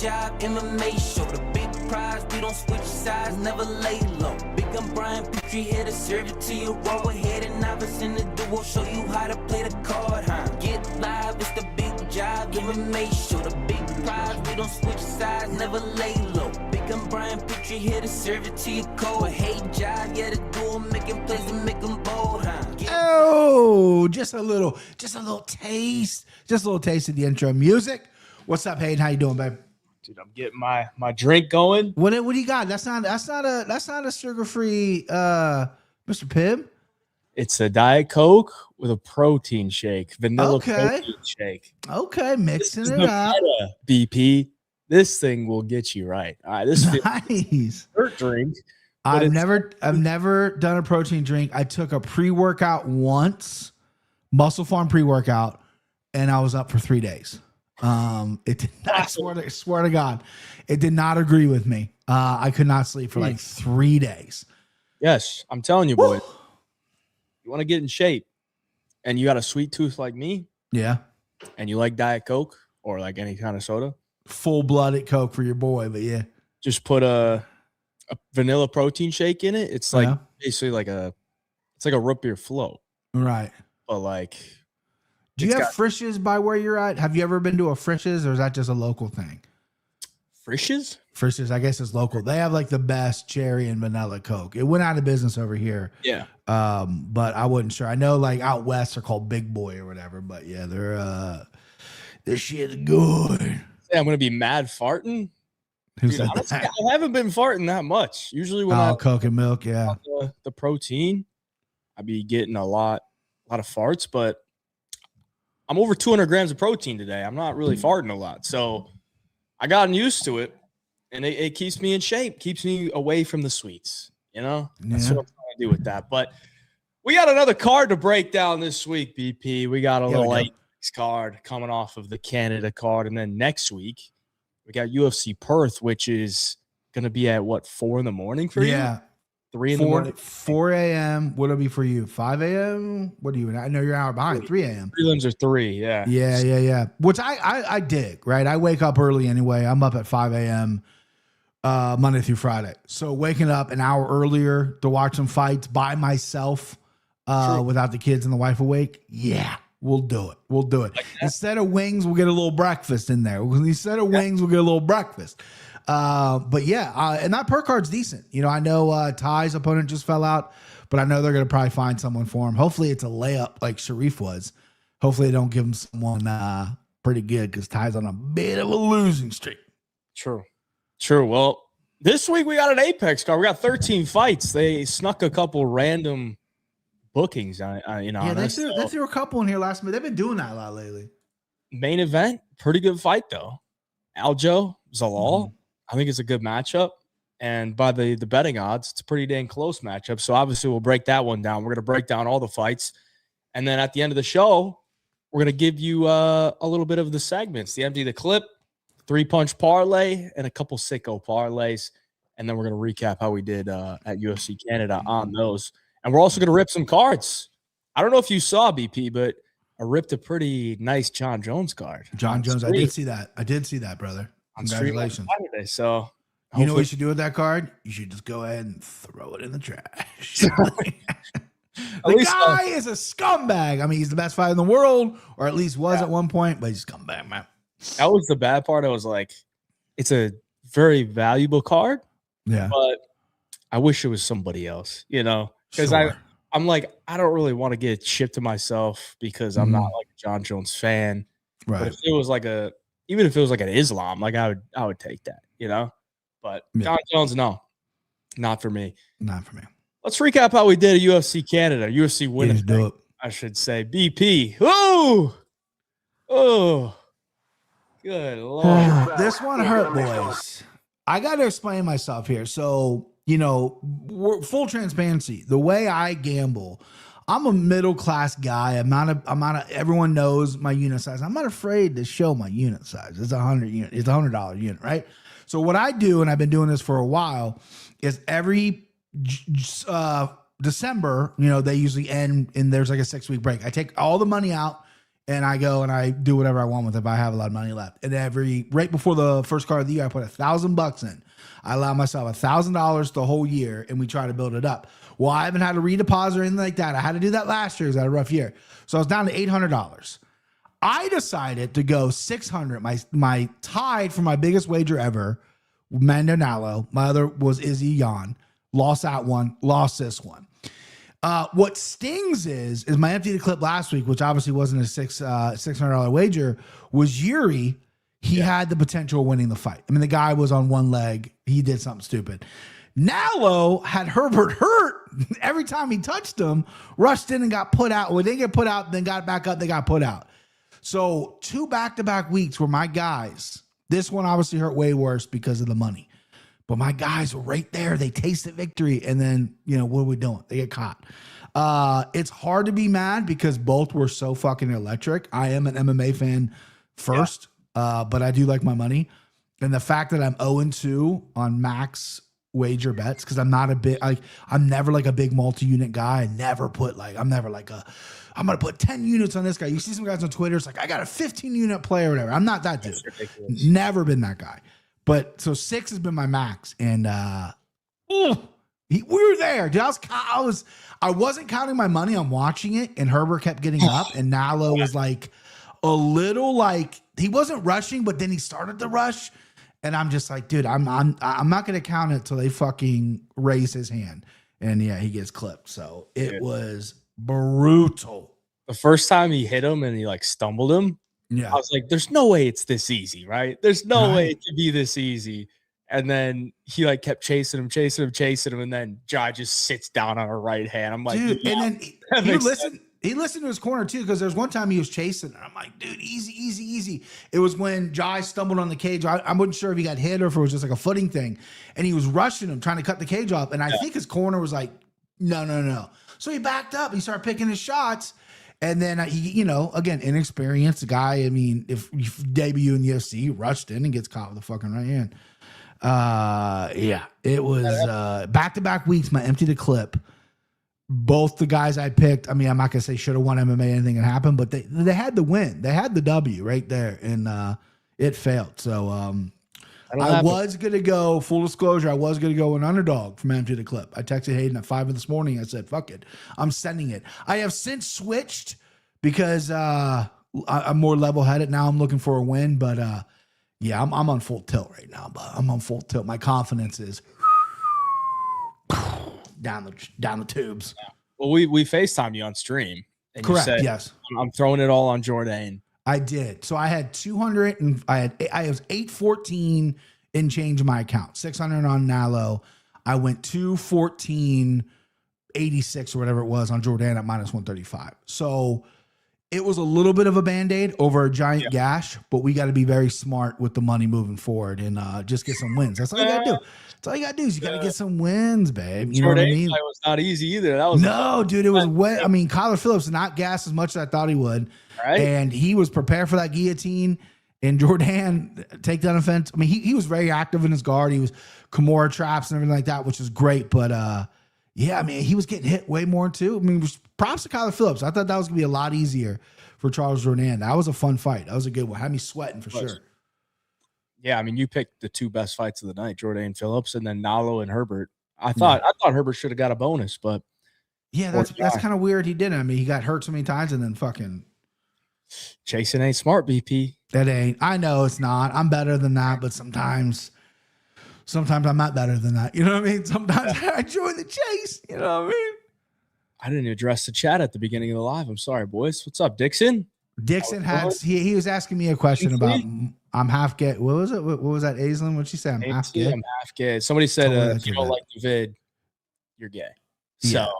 BigJive MMA Show. The big prize, we don't switch sides, never lay low. Big Brian Petrie here to serve it to you raw. Ahead and novice in the duo, show you how to play the card, huh? Get live, it's the BigJive MMA Show. The big prize, we don't switch sides, never lay low. Big Brian Petrie here to serve it to you cold. Hey, Jive, yeah, the duo making plays and make them bold, huh? Oh, just a little taste of the intro music. What's up, Hayden? How you doing, babe? Dude, I'm getting my drink going. What do you got? That's not a sugar-free Mr. Pibb. It's a Diet Coke with a protein shake, vanilla protein shake. Okay, mixing it up. BP, this thing will get you right. All right, this nice. Dirt drink. I've never done a protein drink. I took a pre-workout once, Muscle Farm pre-workout, and I was up for 3 days. It did not, I swear to God, it did not agree with me. I could not sleep for like 3 days. Yes, I'm telling you, boys. You want to get in shape and you got a sweet tooth like me. Yeah. And you like Diet Coke or like any kind of soda. Full-blooded Coke for your boy, but yeah. Just put a vanilla protein shake in it. It's like basically like a root beer float. Right. But like, do you have Frisch's by where you're at? Have you ever been to a Frisch's, or is that just a local thing? Frisch's? Frisch's, I guess it's local. They have like the best cherry and vanilla Coke. It went out of business over here. Yeah. But I wasn't sure. I know like out west they're called Big Boy or whatever, but yeah, this shit's good. Yeah, I'm gonna be mad farting. Dude, honestly, I haven't been farting that much. Usually when I Coke and milk, yeah. The protein, I be getting a lot of farts, but I'm over 200 grams of protein today. I'm not really farting a lot. So I gotten used to it, and it keeps me in shape, keeps me away from the sweets. You know, that's what I'm trying to do with that. But we got another card to break down this week, BP. We got a little Apex card coming off of the Canada card. And then next week, we got UFC Perth, which is going to be at what, 4 in the morning for you? Yeah. 3 in the morning. 4 a.m. What'll be for you? 5 a.m. What do you? I know you're an hour behind. 3 a.m. Prelims are 3. Yeah. Yeah. Which I dig. Right. I wake up early anyway. I'm up at 5 a.m. Monday through Friday. So waking up an hour earlier to watch some fights by myself, without the kids and the wife awake. Yeah. We'll do it. Like instead of wings, we'll get a little breakfast in there. Instead of wings, we'll get a little breakfast. But yeah, and that per card's decent. You know, I know Ty's opponent just fell out, but I know they're going to probably find someone for him. Hopefully it's a layup like Sharif was. Hopefully they don't give him someone pretty good, because Ty's on a bit of a losing streak. True. Well, this week we got an Apex card. We got 13 fights. They snuck a couple random bookings. They threw a couple in here last minute. They've been doing that a lot lately. Main event, pretty good fight though. Aljo, Zalal. I think it's a good matchup. And by the betting odds, it's a pretty dang close matchup. So obviously we'll break that one down. We're going to break down all the fights. And then at the end of the show, we're going to give you a little bit of the segments, the empty the clip, 3-punch parlay, and a couple sicko parlays. And then we're going to recap how we did at UFC Canada on those. And we're also going to rip some cards. I don't know if you saw, BP, but I ripped a pretty nice John Jones card. John Jones, I did see that, brother. Congratulations. Saturday, so you know what you should do with that card? You should just go ahead and throw it in the trash. The guy is a scumbag. I mean, he's the best fighter in the world, or at least was at one point, but he's a scumbag, man. That was the bad part. I was like, it's a very valuable card. Yeah. But I wish it was somebody else, you know, because I'm like, I don't really want to get shipped to myself because I'm not like a John Jones fan. Right. But if it was like even if it was like an Islam, like I would take that, you know. But John Jones, no, not for me. Not for me. Let's recap how we did at UFC Canada, UFC Winnipeg, I should say. BP. Oh, good Lord. This one hurt, boys. I got to explain myself here. So, you know, full transparency. The way I gamble, I'm a middle class guy. Everyone knows my unit size. I'm not afraid to show my unit size. It's $100 unit, right? So what I do, and I've been doing this for a while, is every December, you know, they usually end and there's like a 6-week break. I take all the money out and I go and I do whatever I want with it if I have a lot of money left. And right before the first card of the year, I put $1,000 in. I allow myself $1,000 the whole year, and we try to build it up. Well, I haven't had to redeposit or anything like that. I had to do that last year because I had a rough year. So I was down to $800. I decided to go $600. My tied for my biggest wager ever, Mando Nalo. My other was Izzy Yan. Lost that one, lost this one. What stings is my empty the clip last week, which obviously wasn't a $600 wager, was Yuri. He had the potential of winning the fight. I mean, the guy was on one leg. He did something stupid. Nalo had Herbert hurt every time he touched him, rushed in and got put out. When they get put out, then got back up, they got put out. So 2 back-to-back weeks where my guys, this one obviously hurt way worse because of the money. But my guys were right there. They tasted victory. And then, what are we doing? They get caught. It's hard to be mad because both were so fucking electric. I am an MMA fan first, but I do like my money. And the fact that I'm 0-2 on max wager bets, because I'm not I'm never like a big multi-unit guy. I'm never like I'm going to put 10 units on this guy. You see some guys on Twitter, it's like, I got a 15-unit play or whatever. I'm not that dude. Never been that guy. But so 6 has been my max. And we were there. Dude, I wasn't counting my money on watching it, and Herbert kept getting up, and Nalo was like a little like, he wasn't rushing, but then he started to rush. And I'm just like, dude, I'm not going to count it till they fucking raise his hand. And yeah, he gets clipped. So it was brutal. The first time he hit him and he like stumbled him, I was like, there's no way it's this easy, right? There's no way it can be this easy. And then he like kept chasing him. And then Jai just sits down on her right hand. I'm like, dude, and then he listened to his corner too, because there's one time he was chasing, and I'm like, dude, easy. It was when Jai stumbled on the cage. I wasn't sure if he got hit or if it was just like a footing thing, and he was rushing him, trying to cut the cage off. And I think his corner was like, no. So he backed up. He started picking his shots. And then he, again, inexperienced guy. I mean, if you debut in the UFC, he rushed in and gets caught with the fucking right hand. It was back-to-back weeks. My empty the clip. Both the guys I picked, I mean, I'm not gonna say should have won MMA, anything can happen, but they had the win. They had the W right there, and it failed. So I was gonna go, full disclosure, I was gonna go an underdog from empty the clip. I texted Hayden at 5 this morning. I said, fuck it, I'm sending it. I have since switched because I'm more level-headed now. I'm looking for a win, but I'm on full tilt right now. But I'm on full tilt. My confidence is down the tubes. Yeah. Well, we FaceTimed you on stream. And correct. You said, yes. I'm throwing it all on Jordan. I did. So I had 200 and I was 814 and change in my account. 600 on Nalo. I went 214.86 or whatever it was on Jordan at minus 135. So it was a little bit of a Band-Aid over a giant gash, but we got to be very smart with the money moving forward and just get some wins. That's all you got to do. That's all you got to do is you got to get some wins, babe. You know what I mean? It was not easy either. That was dude, it was wet. I mean, Kyler Phillips did not gas as much as I thought he would. Right. And he was prepared for that guillotine. And Jordan takedown offense. I mean, he was very active in his guard. He was Kimura traps and everything like that, which is great. But I mean, he was getting hit way more too. I mean, props to Kyler Phillips. I thought that was gonna be a lot easier for Charles Jordan. That was a fun fight. That was a good one. Had me sweating for sure. Yeah, I mean, you picked the 2 best fights of the night, Jordan Phillips, and then Nalo and Herbert. I thought Herbert should have got a bonus, but that's kind of weird. He didn't. I mean, he got hurt so many times and then fucking chasing ain't smart, BP. That ain't. I know it's not. I'm better than that, but sometimes I'm not better than that. You know what I mean? Sometimes I enjoy the chase. You know what I mean? I didn't address the chat at the beginning of the live. I'm sorry, boys. What's up, Dixon? Dixon he was asking me a question about I'm half gay. What was it? What was that, Aislinn? What'd she say? I'm half gay. I'm half gay. Somebody said if you don't like the vid, you're gay. So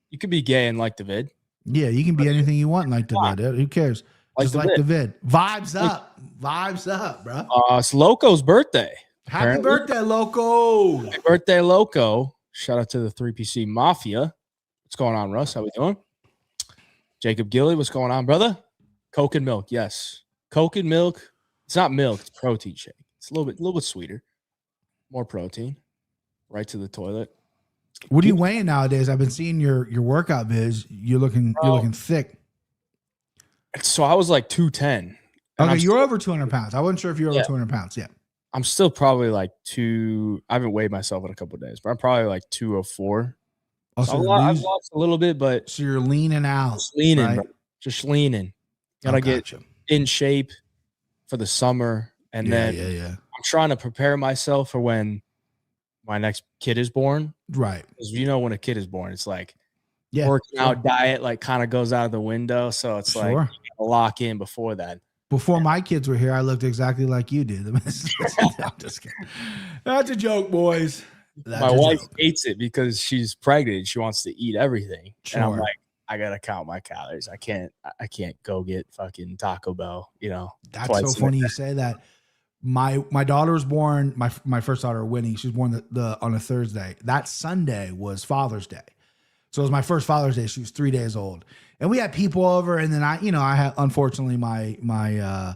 you could be gay and like the vid. Yeah, you can be anything you want and like the vid. Who cares? Just like the vid. Vibes up. Vibes up, bro. It's Loco's birthday. Happy birthday, Loco. Happy birthday, Loco. Shout out to the 3PC Mafia. What's going on, Russ? How we doing? Jacob Gilly, what's going on, brother? Coke and milk, yes. Coke and milk. It's not milk, it's protein shake. It's a little bit sweeter. More protein. Right to the toilet. What are you weighing nowadays? I've been seeing your workout vids. You're looking thick. So I was like 210. Okay, you're over 200 pounds. I wasn't sure if you're over 200 pounds. Yeah. I'm still probably like I haven't weighed myself in a couple of days, but I'm probably like 204. Also, So I've lost a little bit, but so you're leaning out. Just leaning, right? bro. Just leaning. Gotta get in shape for the summer. And then I'm trying to prepare myself for when my next kid is born. Right. Because when a kid is born, it's like working out, diet like kind of goes out of the window. So it's like you gotta lock in before that. Before my kids were here, I looked exactly like you did. I'm just kidding. That's a joke, boys. My wife hates it because she's pregnant. She wants to eat everything. Sure. And I'm like, I gotta count my calories. I can't go get fucking Taco Bell, That's so funny you say that. My daughter was born, my first daughter, Winnie, she was born on a Thursday. That Sunday was Father's Day. So it was my first Father's Day. She was 3 days old. And we had people over, and then I had, unfortunately, my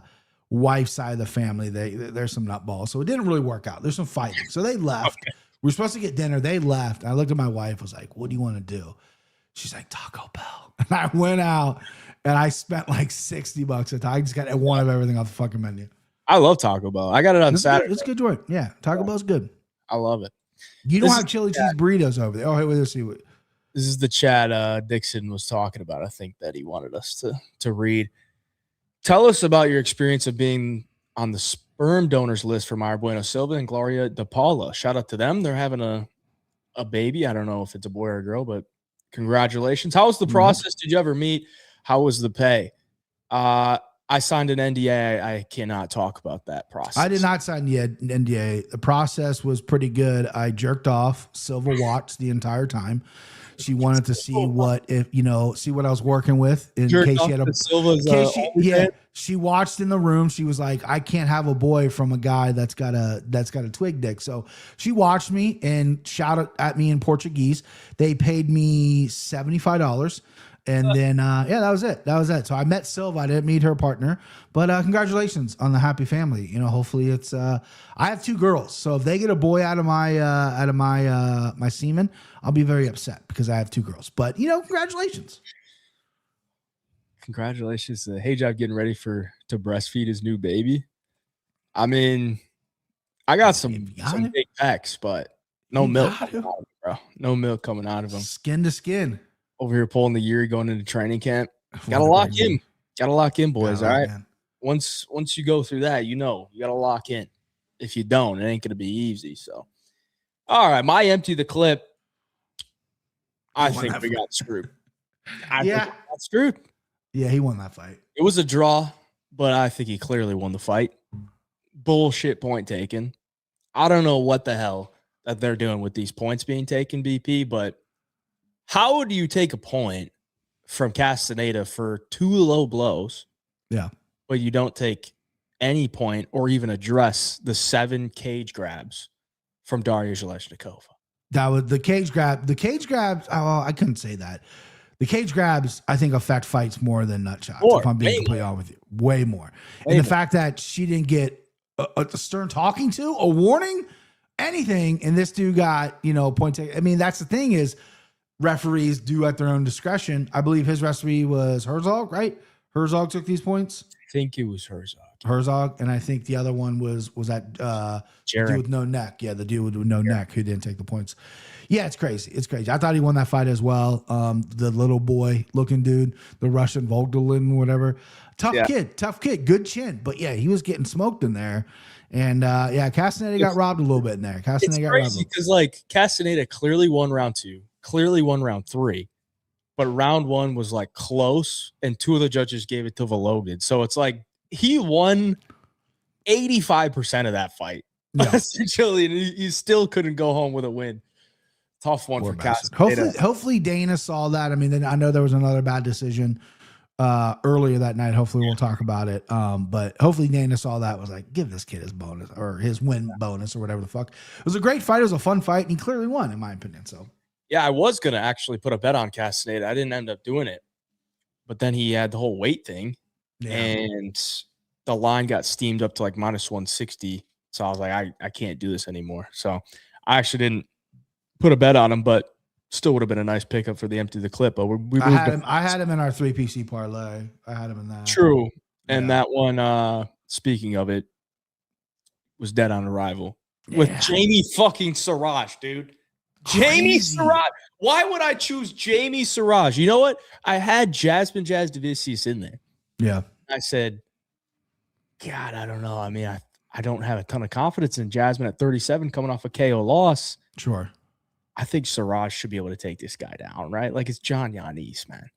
wife's side of the family, there's some nutballs. So it didn't really work out. There's some fighting. So they left. Okay. We were supposed to get dinner. They left. I looked at my wife, was like, what do you want to do? She's like, Taco Bell. And I went out and I spent like $60 at I just got one of everything off the fucking menu. I love Taco Bell. I got it on Saturday. It's good joint. Yeah. Taco Bell's good. I love it. You don't have chili cheese burritos over there. Oh, hey, let's see what. This is the chat Dixon was talking about. I think that he wanted us to read. Tell us about your experience of being on the sperm donors list for Myra Bueno Silva and Gloria DePaula. Shout out to them. They're having a baby. I don't know if it's a boy or a girl, but congratulations. How was the process? Did you ever meet? How was the pay? I signed an NDA. I cannot talk about that process. I did not sign the NDA. The process was pretty good. I jerked off. Silva watched the entire time. She wanted to see what I was working with in case she had she watched in the room. She was like, I can't have a boy from a guy that's got a twig dick. So she watched me and shouted at me in Portuguese. They paid me $75. And then, that was it. That was it. So I met Silva. I didn't meet her partner, but congratulations on the happy family. Hopefully it's. I have 2 girls, so if they get a boy out of my my semen, I'll be very upset because I have 2 girls. But congratulations. Congratulations to Hijab getting ready to breastfeed his new baby. I mean, I got some big pecs, but no milk, bro. No milk coming out of them. Skin to skin. Over here pulling the year going into training camp. Gotta lock in. Gotta lock in, boys. All right. Man. Once you go through that, you gotta lock in. If you don't, it ain't gonna be easy. So all right, my empty the clip. I think we got screwed. I think we got screwed. Yeah, he won that fight. It was a draw, but I think he clearly won the fight. Bullshit point taken. I don't know what the hell that they're doing with these points being taken, BP, but how do you take a point from Castaneda for 2 low blows? Yeah. But you don't take any point or even address the 7 cage grabs from Daria Zaleshnikova? That was the cage grab. The cage grabs, I couldn't say that. The cage grabs, I think, affect fights more than nut shots, if I'm being completely honest with you. Way more. And the fact that she didn't get a stern talking to, a warning, anything, and this dude got, point taken. I mean, that's the thing is, referees do at their own discretion. I believe his referee was Herzog, right? Herzog took these points. I think it was Herzog. Herzog, and I think the other one was that dude with no neck. Yeah, the dude with no neck who didn't take the points. Yeah, it's crazy. It's crazy. I thought he won that fight as well. The little boy looking dude, the Russian Volgdalin, whatever. Tough kid, good chin. But yeah, he was getting smoked in there. And Castaneda got robbed a little bit in there. Castaneda got robbed because Castaneda clearly won round 2. Clearly won round 3, but round 1 was close, and 2 of the judges gave it to Vologin. So it's he won 85% of that fight, essentially, and he still couldn't go home with a win. Tough one for Castaneda. Hopefully Dana saw that. I mean, then I know there was another bad decision earlier that night. Hopefully we'll talk about it. But hopefully Dana saw that, was like, give this kid his bonus or his win bonus or whatever the fuck. It was a great fight. It was a fun fight, and he clearly won, in my opinion. So. Yeah, I was going to actually put a bet on Castaneda. I didn't end up doing it. But then he had the whole weight thing. Yeah. And the line got steamed up to minus 160. So I was like, I can't do this anymore. So I actually didn't put a bet on him. But Still would have been a nice pickup for the empty the clip, but I had him in our 3PC parlay. I had him in that. True. And that one, speaking of it, was dead on arrival with Jamie fucking Siraj, dude. Jamie Siraj. Why would I choose Jamie Siraj? You know what? I had Jasmine Jasudavicius in there. Yeah. I said, God, I don't know. I mean, I don't have a ton of confidence in Jasmine at 37 coming off a KO loss. Sure. I think Siraj should be able to take this guy down, right? Like, it's John Yanis, man.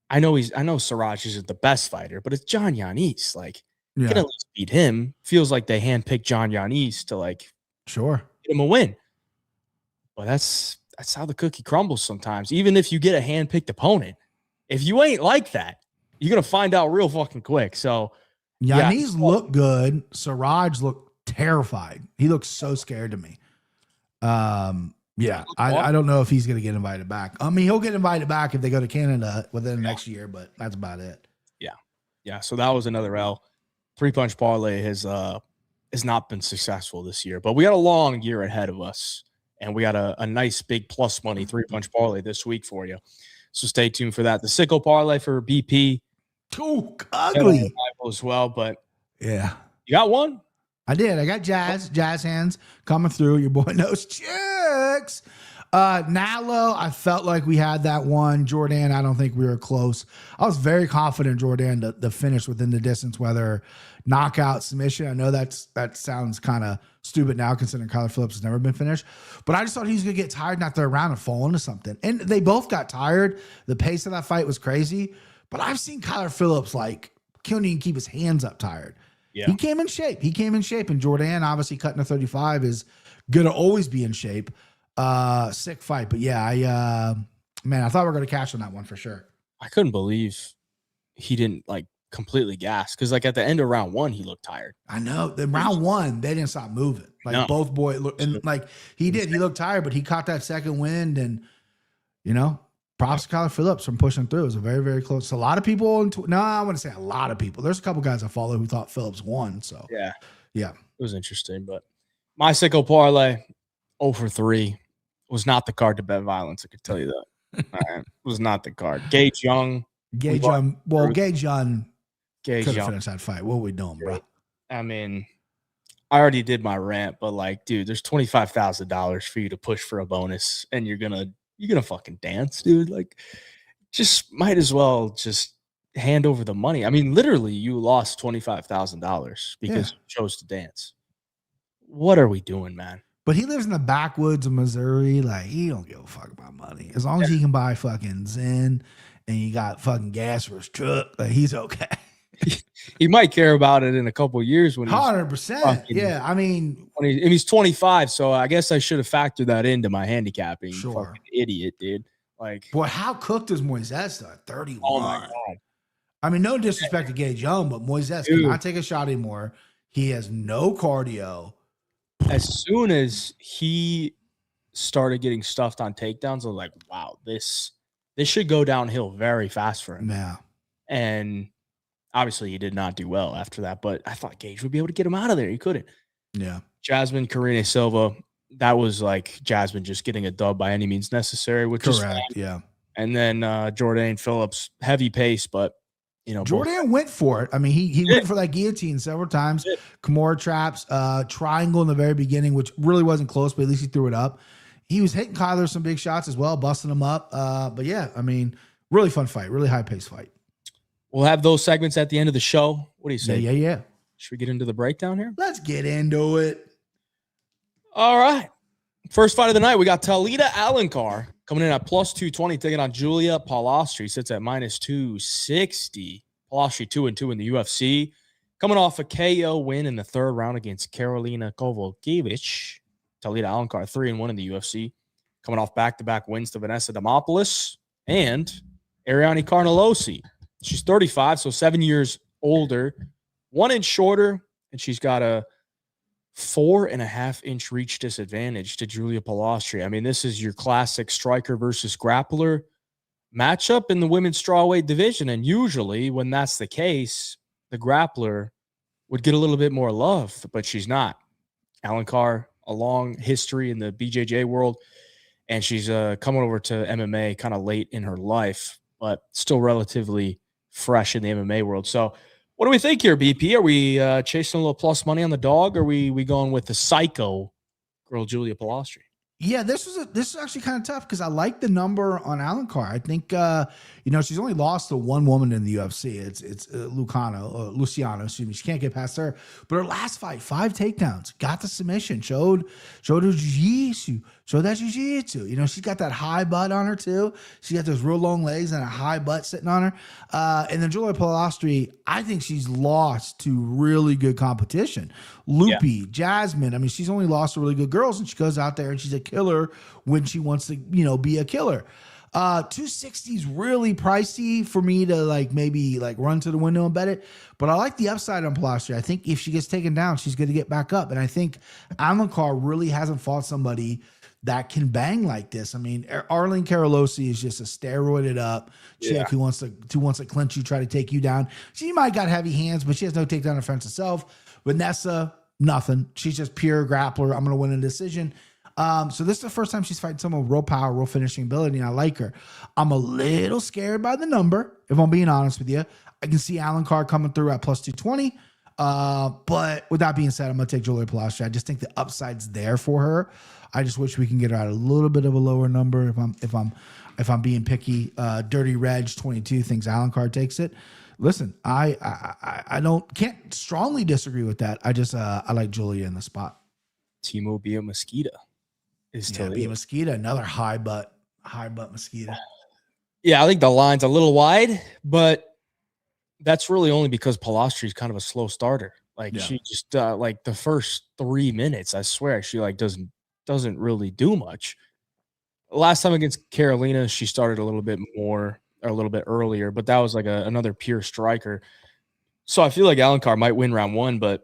I know Siraj isn't the best fighter, but it's John Yanis. Like, you can at least beat him. Feels like they handpicked John Yanis to, like, get him a win. But that's how the cookie crumbles sometimes. Even if you get a handpicked opponent, if you ain't like that, you're gonna find out real fucking quick. So Yanis looked good. Siraj looked terrified. He looked so scared to me. I don't know if he's gonna get invited back. I mean, he'll get invited back if they go to Canada within the next year, but that's about it. Yeah. So that was another L. 3-punch parlay has not been successful this year, but we got a long year ahead of us. And we got a nice big plus money 3-punch parlay this week for you. So stay tuned for that. The sickle parlay for BP. Too ugly as well, but yeah. You got one? I did. I got jazz hands coming through. Your boy knows chicks. Nalo, I felt like we had that one. Jordan, I don't think we were close. I was very confident Jordan to finish within the distance, whether knockout, submission. I know that sounds kind of stupid now considering Kyler Phillips has never been finished, but I just thought he was going to get tired in that third round and fall into something. And they both got tired. The pace of that fight was crazy, but I've seen Kyler Phillips like couldn't even keep his hands up tired. Yeah. He came in shape. And Jordan, obviously cutting to 35 is going to always be in shape. Sick fight. But yeah, I thought we were going to cash on that one for sure. I couldn't believe he didn't like completely gas because like at the end of round one, he looked tired. I know. The round one, they didn't stop moving. Like both boys look, and like he looked tired, but he caught that second wind and props to Kyler Phillips from pushing through. It was a very, very close. A lot of people, I wouldn't say a lot of people. There's a couple guys I follow who thought Phillips won. So yeah, it was interesting. But my sickle parlay 0 for 3 was not the card to bet violence. I could tell you that. All right. It was not the card. Gage Young. Gage Young could have finished that fight. What are we doing, bro? I mean, I already did my rant, but like, dude, there's $25,000 for you to push for a bonus, and you're gonna fucking dance, dude. Like, just might as well just hand over the money. I mean, literally, you lost $25,000 because you chose to dance. What are we doing, man? But he lives in the backwoods of Missouri. Like, he don't give a fuck about money. As long as he can buy fucking Zen and you got fucking gas for his truck, like, he's okay. He might care about it in a couple of years when 100%. Yeah, I mean, he's 25, so I guess I should have factored that into my handicapping. Sure. Fucking idiot, dude. Like, boy, how cooked is Moises though? 31. Oh my god. I mean, no disrespect to Gage Young, but Moises cannot take a shot anymore. He has no cardio. As soon as he started getting stuffed on takedowns, I was like, wow, this should go downhill very fast for him. Yeah. And obviously he did not do well after that, but I thought Gage would be able to get him out of there. He couldn't. Yeah. Jasmine Karine Silva, that was like Jasmine just getting a dub by any means necessary, which is correct. Yeah. And then Jordan Phillips, heavy pace, but Jordan went for it. I mean, he went for that guillotine several times. Kimura traps, triangle in the very beginning, which really wasn't close, but at least he threw it up. He was hitting Kyler some big shots as well, busting him up. But yeah, I mean, really fun fight, really high pace fight. We'll have those segments at the end of the show. What do you say? Yeah. Should we get into the breakdown here? Let's get into it. All right. First fight of the night, we got Talita Alencar coming in at plus 220, taking on Julia Palastri. Sits at minus 260. Palastri 2-2 in the UFC. Coming off a KO win in the third round against Karolina Kowalkiewicz. Talita Alencar 3-1 in the UFC. Coming off back-to-back wins to Vanessa Demopoulos and Ariane Carnellosi. She's 35, so 7 years older. 1 inch shorter, and she's got a 4.5-inch reach disadvantage to Julia Palastri. I mean, this is your classic striker versus grappler matchup in the women's strawweight division. And usually when that's the case, the grappler would get a little bit more love, but she's not. Alencar, a long history in the BJJ world. and she's coming over to MMA kind of late in her life, but still relatively fresh in the MMA world. So what do we think here, BP? Are we chasing a little plus money on the dog, or are we going with the psycho girl, Julia Palastri? Yeah, this is actually kind of tough because I like the number on Alencar. I think she's only lost to one woman in the UFC. It's Luciano. Excuse me. She can't get past her. But her last fight, 5 takedowns, got the submission, showed her jiu-jitsu, showed that jiu-jitsu. She's got that high butt on her too. She got those real long legs and a high butt sitting on her. And then Julia Palastri, I think she's lost to really good competition. Loopy, Jasmine. I mean, she's only lost to really good girls, and she goes out there and she's a killer when she wants to, be a killer. 260 is really pricey for me to maybe run to the window and bet it. But I like the upside on Palastri. I think if she gets taken down, she's going to get back up. And I think Alencar really hasn't fought somebody that can bang like this. I mean, Arlene Karolosi is just a steroided up chick who wants to clinch you, try to take you down. She might got heavy hands, but she has no takedown defense herself. Vanessa, nothing. She's just pure grappler. I'm going to win a decision. So this is the first time she's fighting someone with real power, real finishing ability, and I like her. I'm a little scared by the number, if I'm being honest with you. I can see Alencar coming through at plus 220. But with that being said, I'm going to take Julia Palastri. I just think the upside's there for her. I just wish we can get her at a little bit of a lower number if I'm being picky. Dirty Reg 22 thinks Alencar takes it. Listen, I can't strongly disagree with that. I like Julia in the spot. Timo Bia Mosquito is Bia Mosquito, another high butt mosquito. Yeah, I think the line's a little wide, but that's really only because Palastri is kind of a slow starter. She just the first 3 minutes, I swear, she doesn't really do much. Last time against Carolina, she started a little bit more, or a little bit earlier, but that was another pure striker. So I feel like Alencar might win round 1, but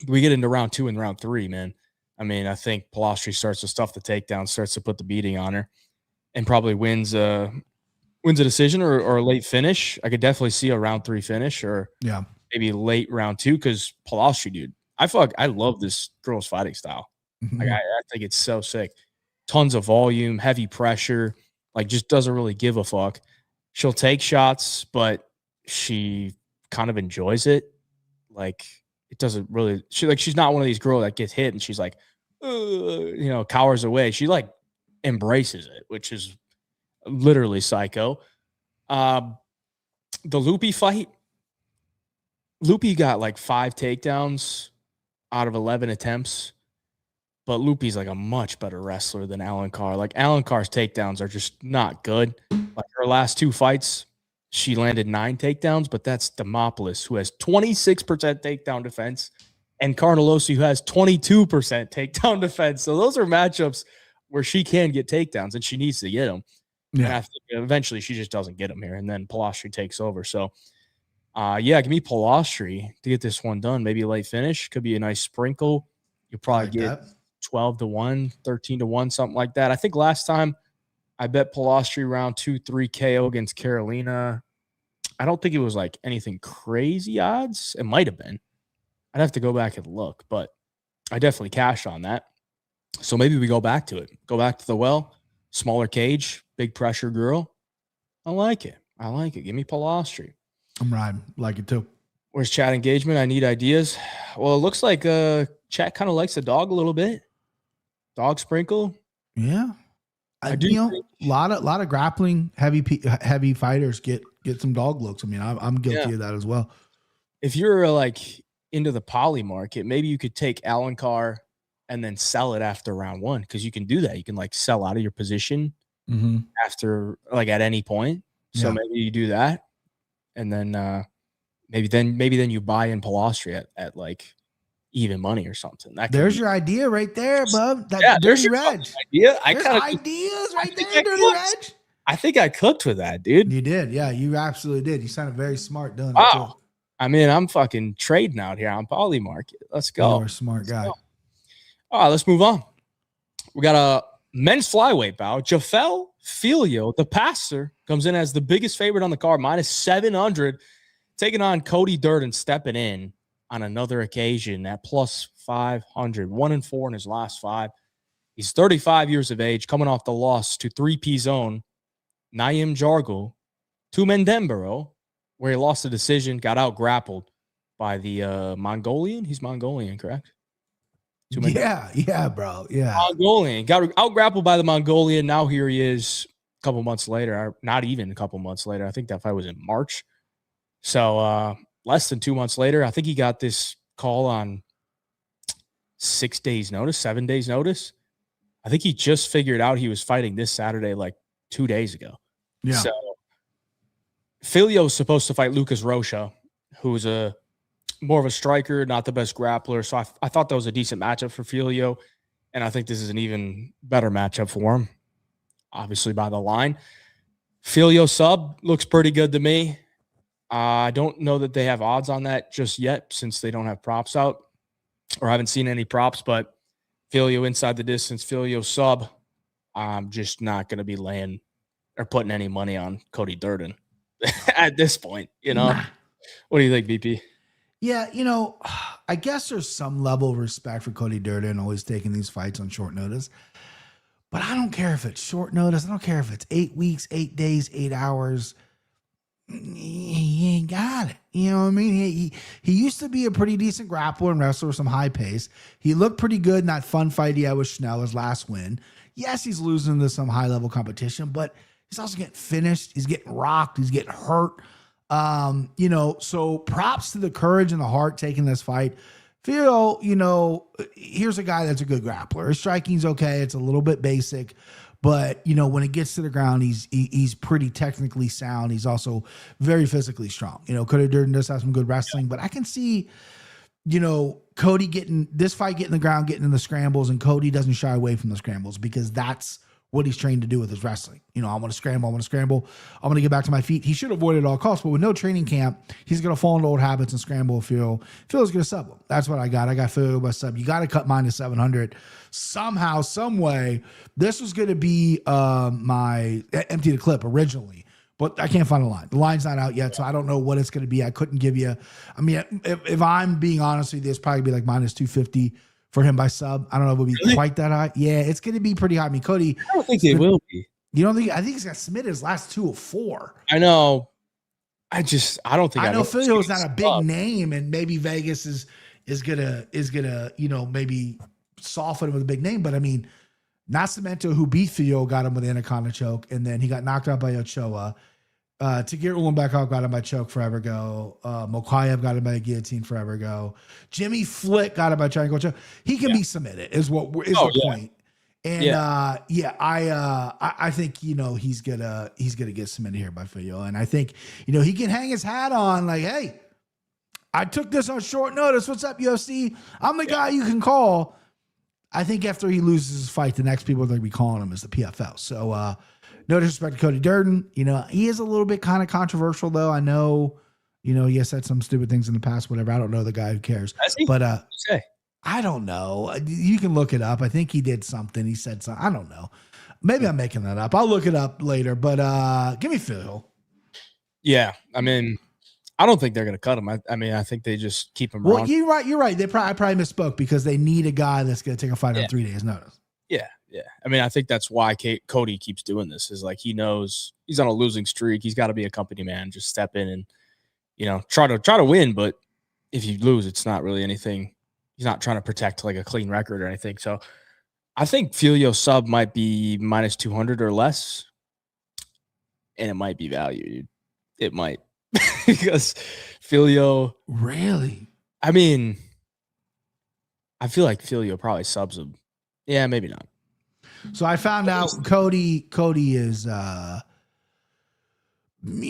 we get into round 2 and round 3, man. I mean, I think Palastri starts to stuff the takedown, starts to put the beating on her, and probably wins a decision or a late finish. I could definitely see a round 3 finish, or maybe late round 2, because Palastri, dude, I love this girl's fighting style. Mm-hmm. I think it's so sick. Tons of volume, heavy pressure, just doesn't really give a fuck. She'll take shots, but she kind of enjoys it. It doesn't really, she's not one of these girls that gets hit and she's cowers away. She embraces it, which is literally psycho. The Loopy fight, Loopy got 5 takedowns out of 11 attempts. But Loopy's a much better wrestler than Alencar. Alencar's takedowns are just not good. Her last 2 fights, she landed 9 takedowns, but that's Demopoulos, who has 26% takedown defense, and Carnelosi, who has 22% takedown defense. So those are matchups where she can get takedowns, and she needs to get them. Yeah. And I think eventually she just doesn't get them here, and then Palastri takes over. So, give me Palastri to get this one done. Maybe a late finish. Could be a nice sprinkle. You'll probably get 12-1, 13-1, something like that. I think last time I bet Palastri round 2-3 KO against Carolina. I don't think it was anything crazy odds. It might have been. I'd have to go back and look, but I definitely cashed on that. So maybe we go back to it. Go back to the well, smaller cage, big pressure girl. I like it. Give me Palastri. I'm riding. Like it too. Where's chat engagement? I need ideas. Well, it looks like chat kind of likes the dog a little bit. Dog sprinkle. Yeah. I do. A lot of grappling heavy fighters get some dog looks. I mean, I'm guilty of that as well. If you're into the poly market, maybe you could take Alencar and then sell it after round 1, because you can do that. You can sell out of your position after at any point. So maybe you do that, and then maybe then you buy in Palastri at even money or something. There's your idea right there, bub. There's your Reg. idea. Ideas right there, Dirty Reg. I think I cooked with that, dude. You did. Yeah, you absolutely did. You sounded very smart doing it too. I mean, I'm fucking trading out here on Poly Market. Let's go. You're a smart guy. All right, let's move on. We got a men's flyweight bout. Jafel Filho, the passer, comes in as the biggest favorite on the card, minus 700, taking on Cody Durden, stepping in on another occasion at plus 500, 1-4 in his last 5. He's 35 years of age, coming off the loss to 3P Zone, Naim Jargul, to Mendembaro, where he lost the decision, got out grappled by the Mongolian. He's Mongolian, correct? Yeah, bro. Yeah. Mongolian. Got out grappled by the Mongolian. Now here he is a couple months later, not even a couple months later. I think that fight was in March. So less than 2 months later, I think he got this call on 6 days notice, 7 days notice. I think he just figured out he was fighting this Saturday, like 2 days ago. Yeah. So Filho's supposed to fight Lucas Rocha, who's more of a striker, not the best grappler. So I thought that was a decent matchup for Filho, and I think this is an even better matchup for him, obviously by the line. Filho sub looks pretty good to me. I don't know that they have odds on that just yet since they don't have props out or haven't seen any props, but Filho inside the distance, Filho sub, I'm just not going to be laying or putting any money on Cody Durden at this point, Nah. What do you think, BP? Yeah, I guess there's some level of respect for Cody Durden always taking these fights on short notice. But I don't care if it's short notice. I don't care if it's 8 weeks, 8 days, 8 hours. He ain't got it. You know what I mean? He used to be a pretty decent grappler and wrestler with some high pace. He looked pretty good in that fun fight he had with Schnell, his last win. Yes, he's losing to some high-level competition, but he's also getting finished. He's getting rocked. He's getting hurt. So props to the courage and the heart taking this fight. Filho, here's a guy that's a good grappler. His striking's okay. It's a little bit basic, but when it gets to the ground, he's pretty technically sound. He's also very physically strong. Cody Durden does have some good wrestling, but I can see, Cody getting in the ground, getting in the scrambles, and Cody doesn't shy away from the scrambles because that's what he's trained to do with his wrestling. I want to scramble. I want to get back to my feet. He should avoid it at all costs, but with no training camp, he's going to fall into old habits and scramble. Filho's going to sub him. That's what I got. I got Filho by sub. You got to cut mine to 700 somehow, some way. This was going to be my empty the clip originally, but I can't find a line. The line's not out yet, so I don't know what it's going to be. I couldn't give you. I mean, if I'm being honest with you, it's probably be like minus 250. For him by sub. I don't know if it'll be quite that high. Yeah, it's going to be pretty high. I mean, Cody. I don't think it will be. You don't think? I think he's got submitted his last 2 of 4. I know. I don't think I know Filho is not a big name, and maybe Vegas is gonna maybe soften him with a big name. But I mean, Nascimento, who beat Filho, got him with the Anaconda choke, and then he got knocked out by Ochoa. Tagir Ulanbekov got him by choke forever ago. Mokayev got him by a guillotine forever ago. Jimmy Flick got him by triangle choke. He can be submitted, is the point. And I think he's gonna get submitted here by Filho, and I think he can hang his hat on like, hey, I took this on short notice. What's up, UFC? I'm the guy you can call. I think after he loses his fight, the next people they're gonna be calling him is the PFL. So. No disrespect to Cody Durden. He is a little bit kind of controversial, though. I know, he has said some stupid things in the past, whatever. I don't know the guy, who cares. But I don't know. You can look it up. I think he did something. He said something. I don't know. Maybe I'm making that up. I'll look it up later. But give me Phil. Yeah. I mean, I don't think they're going to cut him. I think they just keep him around. Well, you're right. I probably misspoke because they need a guy that's going to take a fight on 3 days' notice. Yeah. Yeah. I mean, I think that's why Cody keeps doing this is like, he knows he's on a losing streak. He's got to be a company man, just step in and, try to win. But if you lose, it's not really anything. He's not trying to protect like a clean record or anything. So I think Filho sub might be minus 200 or less. And it might be value. It might because Filho. Really? I mean, I feel like Filho probably subs him. Yeah, maybe not. So I found out Cody is I don't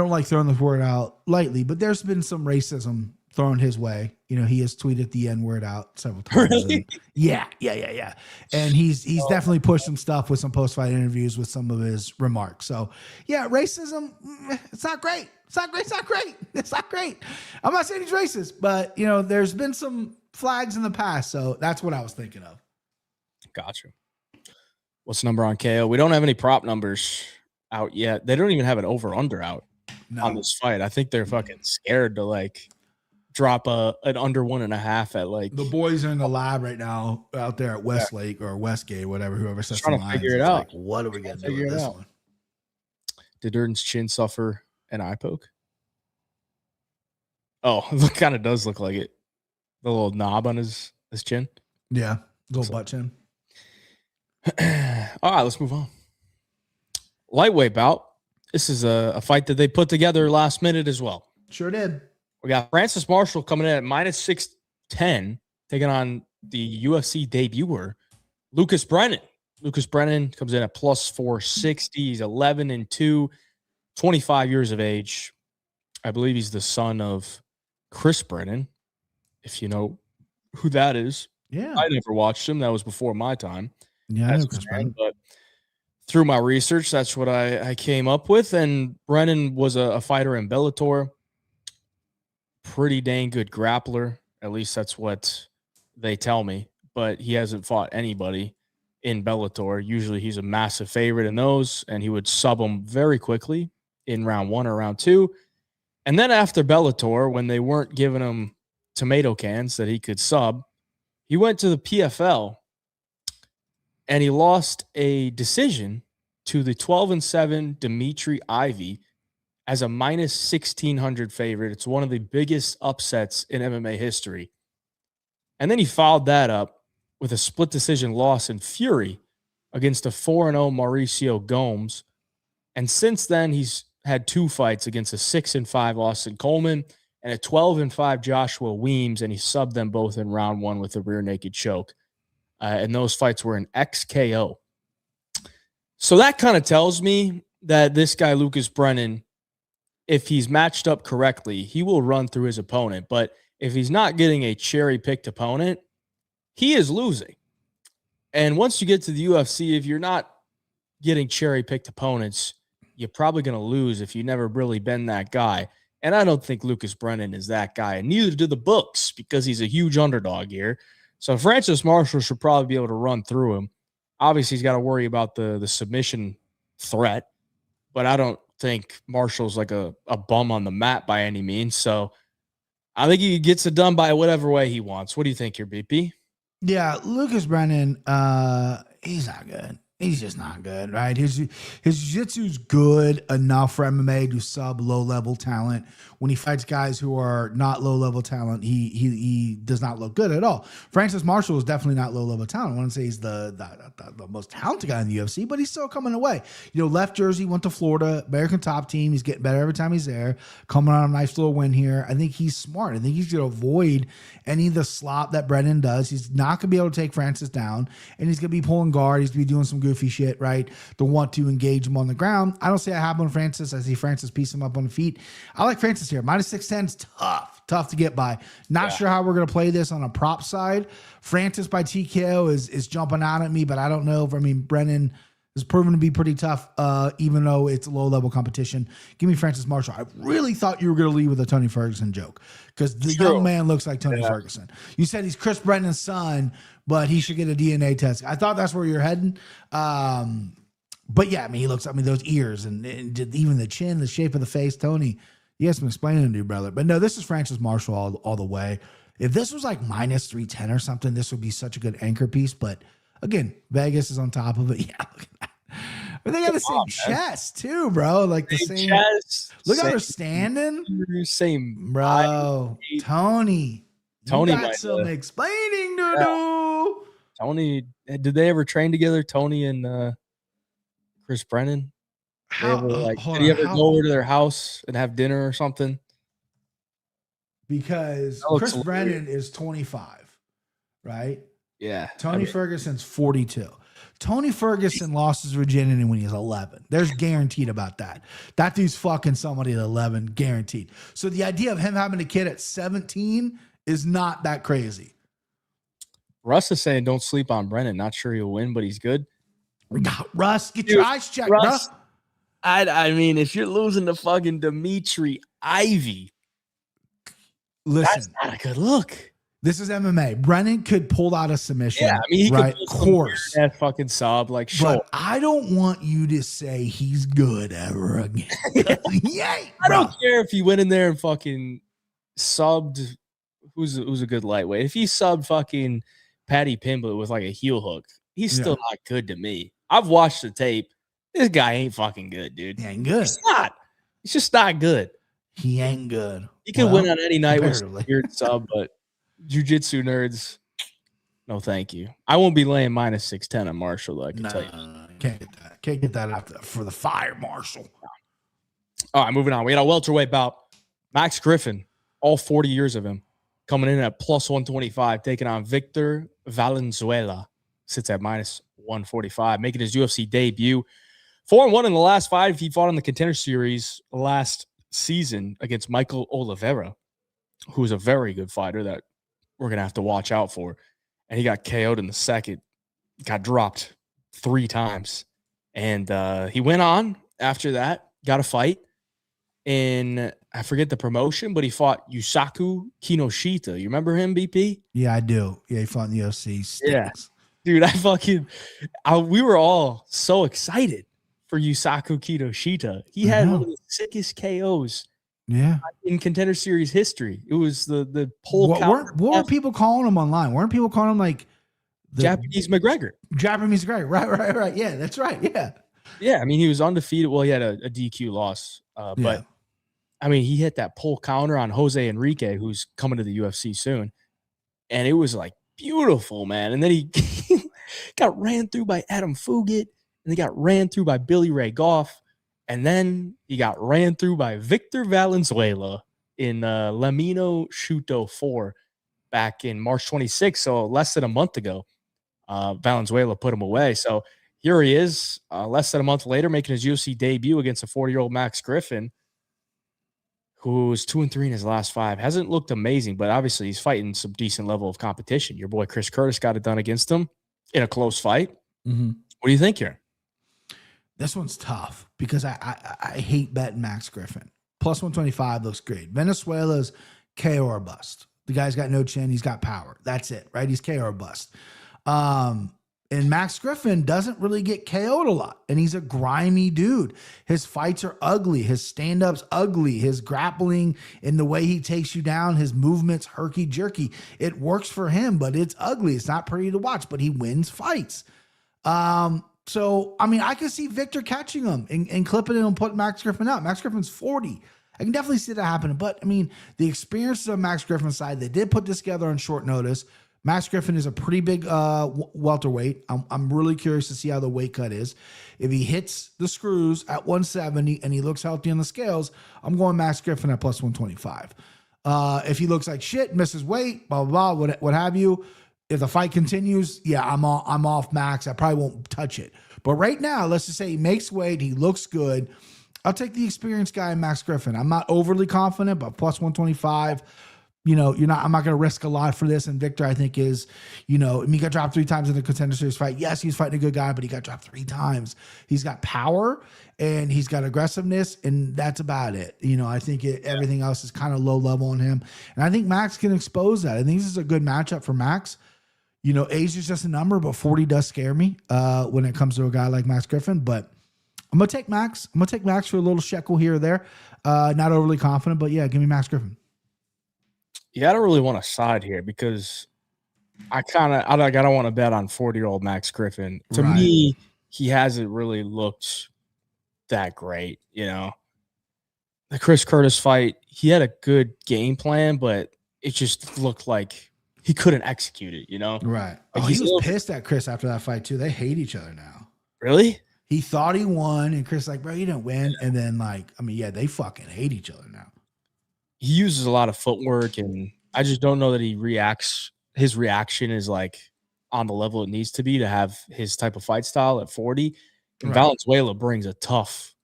like throwing the word out lightly, but there's been some racism thrown his way. He has tweeted the N-word out several times. Really? Yeah. And he's definitely pushed some stuff with some post-fight interviews with some of his remarks. So yeah, racism, it's not great. It's not great. I'm not saying he's racist, but there's been some flags in the past. So that's what I was thinking of. Gotcha. What's the number on KO? We don't have any prop numbers out yet. They don't even have an over-under out on this fight. I think they're fucking scared to drop an under 1.5 at like the boys are in the lab right now out there at Westlake or Westgate, whatever, whoever sets the trying to lines. figure it It's out. like, what are we going to do with this one? Did Durden's chin suffer an eye poke? Oh, it kind of does look like it. The little knob on his chin. Yeah, little butt chin. All right, let's move on. Lightweight bout. This is a fight that they put together last minute as well. Sure did. We got Francis Marshall coming in at -610, taking on the UFC debuter, Lucas Brennan. Lucas Brennan comes in at +460. He's 11-2, 25 years of age. I believe he's the son of Chris Brennan, if you know who that is. Yeah. I never watched him. That was before my time. Yeah, I know Chris Brennan. But through my research, that's what I came up with. And Brennan was a fighter in Bellator. Pretty dang good grappler. At least that's what they tell me. But he hasn't fought anybody in Bellator. Usually he's a massive favorite in those, and he would sub him very quickly in round 1 or round 2. And then after Bellator, when they weren't giving him tomato cans that he could sub, he went to the PFL and he lost a decision to the 12-7 Dimitri Ivy as a -1,600 favorite. It's one of the biggest upsets in MMA history. And then he followed that up with a split decision loss in Fury against a 4-0 Mauricio Gomes. And since then, he's had 2 fights against a 6-5 Austin Coleman and a 12-5 Joshua Weems, and he subbed them both in round 1 with a rear naked choke. And those fights were an XKO. So that kind of tells me that this guy, Lucas Brennan, if he's matched up correctly, he will run through his opponent. But if he's not getting a cherry-picked opponent, he is losing. And once you get to the UFC, if you're not getting cherry-picked opponents, you're probably going to lose if you've never really been that guy. And I don't think Lucas Brennan is that guy, and neither do the books, because he's a huge underdog here. So Francis Marshall should probably be able to run through him. Obviously, he's got to worry about the submission threat, but I don't think Marshall's like a bum on the mat by any means. So I think he gets it done by whatever way he wants. What do you think here, BP? Yeah, Lucas Brennan, he's not good. He's just not good, right? His jiu-jitsu's good enough for MMA to sub low-level talent. When he fights guys who are not low-level talent, he does not look good at all. Francis Marshall is definitely not low-level talent. I wouldn't say he's the most talented guy in the UFC, but he's still coming away. You know, left Jersey, went to Florida, American top team. He's getting better every time he's there. Coming on a nice little win here. I think he's smart. I think he's going to avoid any of the slop that Brennan does. He's not going to be able to take Francis down, and he's going to be pulling guard. He's going to be doing some goofy shit, right? To want to engage him on the ground. I don't see that happen with Francis. I see Francis piece him up on the feet. I like Francis here. -610 is tough to get by. Not sure how we're going to play this on a prop side. Francis by TKO is jumping out at me, but I don't know if, Brennan is proven to be pretty tough, even though it's a low-level competition. Give me Francis Marshall. I really thought you were going to leave with a Tony Ferguson joke, because the young man looks like Tony Ferguson. You said he's Chris Brennan's son, but he should get a DNA test. I thought that's where you're heading. But yeah, he looks, those ears and even the chin, the shape of the face, Tony, you have some explaining to do, brother. But no, this is Francis Marshall all the way. If this was like -310 or something, this would be such a good anchor piece. But again, Vegas is on top of it. Yeah, look at that. But they got the same chest too, bro. Like the same chest. Look how they're standing. Same, bro. Tony got some explaining to do. Tony, did they ever train together? Tony and Chris Brennan? Did he ever go over to their house and have dinner or something? Because Chris Brennan is 25, right? Yeah. Tony Ferguson's 42. Tony Ferguson lost his virginity when he was 11. There's guaranteed about that. That dude's fucking somebody at 11, guaranteed. So the idea of him having a kid at 17 is not that crazy. Russ is saying don't sleep on Brennan. Not sure he'll win, but he's good. Russ, get your eyes checked, bro. If you're losing to fucking Dimitri Ivy, listen, that's not a good look. This is MMA. Brennan could pull out a submission. Yeah, he right? could Of course. That fucking sob, like, sure. But I don't want you to say he's good ever again. Yay! I don't care if he went in there and fucking subbed who's a good lightweight. If he subbed fucking Patty Pimblett with like a heel hook, he's still not good to me. I've watched the tape. This guy ain't fucking good, dude. He ain't good. He's not. He's just not good. He ain't good. He could win on any night with comparatively. weird sub, but jiu-jitsu nerds, no thank you. I won't be laying minus 610 on Marshall, though, I can tell you. Can't get that. Can't get that out for the fire, Marshall. All right, moving on. We got a welterweight bout. Max Griffin, all 40 years of him, coming in at plus 125, taking on Victor Valenzuela. Sits at minus 145, making his UFC debut. 4-1 in the last 5. He fought in the Contender Series last season against Michael Oliveira, who's a very good fighter that we're going to have to watch out for. And he got KO'd in the second, got dropped 3 times. And he went on after that, got a fight in, I forget the promotion, but he fought Yusaku Kinoshita. You remember him, BP? Yeah, I do. Yeah, he fought in the UFC. Stinks. Yeah. Dude, we were all so excited for Yusaku Kinoshita. He had one of the sickest KOs in Contender Series history. It was the pole What were people calling him online? Weren't people calling him like the Japanese McGregor? Japanese McGregor. Right. Yeah, that's right. Yeah. Yeah, I mean, he was undefeated. Well, he had a DQ loss. But, I mean, he hit that pole counter on Jose Enrique, who's coming to the UFC soon. And it was like beautiful, man. And then he got ran through by Adam Fugit, and he got ran through by Billy Ray Goff, and then he got ran through by Victor Valenzuela in Lamino Shuto 4 back in March 26th, so less than a month ago. Valenzuela put him away. So here he is, less than a month later, making his UFC debut against a 40-year-old Max Griffin, who's 2-3 in his last 5. Hasn't looked amazing, but obviously he's fighting some decent level of competition. Your boy Chris Curtis got it done against him in a close fight. Mm-hmm. What do you think here? This one's tough because I hate betting Max Griffin. Plus 125 looks great. Venezuela's KO or bust. The guy's got no chin. He's got power. That's it, right? He's KO or bust. And Max Griffin doesn't really get KO'd a lot. And he's a grimy dude. His fights are ugly. His stand-up's ugly. His grappling and the way he takes you down, his movements herky-jerky. It works for him, but it's ugly. It's not pretty to watch, but he wins fights. So, I mean, I can see Victor catching him and clipping him and putting Max Griffin out. Max Griffin's 40. I can definitely see that happening. But, I mean, the experiences of Max Griffin's side, they did put this together on short notice. Max Griffin is a pretty big welterweight. I'm really curious to see how the weight cut is. If he hits the screws at 170 and he looks healthy on the scales, I'm going Max Griffin at plus 125. If he looks like shit, misses weight, blah, blah, blah, what have you, if the fight continues, yeah, I'm off Max. I probably won't touch it. But right now, let's just say he makes weight, he looks good. I'll take the experienced guy, Max Griffin. I'm not overly confident, but plus 125. I'm not going to risk a lot for this. And Victor, I think, is, he got dropped 3 times in the Contender Series fight. Yes, he's fighting a good guy, but he got dropped 3 times. He's got power and he's got aggressiveness, and that's about it. I think everything else is kind of low level on him. And I think Max can expose that. I think this is a good matchup for Max. Age is just a number, but 40 does scare me when it comes to a guy like Max Griffin. But I'm going to take Max. I'm going to take Max for a little shekel here or there. Not overly confident, but yeah, give me Max Griffin. Yeah, I don't really want to side here because I don't want to bet on 40-year-old Max Griffin. To me, he hasn't really looked that great. The Chris Curtis fight, he had a good game plan, but it just looked like he couldn't execute it, Right. Like he was pissed at Chris after that fight, too. They hate each other now. Really? He thought he won, and Chris like, bro, you didn't win. And then, they fucking hate each other now. He uses a lot of footwork, and I just don't know that he reacts. His reaction is like on the level it needs to be to have his type of fight style at 40. And Valenzuela brings a tough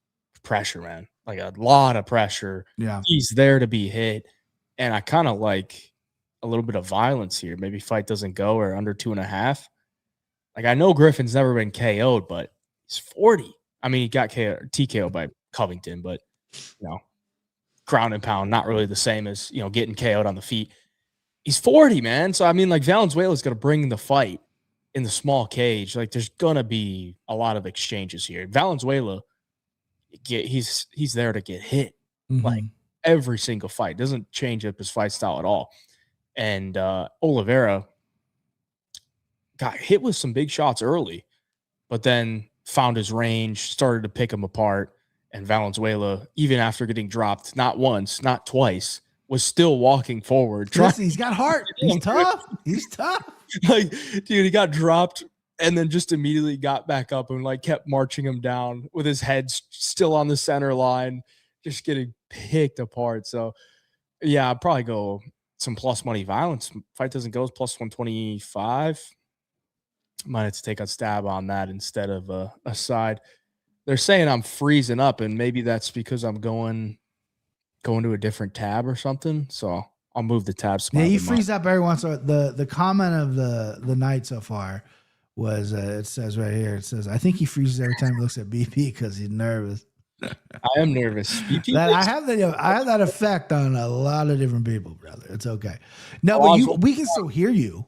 pressure, man, like a lot of pressure. Yeah. He's there to be hit. And I kind of like a little bit of violence here. Maybe fight doesn't go or under 2.5. Like, I know Griffin's never been KO'd, but he's 40. I mean, he got TKO'd by Covington, but ground and pound, not really the same as, getting KO'd on the feet. He's 40, man. So, I mean, like, Valenzuela's going to bring the fight in the small cage. Like, there's going to be a lot of exchanges here. Valenzuela, he's there to get hit. Mm-hmm. Like, every single fight. Doesn't change up his fight style at all. And Oliveira got hit with some big shots early, but then found his range, started to pick him apart. And Valenzuela, even after getting dropped, not once, not twice, was still walking forward. Listen, he's got heart. He's tough. He's tough. Like, dude, he got dropped and then just immediately got back up and like kept marching him down with his head still on the center line, just getting picked apart. So, yeah, I'd probably go some plus money violence. Fight doesn't go plus 125. Might have to take a stab on that instead of a side. They're saying I'm freezing up, and maybe that's because I'm going to a different tab or something. So I'll move the tab. Yeah, you freeze up every once in a while. The comment of the night so far was it says right here. It says, I think he freezes every time he looks at BP because he's nervous. I am nervous. I have that effect on a lot of different people, brother. It's okay. No, but we can still hear you.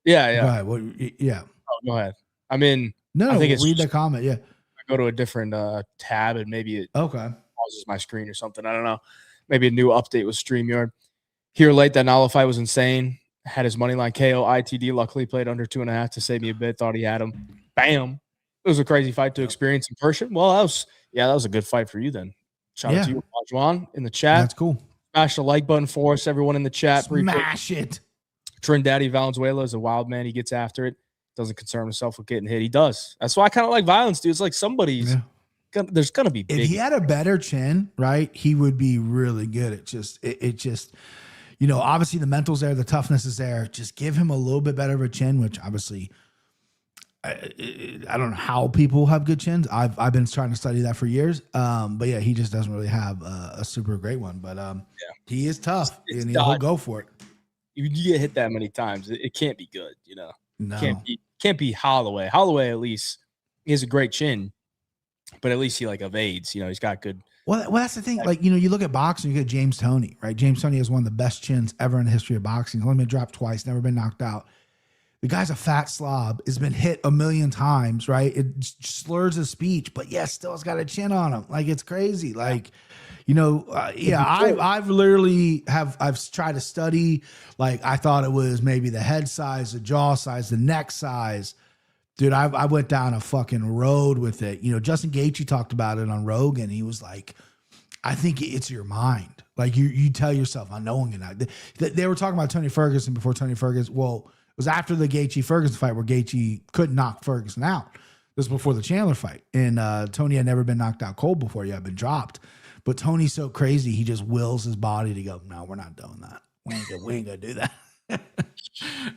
Yeah. Right. Well, yeah. Oh, go ahead. I mean, no, I think it's read the comment. Yeah. I go to a different tab and maybe it pauses my screen or something. I don't know. Maybe a new update with StreamYard. Here late, that Nala fight was insane. Had his money line KO ITD. Luckily played under 2.5 to save me a bit. Thought he had him. Bam. It was a crazy fight to experience in person. Well, that was a good fight for you then. Shout out to you, Juan, in the chat. That's cool. Smash the like button for us, everyone in the chat. Smash it. Trinidad Valenzuela is a wild man. He gets after it. Doesn't concern himself with getting hit. He does. That's why I kind of like violence, dude. It's like there's gonna be big. If he had a better chin, right, he would be really good. It just, obviously the mental's there, the toughness is there. Just give him a little bit better of a chin, which obviously I don't know how people have good chins. I've been trying to study that for years. But yeah, he just doesn't really have a super great one. But he is tough and he'll go for it. You get hit that many times, it can't be good, No. Can't be Holloway. Holloway, at least, he has a great chin, but at least he like evades. He's got good. Well, that's the thing. Like, you look at boxing, you get James Toney, right? James Toney has one of the best chins ever in the history of boxing. He's only been dropped twice, never been knocked out. The guy's a fat slob, has been hit a million times, right? It slurs his speech, but still has got a chin on him. Like, it's crazy. Like, I've literally I've tried to study. Like, I thought it was maybe the head size, the jaw size, the neck size. Dude, I went down a fucking road with it. Justin Gaethje talked about it on Rogan. He was like, I think it's your mind. Like, you tell yourself, I know I'm gonna. They were talking about Tony Ferguson before Tony Ferguson. Well, it was after the Gaethje-Ferguson fight where Gaethje couldn't knock Ferguson out. This was before the Chandler fight. And Tony had never been knocked out cold before. He had been dropped. But Tony's so crazy, he just wills his body to go, no, we're not doing that. We ain't gonna do that. And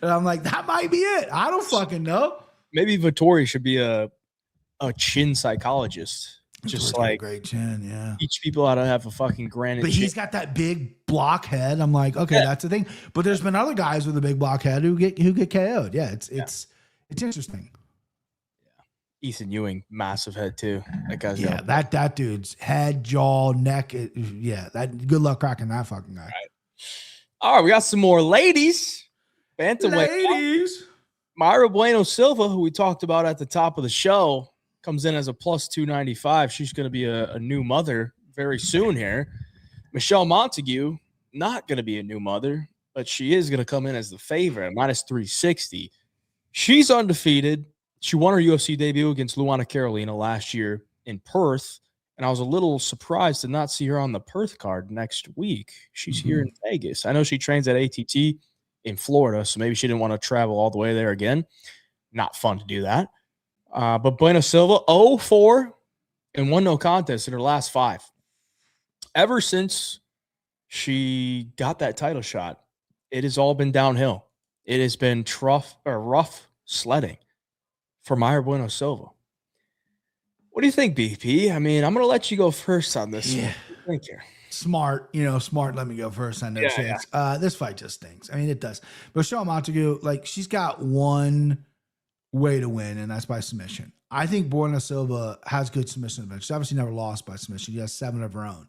I'm like, that might be it. I don't fucking know. Maybe Vittori should be a chin psychologist. Just like great chin, yeah. Teach people how to have a fucking granite. But he's got that big block head. I'm like, okay, that's the thing. But there's been other guys with a big block head who get KO'd. Yeah, it's interesting. Ethan Ewing, massive head too. That guy's that dude's head, jaw, neck. That good luck cracking that fucking guy. All right, we got some more ladies. Bantamweight. Ladies. Myra Bueno Silva, who we talked about at the top of the show, comes in as a plus 295. She's going to be a new mother very soon here. Michelle Montague, not going to be a new mother, but she is going to come in as the favorite, minus 360. She's undefeated. She won her UFC debut against Luana Carolina last year in Perth, and I was a little surprised to not see her on the Perth card next week. She's here in Vegas. I know she trains at ATT in Florida, so maybe she didn't want to travel all the way there again. Not fun to do that. But Bueno Silva, 0-4 and 1 no contest in her last 5. Ever since she got that title shot, it has all been downhill. It has been rough sledding for Myra Bueno Silva. What do you think, BP? I mean, I'm going to let you go first on this. Yeah. Thank you. Smart. Let me go first. I know chance. This fight just stinks. I mean, it does. But Michelle Montague, she's got one way to win, and that's by submission. I think Bueno Silva has good submission advantage. She's obviously never lost by submission. She has 7 of her own.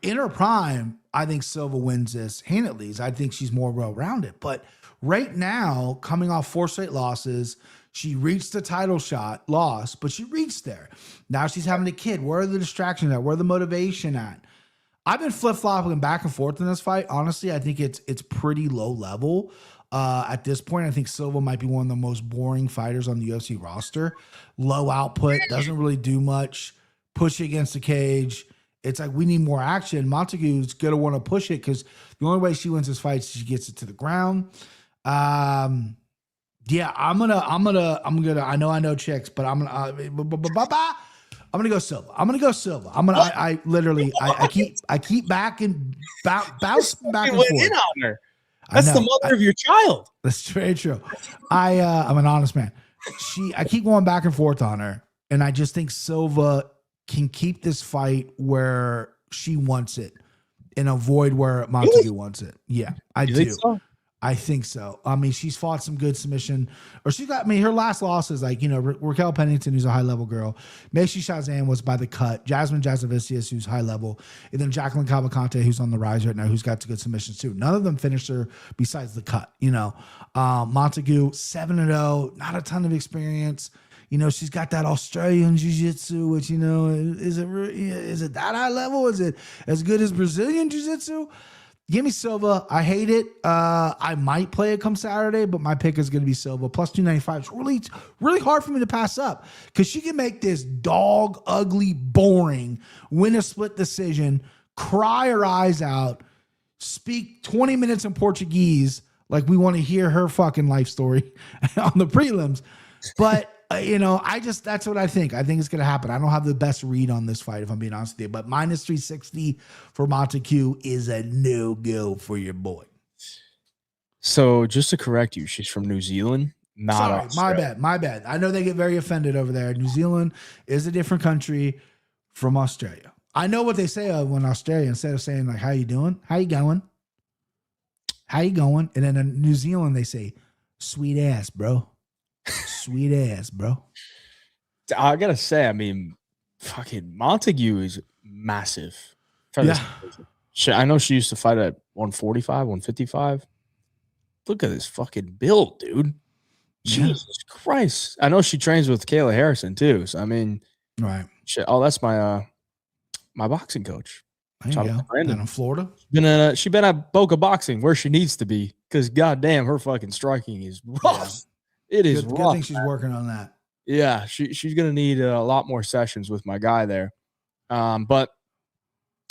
In her prime, I think Silva wins this handedly. I think she's more well-rounded. But right now, coming off 4 straight losses, she reached the title shot, lost, but she reached there. Now she's having a kid. Where are the distractions at? Where are the motivation at? I've been flip-flopping back and forth in this fight. Honestly, I think it's pretty low level. At this point, I think Silva might be one of the most boring fighters on the UFC roster. Low output, doesn't really do much. Push against the cage. It's like we need more action. Montague's gonna want to push it because the only way she wins this fight is she gets it to the ground. Yeah, I'm gonna. I know chicks, but I'm gonna go Silva. I literally keep back and bounce back and forth. On her. That's the mother of your child. That's very true. I'm an honest man. I keep going back and forth on her, and I just think Silva can keep this fight where she wants it and avoid where Montague wants it. Yeah, I do. Think so? I think so. I mean, she's fought some good submission, or her last loss is like, Raquel Pennington, who's a high level girl. Macy Shazam was by the cut. Jasmine Jasavicius, who's high level. And then Jacqueline Cavalcante, who's on the rise right now, who's got good submissions too. None of them finished her besides the cut, Montague, 7-0, not a ton of experience. She's got that Australian jiu-jitsu, which, is it that high level? Is it as good as Brazilian jiu-jitsu? Give me Silva. I hate it. I might play it come Saturday, but my pick is going to be Silva. Plus 295. It's really, really hard for me to pass up because she can make this dog, ugly, boring, win a split decision, cry her eyes out, speak 20 minutes in Portuguese like we want to hear her fucking life story on the prelims. But that's what I think. I think it's going to happen. I don't have the best read on this fight, if I'm being honest with you, but minus 360 for Montague is a no-go for your boy. So just to correct you, she's from New Zealand, not Australia. My bad. I know they get very offended over there. New Zealand is a different country from Australia. I know what they say when Australia, instead of saying like, how you doing? How you going? How you going? And then in New Zealand, they say, sweet ass, bro. Sweet ass, bro. I gotta say, I mean, fucking Montague is massive. Yeah. I know she used to fight at 145, 155. Look at this fucking build, dude. Yeah. Jesus Christ. I know she trains with Kayla Harrison too. So I mean, right. That's my my boxing coach. There you go. Brandon in Florida. She been at Boca Boxing where she needs to be because goddamn, her fucking striking is rough. Yeah. It is good. Good thing she's working on that. Yeah, she's gonna need a lot more sessions with my guy there. But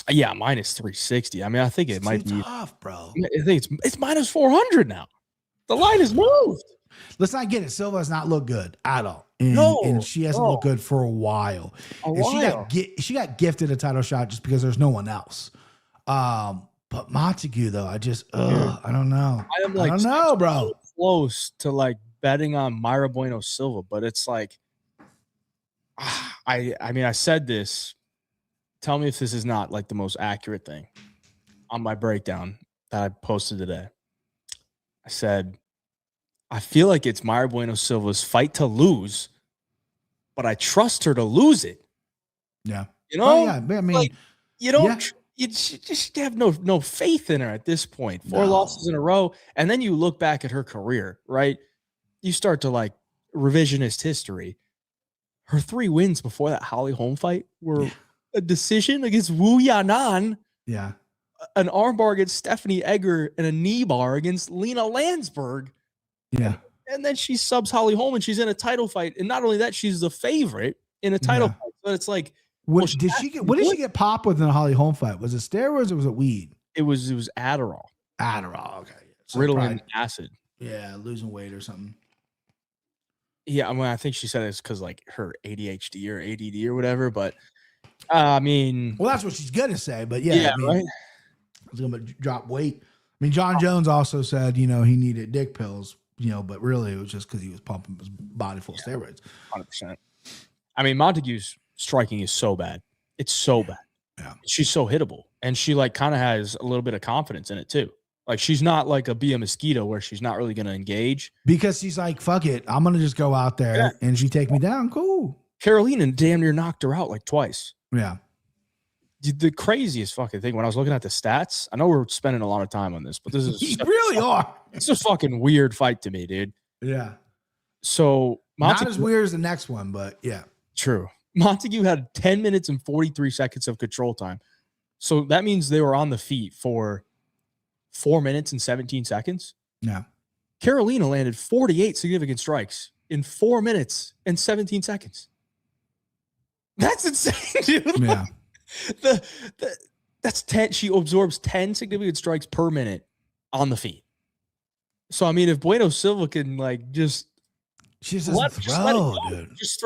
yeah, minus 360. I mean, I think it might be tough, bro. I think it's minus 400 now. The line is moved. Let's not get it. Silva has not looked good at all. And she hasn't looked good for a while. She got gifted a title shot just because there's no one else. But Montague, though, I don't know. I don't know, bro. Close to like betting on Mayra Bueno Silva, but it's like, I mean, I said this. Tell me if this is not like the most accurate thing on my breakdown that I posted today. I said, I feel like it's Mayra Bueno Silva's fight to lose, but I trust her to lose it. Yeah. I mean, like, you don't, you just have no faith in her at this point. 4 losses in a row. And then you look back at her career, right? You start to like revisionist history. Her 3 wins before that Holly Holm fight were a decision against Wu Yanan. Yeah. An armbar against Stephanie Egger and a knee bar against Lena Landsberg. Yeah. And then she subs Holly Holm and she's in a title fight. And not only that, she's the favorite in a title fight. But it's like, what did she get popped with in a Holly Holm fight? Was it steroids or was it weed? It was Adderall. Okay. So Ritalin acid. Yeah, losing weight or something. Yeah, I mean, I think she said it's because like her ADHD or ADD or whatever. But I mean, well, that's what she's gonna say. But yeah, I mean, right. I was gonna drop weight. I mean, John Jones also said, he needed dick pills, but really it was just because he was pumping his body full of steroids. 100%. I mean, Montague's striking is so bad. It's so bad. Yeah. She's so hittable. And she like kind of has a little bit of confidence in it too. Like she's not like a Bia Mosquito where she's not really going to engage. Because she's like, fuck it. I'm going to just go out there and she take me down. Cool. Carolina damn near knocked her out like twice. Yeah. The craziest fucking thing when I was looking at the stats, I know we're spending a lot of time on this, but this is you really are. It's a fucking weird fight to me, dude. Yeah. So not as weird as the next one, but yeah. True. Montague had 10 minutes and 43 seconds of control time. So that means they were on the feet for 4 minutes and 17 seconds. Yeah. Carolina landed 48 significant strikes in 4 minutes and 17 seconds. That's insane, dude. Yeah. That's 10. She absorbs 10 significant strikes per minute on the feet. So, I mean, if Bueno Silva can just she just doesn't throw, dude. Just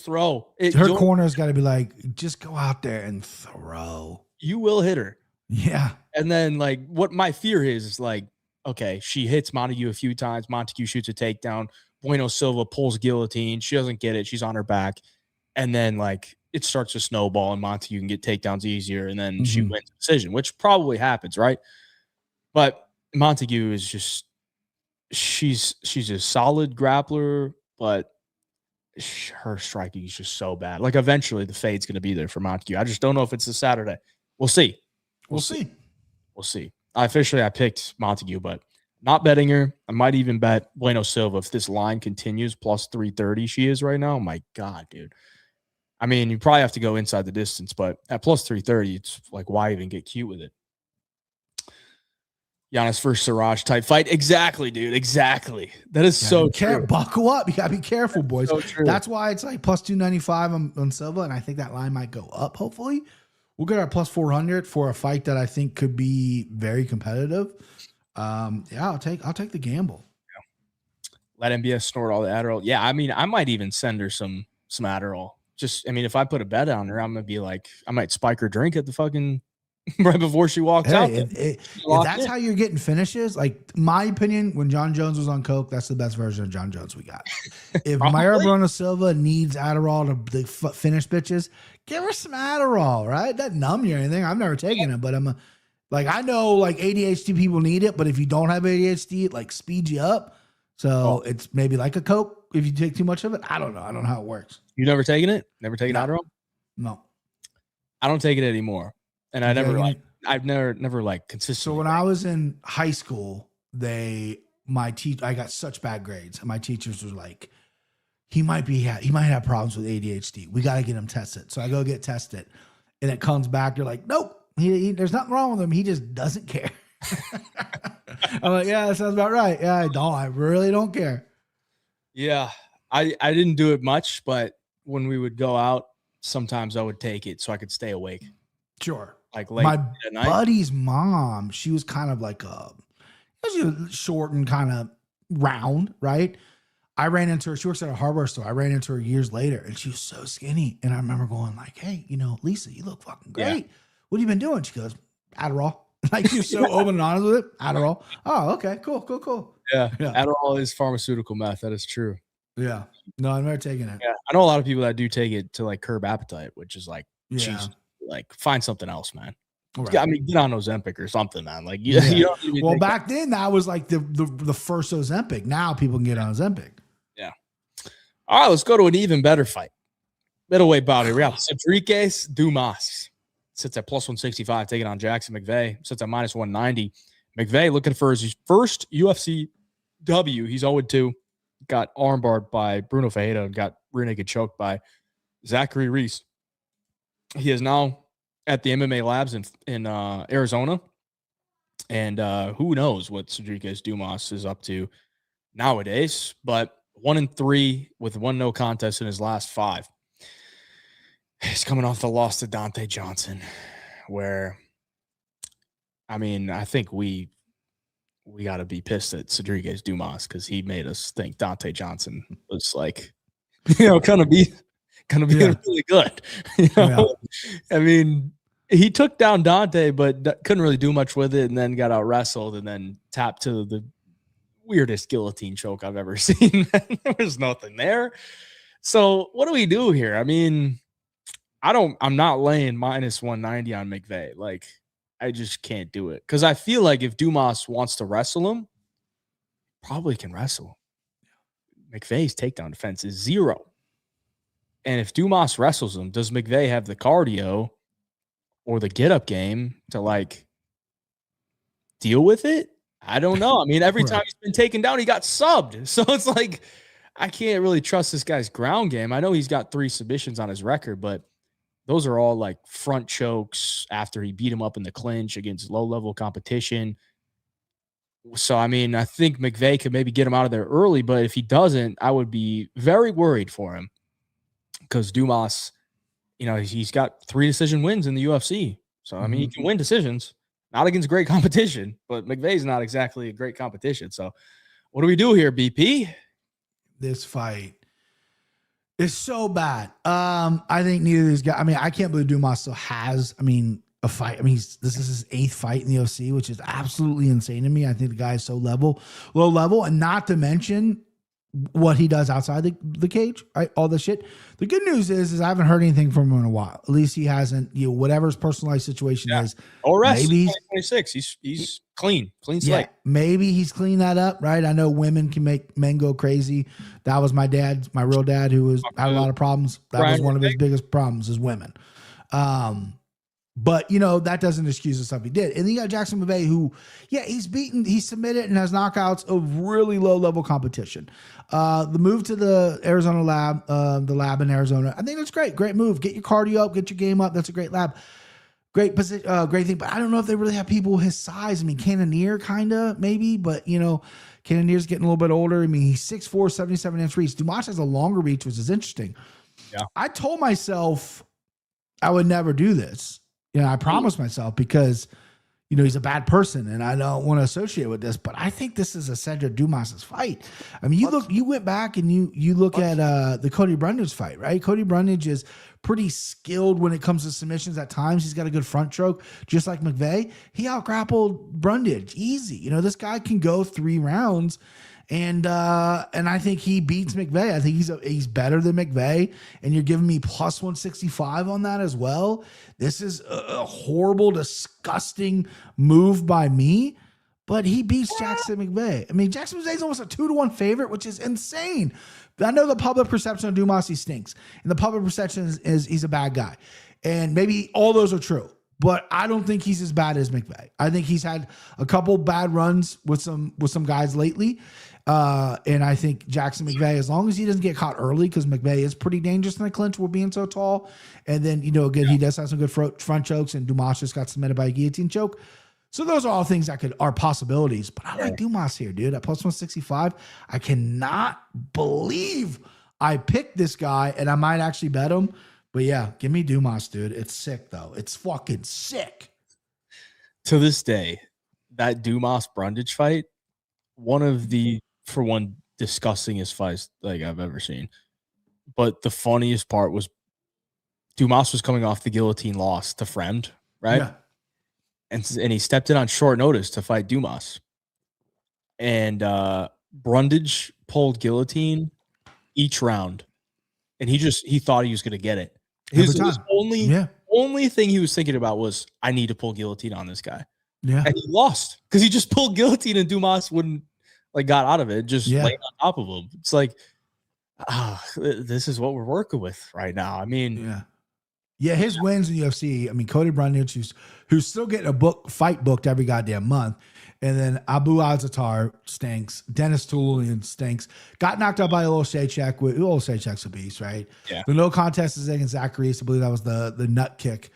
throw. Her corner's got to be like, just go out there and throw. You will hit her. Yeah. And then, what my fear is okay, she hits Montague a few times. Montague shoots a takedown. Bueno Silva pulls guillotine. She doesn't get it. She's on her back. And then, it starts to snowball, and Montague can get takedowns easier, and then she wins the decision, which probably happens, right? But Montague is just she's a solid grappler, but her striking is just so bad. Eventually the fade's going to be there for Montague. I just don't know if it's a Saturday. We'll see. We'll see. I picked Montague, but not betting her. I might even bet Bueno Silva if this line continues plus 330 she is right now. Oh my God, dude. I mean, you probably have to go inside the distance, but at plus 330, it's why even get cute with it? Giannis versus Siraj type fight. Exactly, dude. Exactly. That is so true. Buckle up. You got to be careful, boys. So true. That's why it's plus 295 on Silva, and I think that line might go up, hopefully. We'll get our plus 400 for a fight that I think could be very competitive. I'll take the gamble. Yeah. Let MBS snort all the Adderall. Yeah, I mean, I might even send her some Adderall. If I put a bet on her, I'm going to be I might spike her drink at the fucking right before she walks out. If that's how you're getting finishes, my opinion, when John Jones was on coke, that's the best version of John Jones we got. If Mayra Bueno Silva needs Adderall to finish bitches, give her some Adderall, right? That numb you or anything. I've never taken it, but I'm I know ADHD people need it, but if you don't have ADHD, it speeds you up. So it's maybe like a coke if you take too much of it. I don't know. I don't know how it works. You never taken it? Never taken Adderall? No. I don't take it anymore. And I've never consistently. So when I was in high school, I got such bad grades, and my teachers were like, he might have problems with ADHD. We got to get him tested. So I go get tested, and it comes back. They're like, nope, there's nothing wrong with him. He just doesn't care. I'm like, yeah, that sounds about right. Yeah, I really don't care. Yeah, I didn't do it much, but when we would go out, sometimes I would take it so I could stay awake. Sure. Late my at night. buddy's mom, she was kind of she was short and kind of round, right? I ran into her. She works at a hardware store. I ran into her years later, and she was so skinny. And I remember going hey, Lisa, you look fucking great. Yeah. What have you been doing? She goes, Adderall. She was so open and honest with it. Adderall. Oh, okay, cool. Yeah, Adderall is pharmaceutical meth. That is true. Yeah. No, I've never taken it. Yeah, I know a lot of people that do take it to curb appetite, which is geez, find something else, man. Right. I mean, get on Ozempic or something, man. You don't back then that was the first Ozempic. Now people can get on Ozempic. Yeah. All right, let's go to an even better fight. Middleweight bout. We got Cedriques Dumas. Sits at plus 165, taking on Jackson McVey. Sits at minus 190. McVey looking for his first UFC W. He's 0-2. Got armbarred by Bruno Ferreira and got rear naked choked by Zachary Reese. He is now at the MMA labs in Arizona. And who knows what Cedriques Dumas is up to nowadays. But 1-3 with 1 no contest in his last 5. He's coming off the loss to Dante Johnson, where, I mean, I think we got to be pissed at Cedriques Dumas because he made us think Dante Johnson was kind of be really good. I mean, he took down Dante, but couldn't really do much with it, and then got out wrestled, and then tapped to the weirdest guillotine choke I've ever seen. There was nothing there. So what do we do here? I mean, I'm not laying minus 190 on McVey. I just can't do it. Because I feel like if Dumas wants to wrestle him, probably can wrestle. McVey's takedown defense is 0. And if Dumas wrestles him, does McVey have the cardio or the get-up game to, deal with it? I don't know. I mean, every time he's been taken down, he got subbed. So it's I can't really trust this guy's ground game. I know he's got 3 submissions on his record, but those are all like front chokes after he beat him up in the clinch against low-level competition. So, I mean, I think McVey could maybe get him out of there early, but if he doesn't, I would be very worried for him because Dumas, you know, he's got 3 decision wins in the UFC. So, I mean, he can win decisions, not against great competition, but McVey's not exactly a great competition. So, what do we do here, BP? This fight is so bad. I think neither of these guys, I mean, I can't believe Dumas still has, a fight. I mean, this is his 8th fight in the UFC, which is absolutely insane to me. I think the guy is so low level, and not to mention what he does outside the cage, right? All the shit. The good news is I haven't heard anything from him in a while. At least he hasn't, whatever his personal life situation is. Oh, rest. Maybe he's 26. He's clean slate. Yeah, maybe he's cleaned that up, right? I know women can make men go crazy. That was my real dad, who had a lot of problems. That was one of his biggest problems is women. But, that doesn't excuse the stuff he did. And then you got Jackson McVey, who, he's submitted and has knockouts of really low-level competition. The move to the Arizona lab, the lab in Arizona, I think that's great. Great move. Get your cardio up, get your game up. That's a great lab. Great position, great thing. But I don't know if they really have people his size. I mean, Cannonier kind of, maybe. But, Cannonier's getting a little bit older. I mean, he's 6'4", 77-inch reach. Dumas has a longer reach, which is interesting. Yeah. I told myself I would never do this. I promised myself because, he's a bad person and I don't want to associate with this, but I think this is a Cedric Dumas's fight. I mean, you went back and you look at the Cody Brundage fight, right? Cody Brundage is pretty skilled when it comes to submissions at times. He's got a good front choke, just like McVey. He out-grappled Brundage easy. This guy can go 3 rounds. And I think he beats McVey. I think he's better than McVey. And you're giving me plus 165 on that as well. This is a horrible, disgusting move by me. But he beats Jackson McVey. I mean, Jackson McVey's almost a 2-1 favorite, which is insane. I know the public perception of Dumas, he stinks. And the public perception is he's a bad guy. And maybe all those are true. But I don't think he's as bad as McVey. I think he's had a couple bad runs with some guys lately. And I think Jackson McVey, as long as he doesn't get caught early, because McVey is pretty dangerous in the clinch with being so tall. And then, again, he does have some good front chokes, and Dumas just got submitted by a guillotine choke. So those are all things that are possibilities. But I like Dumas here, dude. At plus 165, I cannot believe I picked this guy, and I might actually bet him. But yeah, give me Dumas, dude. It's sick, though. It's fucking sick. To this day, that Dumas Brundage fight, one of the, for one, disgustingest fights like I've ever seen. But the funniest part was Dumas was coming off the guillotine loss to Fremd, right? Yeah. And he stepped in on short notice to fight Dumas. And Brundage pulled guillotine each round. And he thought he was going to get it. His only thing he was thinking about was, I need to pull guillotine on this guy. Yeah. And he lost because he just pulled guillotine and Dumas wouldn't, got out of it, just laying on top of him. It's like, this is what we're working with right now. I mean, his wins in the UFC. I mean, Cody Brundage, who's still getting a fight booked every goddamn month. And then Abu Azaitar stinks. Dennis Tulian stinks. Got knocked out by Olszejczak. Olszejczak's a beast, right? Yeah. The no contest is against Zacharias. I believe that was the nut kick.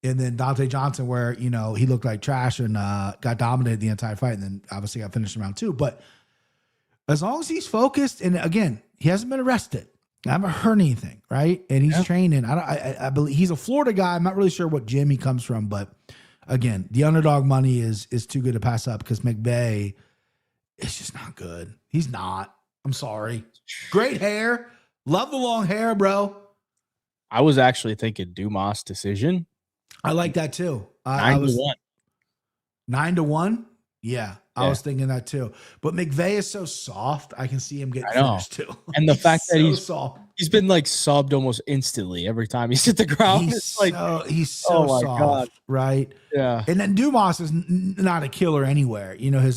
And then Dante Johnson, where, he looked like trash and got dominated the entire fight. And then obviously got finished in round 2. But as long as he's focused, and again, he hasn't been arrested. I haven't heard anything, right? And he's training. I believe he's a Florida guy. I'm not really sure what gym he comes from, but again, the underdog money is too good to pass up because McVey is just not good. He's not. I'm sorry. Great hair. Love the long hair, bro. I was actually thinking Dumas decision. I like that too. 9-1. 9-1? Yeah. I was thinking that too. But McVey is so soft, I can see him getting finished too. And the fact that he's been subbed almost instantly every time he's hit the ground. He's so soft, God. Right? Yeah. And then Dumas is not a killer anywhere.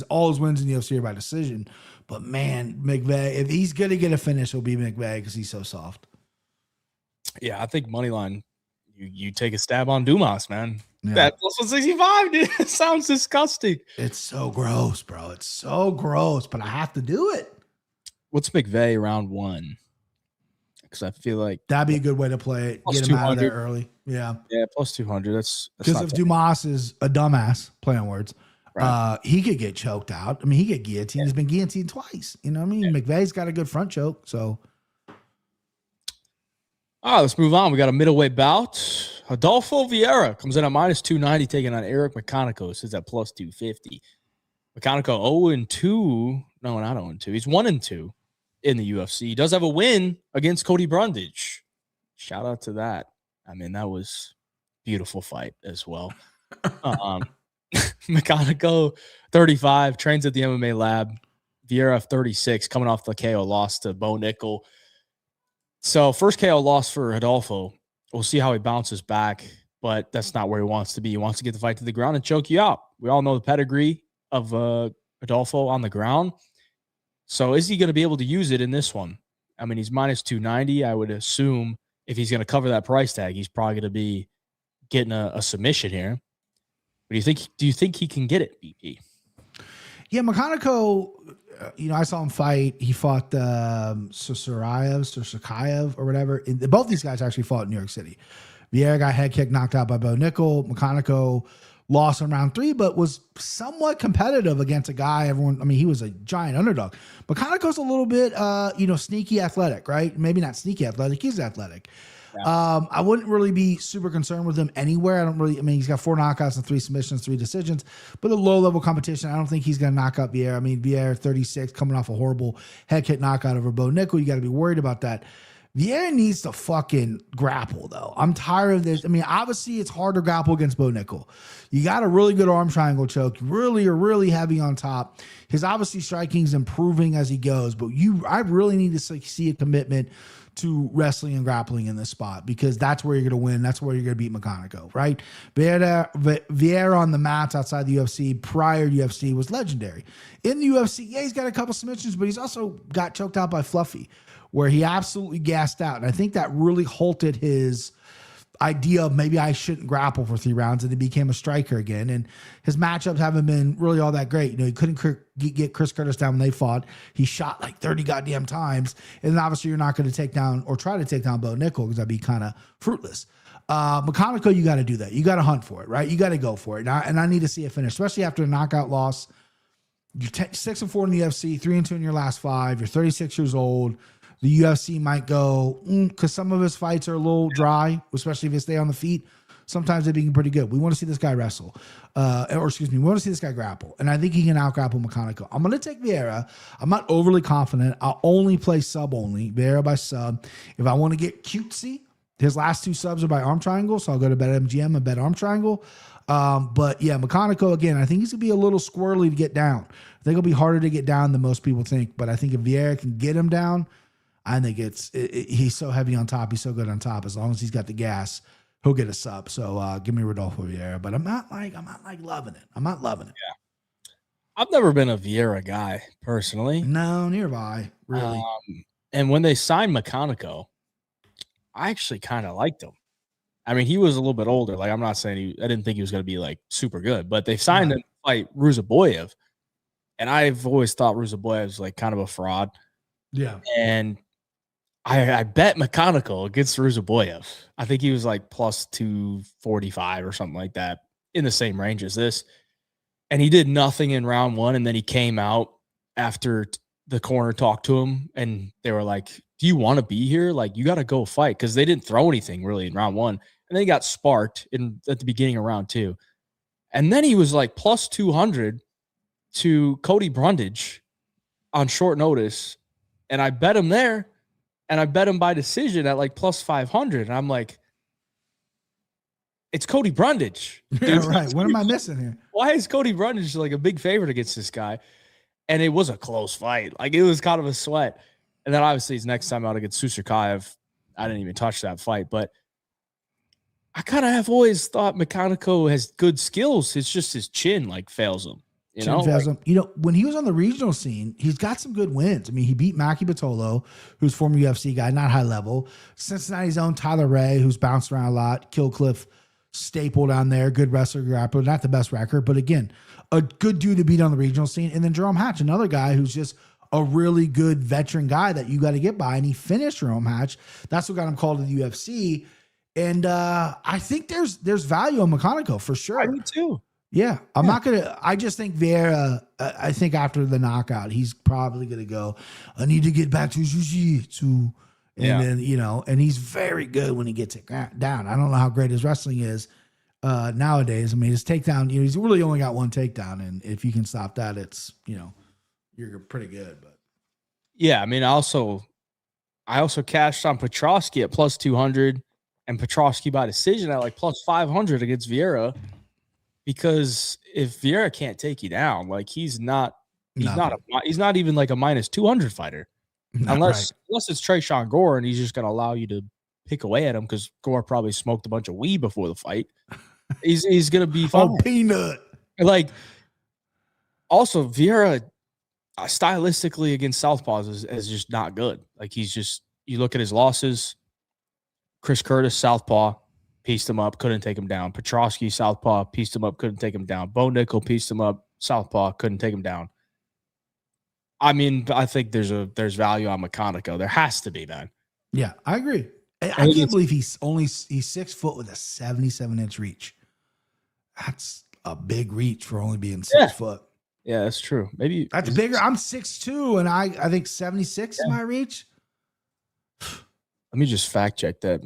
All his wins in the UFC are by decision. But man, McVey, if he's gonna get a finish, it'll be McVey because he's so soft. Yeah, I think moneyline. You take a stab on Dumas, man. Yeah. That plus 165, dude. It sounds disgusting. It's so gross, bro. It's so gross, but I have to do it. What's McVey round 1? because I feel like that'd be a good way to play it. Plus Get him out of 200. there early. Yeah. Yeah, plus 200. That's Because not if bad. Dumas is a dumbass, play on words, Right. he could get choked out. I mean, he get guillotined. He's been guillotined twice. You know what I mean? McVey's got a good front choke. So, All right, let's move on. We got a middleweight bout. Adolfo Vieira comes in at minus 290, taking on Eric McConico. This is at plus 250. McConico 0-2. No, not 0-2. He's 1-2 in the UFC. He does have a win against Cody Brundage. Shout out to that. I mean, that was a beautiful fight as well. McConico 35, trains at the MMA lab. Vieira 36, coming off the KO loss to Bo Nickel. So first KO loss for Adolfo. We'll see how he bounces back, but that's not where he wants to be. He wants to get the fight to the ground and choke you out. We all know the pedigree of Adolfo on the ground. So is he going to be able to use it in this one? I mean, he's minus 290. I would assume if he's going to cover that price tag, he's probably going to be getting a submission here. But do you think he can get it, BP? yeah, McConico, I saw him fight. He fought Sakayev or whatever. Both these guys actually fought in New York City. Vieira got head kick knocked out by Bo Nickel. McConico lost in round 3, but was somewhat competitive against a guy. He was a giant underdog. McConico's a little bit, sneaky athletic, right? Maybe not sneaky athletic. He's athletic. Yeah. I wouldn't really be super concerned with him anywhere. He's got 4 knockouts and 3 submissions, 3 decisions, but a low-level competition. I don't think he's going to knock out Vieira. Vieira 36, coming off a horrible head kick knockout over Bo Nickel. You got to be worried about that. Vieira needs to fucking grapple, though. I'm tired of this. Obviously, it's hard to grapple against Bo Nickel. You got a really good arm triangle choke. You really are really heavy on top. His obviously striking is improving as he goes, but I really need to see a commitment to wrestling and grappling in this spot, because that's where you're going to win. That's where you're going to beat McConico, right? Vieira on the mats outside the UFC, prior to UFC, was legendary. In the UFC, he's got a couple submissions, but he's also got choked out by Fluffy, where he absolutely gassed out. And I think that really halted his idea of maybe I shouldn't grapple for 3 rounds, and he became a striker again. And his matchups haven't been really all that great. He couldn't get Chris Curtis down when they fought. He shot like 30 goddamn times. And then obviously you're not going to take down or try to take down Bo Nickel, because that'd be kind of fruitless. McConico, you got to do that. You got to hunt for it, right? You got to go for it. And I need to see it finish, especially after a knockout loss. You're 6-4 in the UFC, 3-2 in your last 5. You're 36 years old. The UFC might go, because some of his fights are a little dry, especially if they stay on the feet. Sometimes they're being pretty good. We want to see this guy wrestle. We want to see this guy grapple. And I think he can out-grapple McConico. I'm going to take Vieira. I'm not overly confident. I'll only play sub only, Vieira by sub. If I want to get cutesy, his last 2 subs are by arm triangle, so I'll go to BetMGM and bet arm triangle. But yeah, McConico, again, I think he's going to be a little squirrely to get down. I think it'll be harder to get down than most people think. But I think if Vieira can get him down, I think he's so heavy on top. He's so good on top. As long as he's got the gas, he'll get a sub. So give me Rodolfo Vieira, but I'm not loving it. I'm not loving it. Yeah. I've never been a Vieira guy personally. No, nearby, really. And when they signed McConico, I actually kind of liked him. He was a little bit older. Like, I'm not saying I didn't think he was going to be like super good, but they signed him to fight Ruzaboyev. And I've always thought Ruzaboyev was like kind of a fraud. Yeah. And I bet McConico against Ruzaboyev. I think he was like plus 245 or something like that, in the same range as this. And he did nothing in round 1. And then he came out after the corner talked to him, and they were like, do you want to be here? Like, you got to go fight. Because they didn't throw anything really in round 1. And then he got sparked at the beginning of round 2. And then he was like plus 200 to Cody Brundage on short notice. And I bet him there. And I bet him by decision at like plus 500. And I'm like, it's Cody Brundage. Yeah, right. What am I missing here? Why is Cody Brundage like a big favorite against this guy? And it was a close fight. Like, it was kind of a sweat. And then obviously his next time out against Susakayev, I didn't even touch that fight. But I kind of have always thought McConico has good skills. It's just his chin like fails him. When he was on the regional scene, he's got some good wins. He beat Maki Bitolo, who's former UFC guy, not high level. Cincinnati's own Tyler Ray, who's bounced around a lot. Killcliff staple down there, good wrestler, grappler, not the best record, but again, a good dude to beat on the regional scene. And then Jerome Hatch, another guy who's just a really good veteran guy that you got to get by, and he finished your own match. That's what got him called to the UFC. And I think there's value on McConico for sure. I do too. Yeah, I just think Vieira, I think after the knockout, he's probably gonna go, I need to get back to jiu-jitsu. And then, and he's very good when he gets it down. I don't know how great his wrestling is nowadays. I mean, his takedown, he's really only got one takedown. And if you can stop that, it's, you're pretty good. But yeah, I mean, I also cashed on Petrosky at plus 200 and Petrosky by decision at like plus 500 against Vieira, because if Vieira can't take you down, like he's not even like a minus 200 fighter. Unless it's Trayshawn Gore and he's just going to allow you to pick away at him because Gore probably smoked a bunch of weed before the fight. He's going to be fine. Oh, peanut. Like, also, Vieira stylistically against Southpaws is just not good. Like, you look at his losses. Chris Curtis, Southpaw, pieced him up, couldn't take him down. Petrosky, Southpaw, pieced him up, couldn't take him down. Bo Nickel pieced him up, Southpaw, couldn't take him down. I mean, I think there's value on McConico. There has to be, man. Yeah, I agree. I can't believe he's 6 foot with a 77-inch reach. That's a big reach for only being 6 foot. Yeah, that's true. Maybe that's bigger. I'm 6'2", and I think 76 is my reach. Let me just fact check that.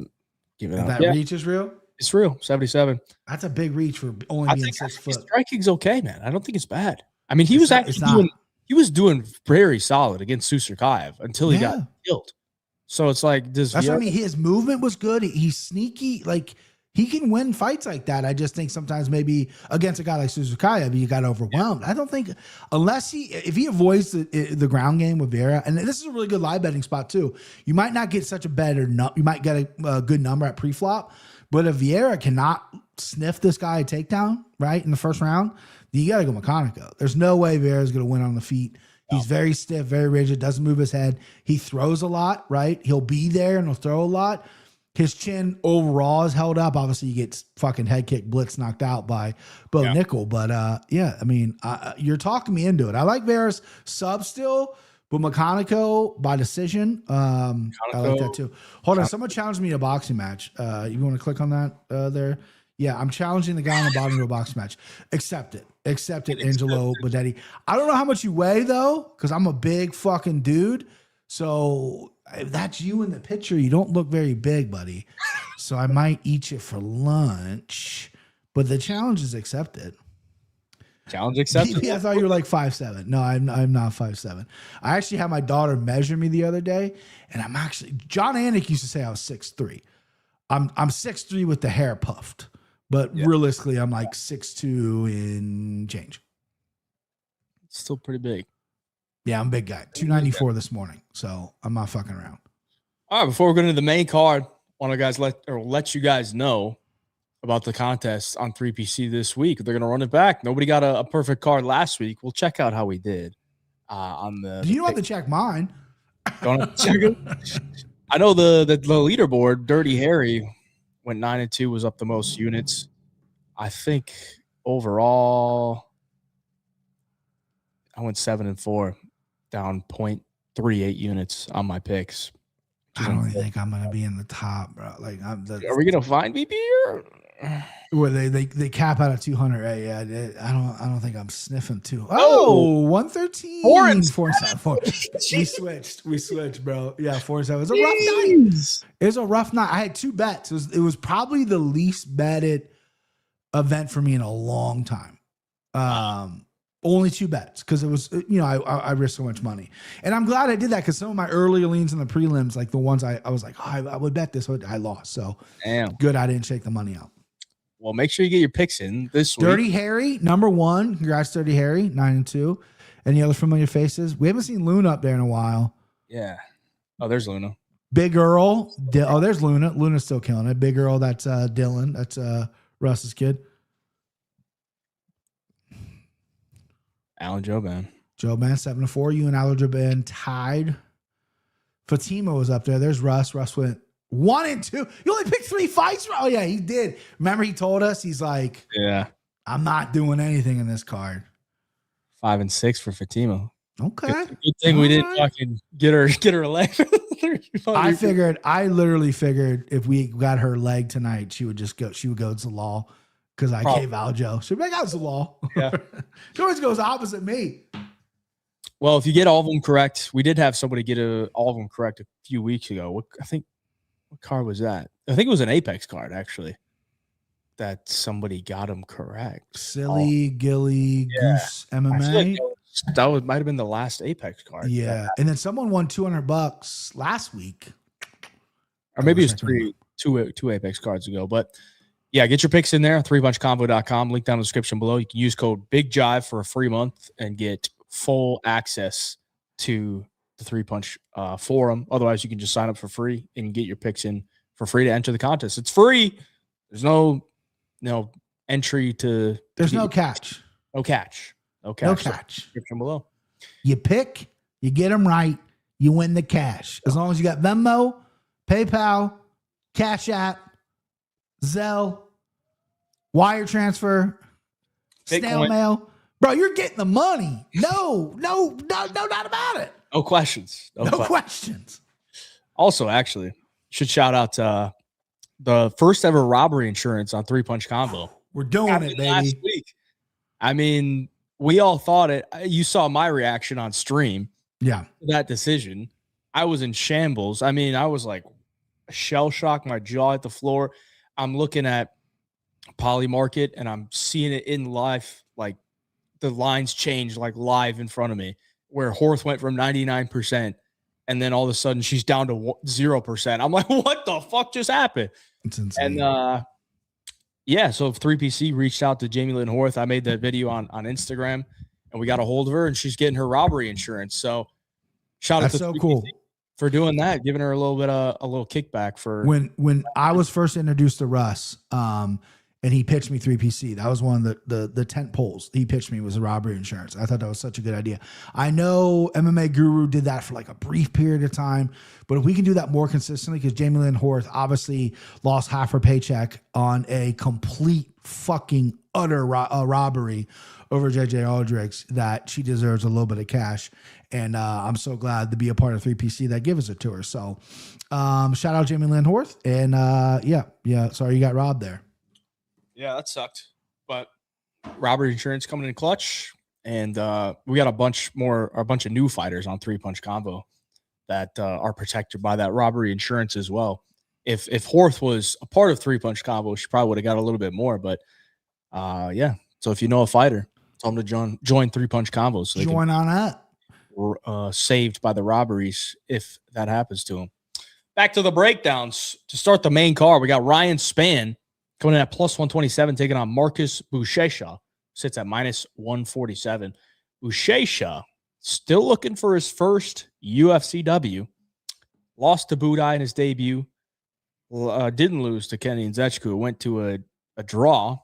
Give it that reach is real. It's real. 77. That's a big reach for only being 6 foot. His striking's okay, man. I don't think it's bad. I mean, he was doing very solid against Susurkaev until he got killed. So it's like this. That's what I mean. His movement was good. He's sneaky. Like, he can win fights like that. I just think sometimes maybe against a guy like Susurkaev, you got overwhelmed. I don't think if he avoids the ground game with Vieira, and this is a really good live betting spot too. You might not get such a better you might get a good number at pre-flop, but if Vieira cannot sniff this guy a takedown right in the first round, you got to go McConico. There's no way Vieira's going to win on the feet. He's very stiff, very rigid, doesn't move his head. He throws a lot, right? He'll be there and he'll throw a lot. His chin overall is held up. Obviously, he gets fucking head kick blitz knocked out by Bo Nickel. But, I mean, you're talking me into it. I like Vieira's sub still, but McConico by decision, I like that too. Hold on. Someone challenged me to a boxing match. You want to click on that there? Yeah, I'm challenging the guy on the bottom of a box match. Accept it, Angelo Bodetti. I don't know how much you weigh, though, because I'm a big fucking dude. So if that's you in the picture, you don't look very big, buddy. So I might eat you for lunch. But the challenge is accepted. Challenge accepted? I thought you were like 5'7". No, I'm not 5'7". I actually had my daughter measure me the other day, and I'm actually... John Anik used to say I was 6'3". I'm 6'3" with the hair puffed. But realistically, I'm like 6'2" in change. Still pretty big. Yeah, I'm a big guy. 294 this morning, so I'm not fucking around. All right, before we go into the main card, want to let you guys know about the contest on 3PC this week. They're going to run it back. Nobody got a perfect card last week. We'll check out how we did on the. You don't have to check mine. Don't have to check it. I know the leaderboard. Dirty Harry went 9-2, was up the most units. I think overall, I went 7-4, down 0.38 units on my picks. I don't even think I'm gonna be in the top, bro. Like, are we gonna find VP or? Where they cap out at 200? Yeah, I don't think I'm sniffing too. Oh, 113. 4-7. We switched, bro. Yeah, 4-7. It was a rough night. It was a rough night. I had 2 bets. It was probably the least betted event for me in a long time. Only 2 bets because it was, I risked so much money, and I'm glad I did that because some of my earlier leans in the prelims, like the ones I was like, I would bet this, I lost. So good, I didn't shake the money out. Well, make sure you get your picks in this week. Dirty Harry, number 1. Congrats, Dirty Harry, 9-2. Any other familiar faces? We haven't seen Luna up there in a while. Yeah. Oh, there's Luna. Big Earl. There's Luna. Luna's still killing it. Big Earl, that's Dylan. That's Russ's kid. Alan Joban. 7-4. You and Alan Joban tied. Fatima was up there. There's Russ. Russ went 1-2. You only picked 3 fights? Oh, yeah, he did. Remember, he told us, he's like, yeah, I'm not doing anything in this card. 5-6 for Fatima. Okay. Good thing we didn't fucking get her leg. I literally figured if we got her leg tonight, she would go to law because I gave Aljo. She'd be like, "That's the law." Yeah. She always goes opposite me. Well, if you get all of them correct, we did have somebody get all of them correct a few weeks ago. What card was that? I think it was an Apex card, actually, that somebody got them correct. Silly, Gilly, Goose, MMA. That might have been the last Apex card. Yeah. And then someone won $200 last week. Or maybe it was two Apex cards ago. But yeah, get your picks in there, 3punchcombo.com. Link down in the description below. You can use code BigJive for a free month and get full access to the 3Punch forum. Otherwise, you can just sign up for free and get your picks in for free to enter the contest. It's free. There's no entry to. There's no catch. No catch. No catch. Description below. You pick, you get them right, you win the cash. As long as you got Venmo, PayPal, Cash App, Zelle, wire transfer, snail mail. Bro, you're getting the money. No doubt about it. No questions. No questions. Also, actually, should shout out the first ever robbery insurance on 3Punch Combo. We're doing it, baby. Last week. I mean, we all thought it. You saw my reaction on stream. Yeah. To that decision. I was in shambles. I mean, I was like shell shocked, my jaw at the floor. I'm looking at Poly Market and I'm seeing it in live, like the lines change like live in front of me, where Horth went from 99% and then all of a sudden she's down to 0%. I'm like, what the fuck just happened? It's insane. And yeah, so 3PC reached out to Jamie Lynn Horth. I made that video on Instagram and we got a hold of her and she's getting her robbery insurance. So shout out to so 3PC cool for doing that, giving her a little kickback for when I was first introduced to Russ, and he pitched me 3PC. That was one of the tent poles he pitched me, was a robbery insurance. I thought that was such a good idea. I know MMA Guru did that for like a brief period of time, but if we can do that more consistently, because Jamie Lynn Horth obviously lost half her paycheck on a complete fucking utter robbery over JJ Aldrich's, that she deserves a little bit of cash. And I'm so glad to be a part of 3PC that gives it to her. So shout out Jamie Lynn Horth. And yeah, sorry you got robbed there. Yeah, that sucked. But robbery insurance coming in clutch. And we got a bunch of new fighters on 3Punch Combo that are protected by that robbery insurance as well. If Horth was a part of 3Punch Combo, she probably would have got a little bit more. But yeah, so if you know a fighter, tell them to join 3Punch Combo. So they join on that. Saved by the robberies if that happens to him. Back to the breakdowns. To start the main card, we got Ryan Spann coming in at plus 127, taking on Marcus Buchesa. Sits at minus 147. Buchesa still looking for his first UFC W. Lost to Budai in his debut. Didn't lose to Kenny Nzechukwu. Went to a draw.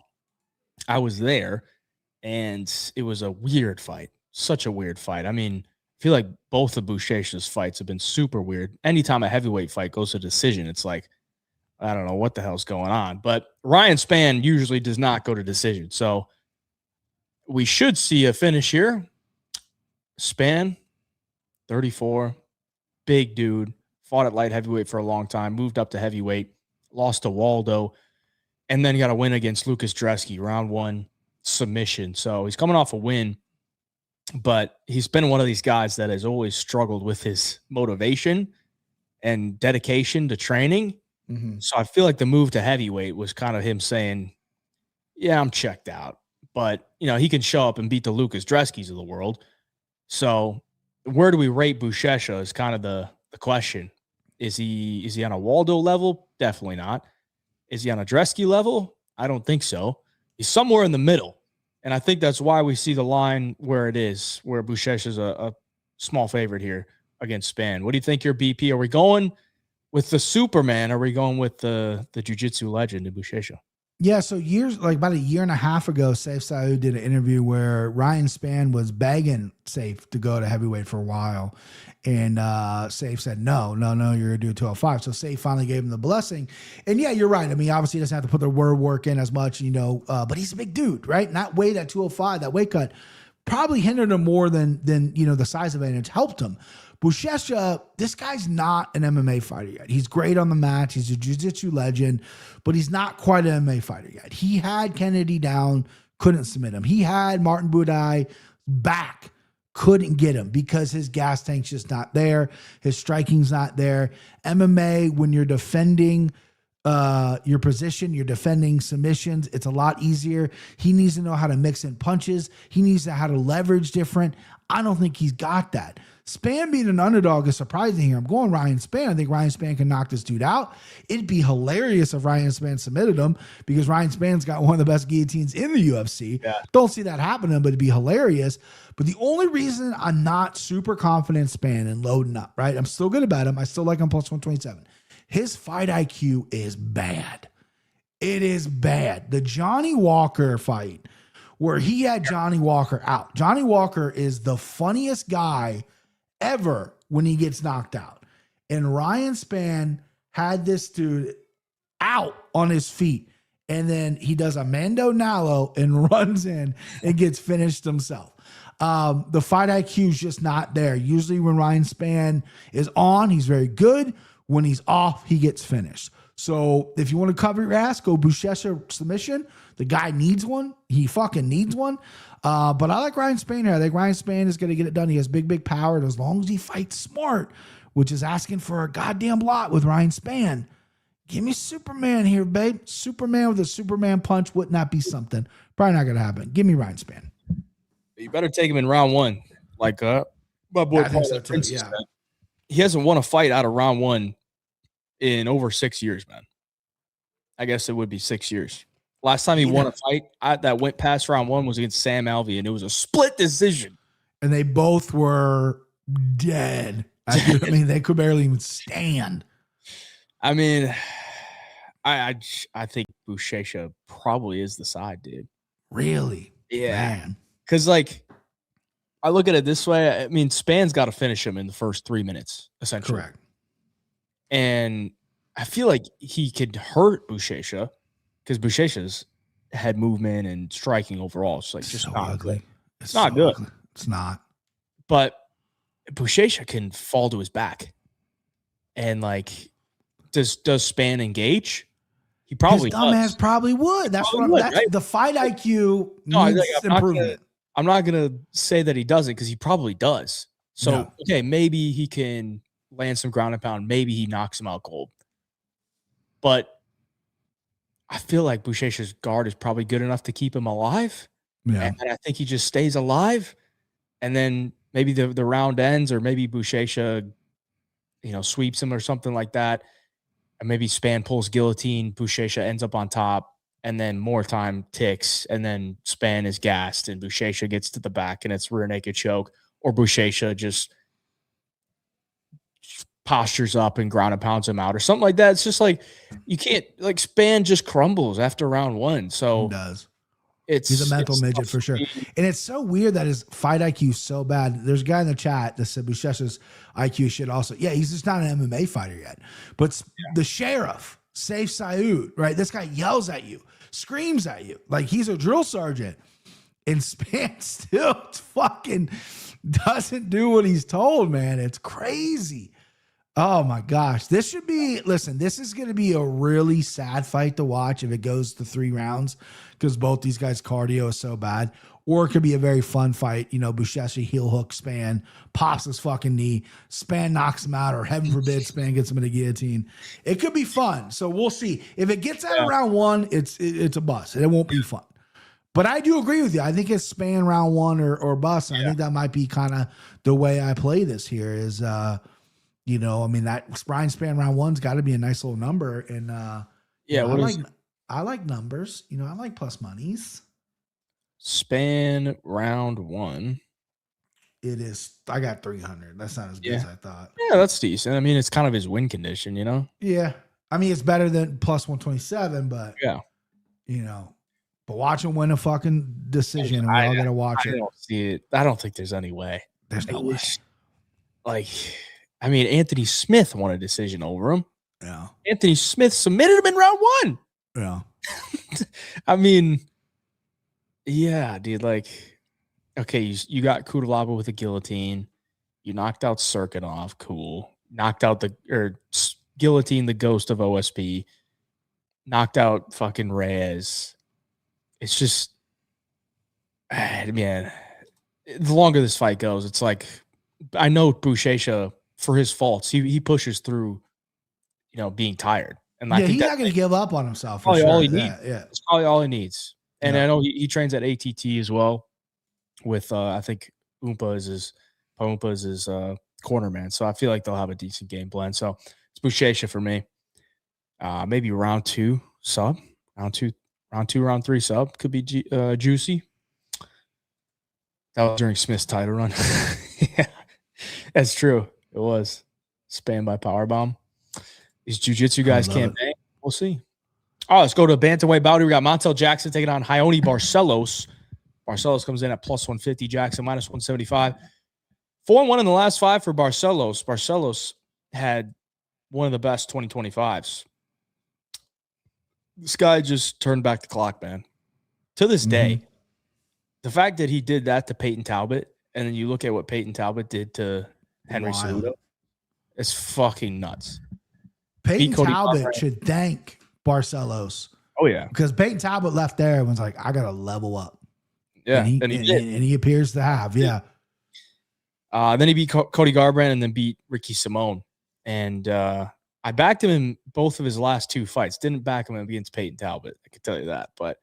I was there, and it was a weird fight. Such a weird fight. I mean, I feel like both of Buchesa's fights have been super weird. Anytime a heavyweight fight goes to decision, it's like, I don't know what the hell's going on. But Ryan Spann usually does not go to decision. So we should see a finish here. Spann, 34, big dude, fought at light heavyweight for a long time, moved up to heavyweight, lost to Waldo, and then got a win against Lucas Dresky, round 1 submission. So he's coming off a win. But he's been one of these guys that has always struggled with his motivation and dedication to training. Mm-hmm. So I feel like the move to heavyweight was kind of him saying, yeah, I'm checked out. But, you know, he can show up and beat the Lucas Dreskys of the world. So where do we rate Buchesa is kind of the question. Is he on a Waldo level? Definitely not. Is he on a Dresky level? I don't think so. He's somewhere in the middle. And I think that's why we see the line where it is, where Buchesa is a small favorite here against Spann. What do you think your BP? Are we going with the Superman? Or are we going with the jiu-jitsu legend in Buchesa? Yeah, so about a year and a half ago, Saif Saud did an interview where Ryan Spann was begging Saif to go to heavyweight for a while. And Saif said, no, you're going to do 205. So Saif finally gave him the blessing. And yeah, you're right. I mean, obviously he doesn't have to put the word work in as much, but he's a big dude, right? Not weight at 205, that weight cut. probably hindered him more than the size advantage helped him. Buchesa, this guy's not an MMA fighter yet. He's great on the mat. He's a jiu-jitsu legend, but he's not quite an MMA fighter yet. He had Kennedy down, couldn't submit him. He had Martin Buday back, couldn't get him because his gas tank's just not there. His striking's not there. MMA, when you're defending your position, you're defending submissions, it's a lot easier. He needs to know how to mix in punches. He needs to know how to leverage different. I don't think he's got that. Spann being an underdog is surprising here. I'm going Ryan Spann. I think Ryan Spann can knock this dude out. It'd be hilarious if Ryan Spann submitted him because Ryan Spann's got one of the best guillotines in the UFC. Yeah. Don't see that happening, but it'd be hilarious. But the only reason I'm not super confident in Spann and loading up, right? I'm still good about him. I still like him plus 127. His fight IQ is bad. It is bad. The Johnny Walker fight where he had Johnny Walker out. Johnny Walker is the funniest guy ever when he gets knocked out. And Ryan Spann had this dude out on his feet. And then he does a Mando Nallo and runs in and gets finished himself. The fight IQ is just not there. Usually when Ryan Spann is on, he's very good. When he's off, he gets finished. So if you want to cover your ass, go Buchesa submission. The guy needs one. He fucking needs one. But I like Ryan Spann here. I think Ryan Spann is going to get it done. He has big power. And as long as he fights smart, which is asking for a goddamn lot with Ryan Spann, give me Superman here, babe. Superman with a Superman punch would not be something. Probably not going to happen. Give me Ryan Spann. You better take him in round one. Like my boy Paul said. He hasn't won a fight out of round one in over 6 years, man. I guess it would be 6 years. Last time he won a fight that went past round one was against Sam Alvey, and it was a split decision. And they both were dead. I mean, they could barely even stand. I mean, I think Buchesa probably is the side, dude. Really? Yeah. Because, like, I look at it this way. I mean, Spann's got to finish him in the first 3 minutes, essentially. Correct. And I feel like he could hurt Buchesa because Buchesa's head movement and striking overall is like just so not ugly. Good. It's not good. Ugly. It's not. But Buchesa can fall to his back. And like, does Spann engage? He probably his dumbass probably would. That's probably what that's right? The fight IQ needs improvement. I'm not gonna say that he doesn't because he probably does. So okay, maybe he can land some ground and pound. Maybe he knocks him out cold. But I feel like Buchesa's guard is probably good enough to keep him alive. Yeah. And I think he just stays alive. And then maybe the round ends, or maybe Buchesa, sweeps him or something like that. And maybe Spann pulls guillotine, Buchesa ends up on top, and then more time ticks, and then Spann is gassed, and Buchesa gets to the back, and it's rear naked choke. Or Buchesa just postures up and ground and pounds him out or something like that. It's just like you can't, like, Spann just crumbles after round one. So he does. He's a mental midget for sure. And it's so weird that his fight IQ is so bad. There's a guy in the chat that said Buchesa's IQ shit also. Yeah, he's just not an MMA fighter yet. But the sheriff, Saif Saud, right? This guy yells at you, screams at you like he's a drill sergeant. And Spann still fucking doesn't do what he's told, man. It's crazy. Oh my gosh. This is going to be a really sad fight to watch if it goes to 3 rounds because both these guys' cardio is so bad. Or it could be a very fun fight. Buchesa heel hook Spann, pops his fucking knee, Spann knocks him out, or heaven forbid Spann gets him in a guillotine. It could be fun. So we'll see. If it gets out of round one, it's a bust. It won't be fun. But I do agree with you. I think it's Spann round one or bust. And I think that might be kind of the way I play this here is, that Ryan Spann round one's got to be a nice little number. And I like numbers. I like plus monies. Spann round one. It is. I got 300. That's not as good as I thought. Yeah, that's decent. I mean, it's kind of his win condition, Yeah. I mean, it's better than plus 127, but but watch him win a fucking decision, and we all got to watch it. I don't see it. I don't think there's any way. There's no way. Like, I mean, Anthony Smith won a decision over him. Yeah. Anthony Smith submitted him in round one. Yeah. I mean, yeah, dude, like, okay, you got Kudalaba with a guillotine. You knocked out Serkinov. Cool. Knocked out guillotine the ghost of OSP. Knocked out fucking Reyes. It's just, man, the longer this fight goes, it's like, I know Buchesa, for his faults, he pushes through, being tired. And I think he's not going to give up on himself. Probably for sure. all he needs. Yeah. It's probably all he needs. And I know he trains at ATT as well with, I think Oompa is his corner man. So I feel like they'll have a decent game plan. So it's Buchesa for me. Maybe round 2 sub. Round 3 sub. Could be juicy. That was during Smith's title run. Yeah, that's true. It was. Spanned by Powerbomb. These jiu-jitsu guys can't bang. We'll see. Oh, let's go to a bantamweight bout. We got Montel Jackson taking on Raoni Barcelos. Barcelos comes in at plus 150. Jackson minus 175. 4-1 in the last 5 for Barcelos. Barcelos had one of the best 2025s. This guy just turned back the clock, man. To this day, the fact that he did that to Peyton Talbot, and then you look at what Peyton Talbot did to Henry Cejudo, it's fucking nuts. Peyton Talbot should thank Barcelos. Oh, yeah. Because Peyton Talbot left there and was like, I got to level up. Yeah, and he appears to have, yeah. Then he beat Cody Garbrandt and then beat Ricky Simone. And I backed him in both of his last 2 fights. Didn't back him against Peyton Talbot, I can tell you that. But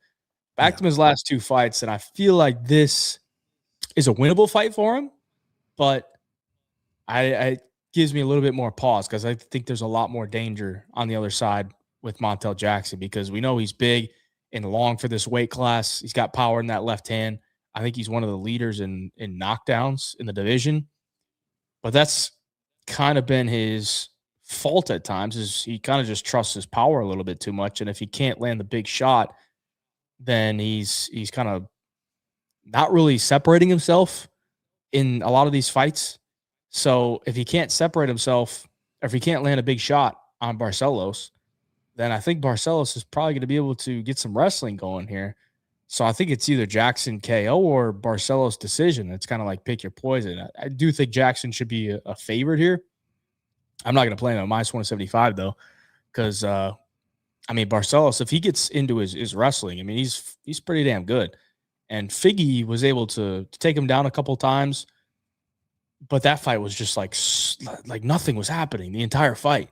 backed him his last 2 fights, and I feel like this is a winnable fight for him. But I gives me a little bit more pause because I think there's a lot more danger on the other side with Montel Jackson because we know he's big and long for this weight class. He's got power in that left hand. I think he's one of the leaders in knockdowns in the division. But that's kind of been his fault at times, is he kind of just trusts his power a little bit too much. And if he can't land the big shot, then he's kind of not really separating himself in a lot of these fights. So if he can't separate himself, or if he can't land a big shot on Barcelos, then I think Barcelos is probably going to be able to get some wrestling going here. So I think it's either Jackson KO or Barcelos decision. It's kind of like pick your poison. I do think Jackson should be a favorite here. I'm not going to play him at minus 175 though, because Barcelos, if he gets into his wrestling, he's pretty damn good. And Figgy was able to take him down a couple times, but that fight was just like nothing was happening the entire fight.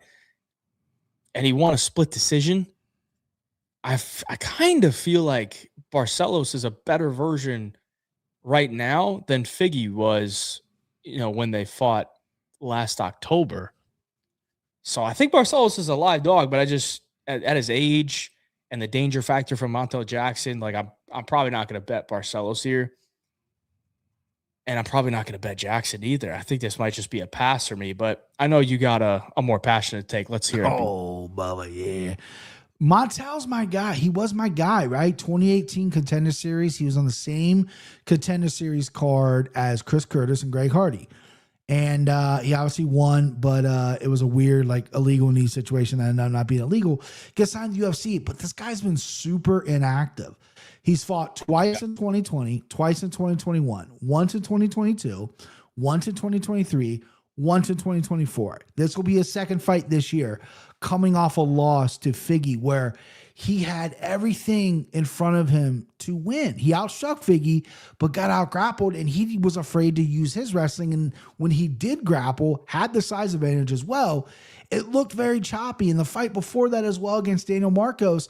And he won a split decision. I kind of feel like Barcelos is a better version right now than Figgy was, when they fought last October. So I think Barcelos is a live dog, but I just, at his age and the danger factor from Montel Jackson, like I'm probably not going to bet Barcelos here. And I'm probably not going to bet Jackson either. I think this might just be a pass for me, but I know you got a more passionate take. Let's hear it. Oh, Bubba, yeah. Montel's my guy. He was my guy, right? 2018 Contender Series. He was on the same Contender Series card as Chris Curtis and Greg Hardy. And he obviously won, but it was a weird, illegal knee situation that ended up not being illegal. Gets signed to the UFC, but this guy's been super inactive. He's fought twice in 2020, twice in 2021, once in 2022, once in 2023, once in 2024. This will be his second fight this year, coming off a loss to Figgy, where he had everything in front of him to win. He outstruck Figgy, but got out-grappled, and he was afraid to use his wrestling. And when he did grapple, had the size advantage as well, it looked very choppy. And the fight before that as well against Daniel Marcos,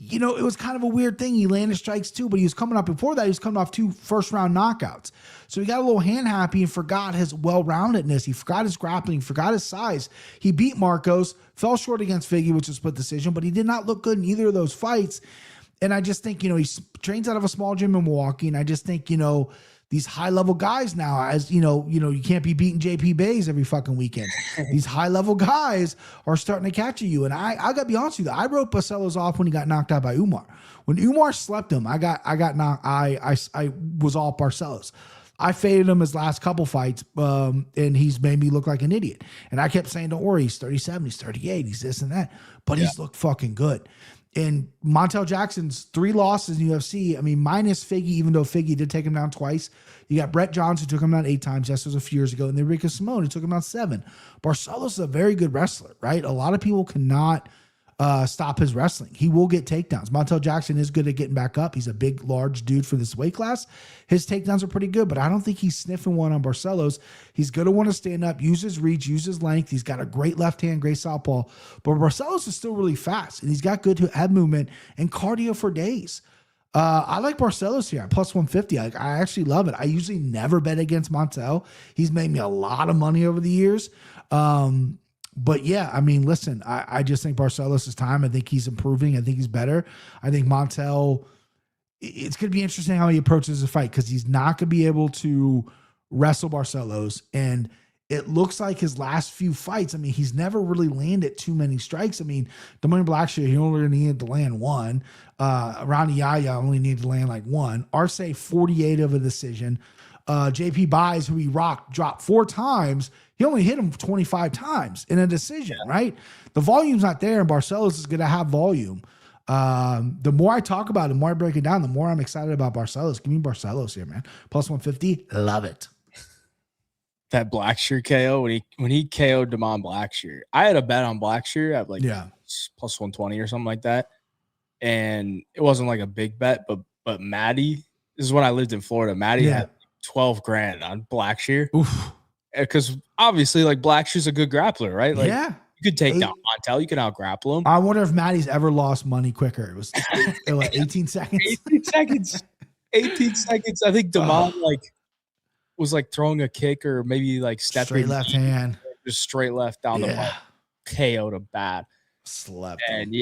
it was kind of a weird thing. He landed strikes too, but he was coming up before that. He was coming off 2 first-round knockouts. So he got a little hand-happy and forgot his well-roundedness. He forgot his grappling, forgot his size. He beat Marcos, fell short against Figgy, which was a split decision, but he did not look good in either of those fights. And I just think, he trains out of a small gym in Milwaukee, and I just think, these high-level guys now, as you can't be beating JP Bays every fucking weekend. These high-level guys are starting to catch you. And I got to be honest with you, I wrote Barcelos off when he got knocked out by Umar. When Umar slept him, I was all Barcelos. I faded him his last couple fights, and he's made me look like an idiot. And I kept saying, don't worry, he's 37, he's 38, he's this and that. But he's looked fucking good. And Montel Jackson's 3 losses in UFC. I mean, minus Figgy, even though Figgy did take him down twice. You got Brett Johns, who took him down 8 times. This was a few years ago. And then Rico Simone, who took him down 7. Barcelos is a very good wrestler, right? A lot of people cannot stop his wrestling. He will get takedowns. Montel Jackson is good at getting back up. He's a big, large dude for this weight class. His takedowns are pretty good, but I don't think he's sniffing one on Barcelos. He's going to want to stand up, use his reach, use his length. He's got a great left hand, great southpaw, but Barcelos is still really fast, and he's got good head movement and cardio for days. I like Barcelos here at plus 150. I actually love it. I usually never bet against Montel. He's made me a lot of money over the years. But yeah, I mean, listen, I just think Barcelos is time. I think he's improving. I think he's better. I think Montel, it's going to be interesting how he approaches the fight because he's not going to be able to wrestle Barcelos. And it looks like his last few fights, I mean, he's never really landed too many strikes. I mean, Dumont Blackshear, he only needed to land 1. Ronnie Yaya only needed to land like 1. Arce, 48 of a decision. JP Buys, who he dropped 4 times, he only hit him 25 times in a decision, right? The volume's not there, and Barcelos is going to have volume. The more I talk about it, the more I break it down, the more I'm excited about Barcelos. Give me Barcelos here, man. Plus 150, love it. That Blackshear KO, when he KO'd Dumont Blackshear, I had a bet on Blackshear at like plus 120 or something like that. And it wasn't like a big bet, but Maddie, this is when I lived in Florida. Maddie had 12 grand on Blackshear. Because obviously, like, Blackshear's a good grappler, right? Like, you could take down Montel, you can out grapple him. I wonder if Maddie's ever lost money quicker. It was like 18 seconds. 18 seconds. 18 seconds. I think Dumont was like throwing a kick or maybe like stepping straight left hand, just straight left down the pipe, KO'd a bad. Slept. And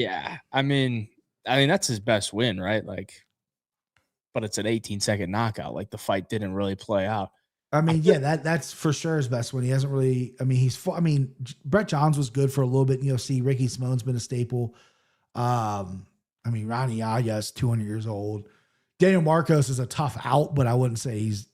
I mean that's his best win, right? Like, but it's an 18-second knockout. Like, the fight didn't really play out. I mean, that's for sure his best win. He hasn't really. I mean, Brett Johns was good for a little bit in UFC. Ricky Simone's been a staple. I mean, Ronnie Yaya is 200 years old. Daniel Marcos is a tough out, but I wouldn't say he's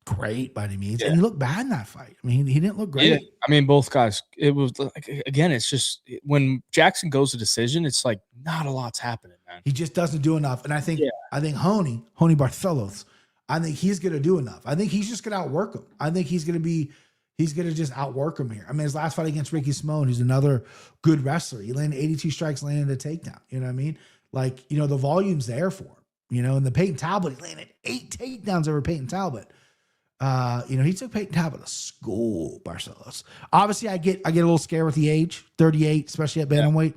great by any means. And he looked bad in that fight. I mean, he didn't look great. Yeah. I mean, both guys. It was like, again, it's just when Jackson goes to decision, it's like not a lot's happening, man. He just doesn't do enough. And I think Honey Barcelos, I think he's going to do enough. I think he's just going to outwork him. I think he's going to just outwork him here. I mean, his last fight against Ricky Simone, who's another good wrestler. He landed 82 strikes, landed a takedown. You know what I mean? Like, the volume's there for him. And the Peyton Talbot, he landed 8 takedowns over Peyton Talbot. He took Peyton Talbot to school, Barcelos. Obviously, I get a little scared with the age, 38, especially at bantamweight,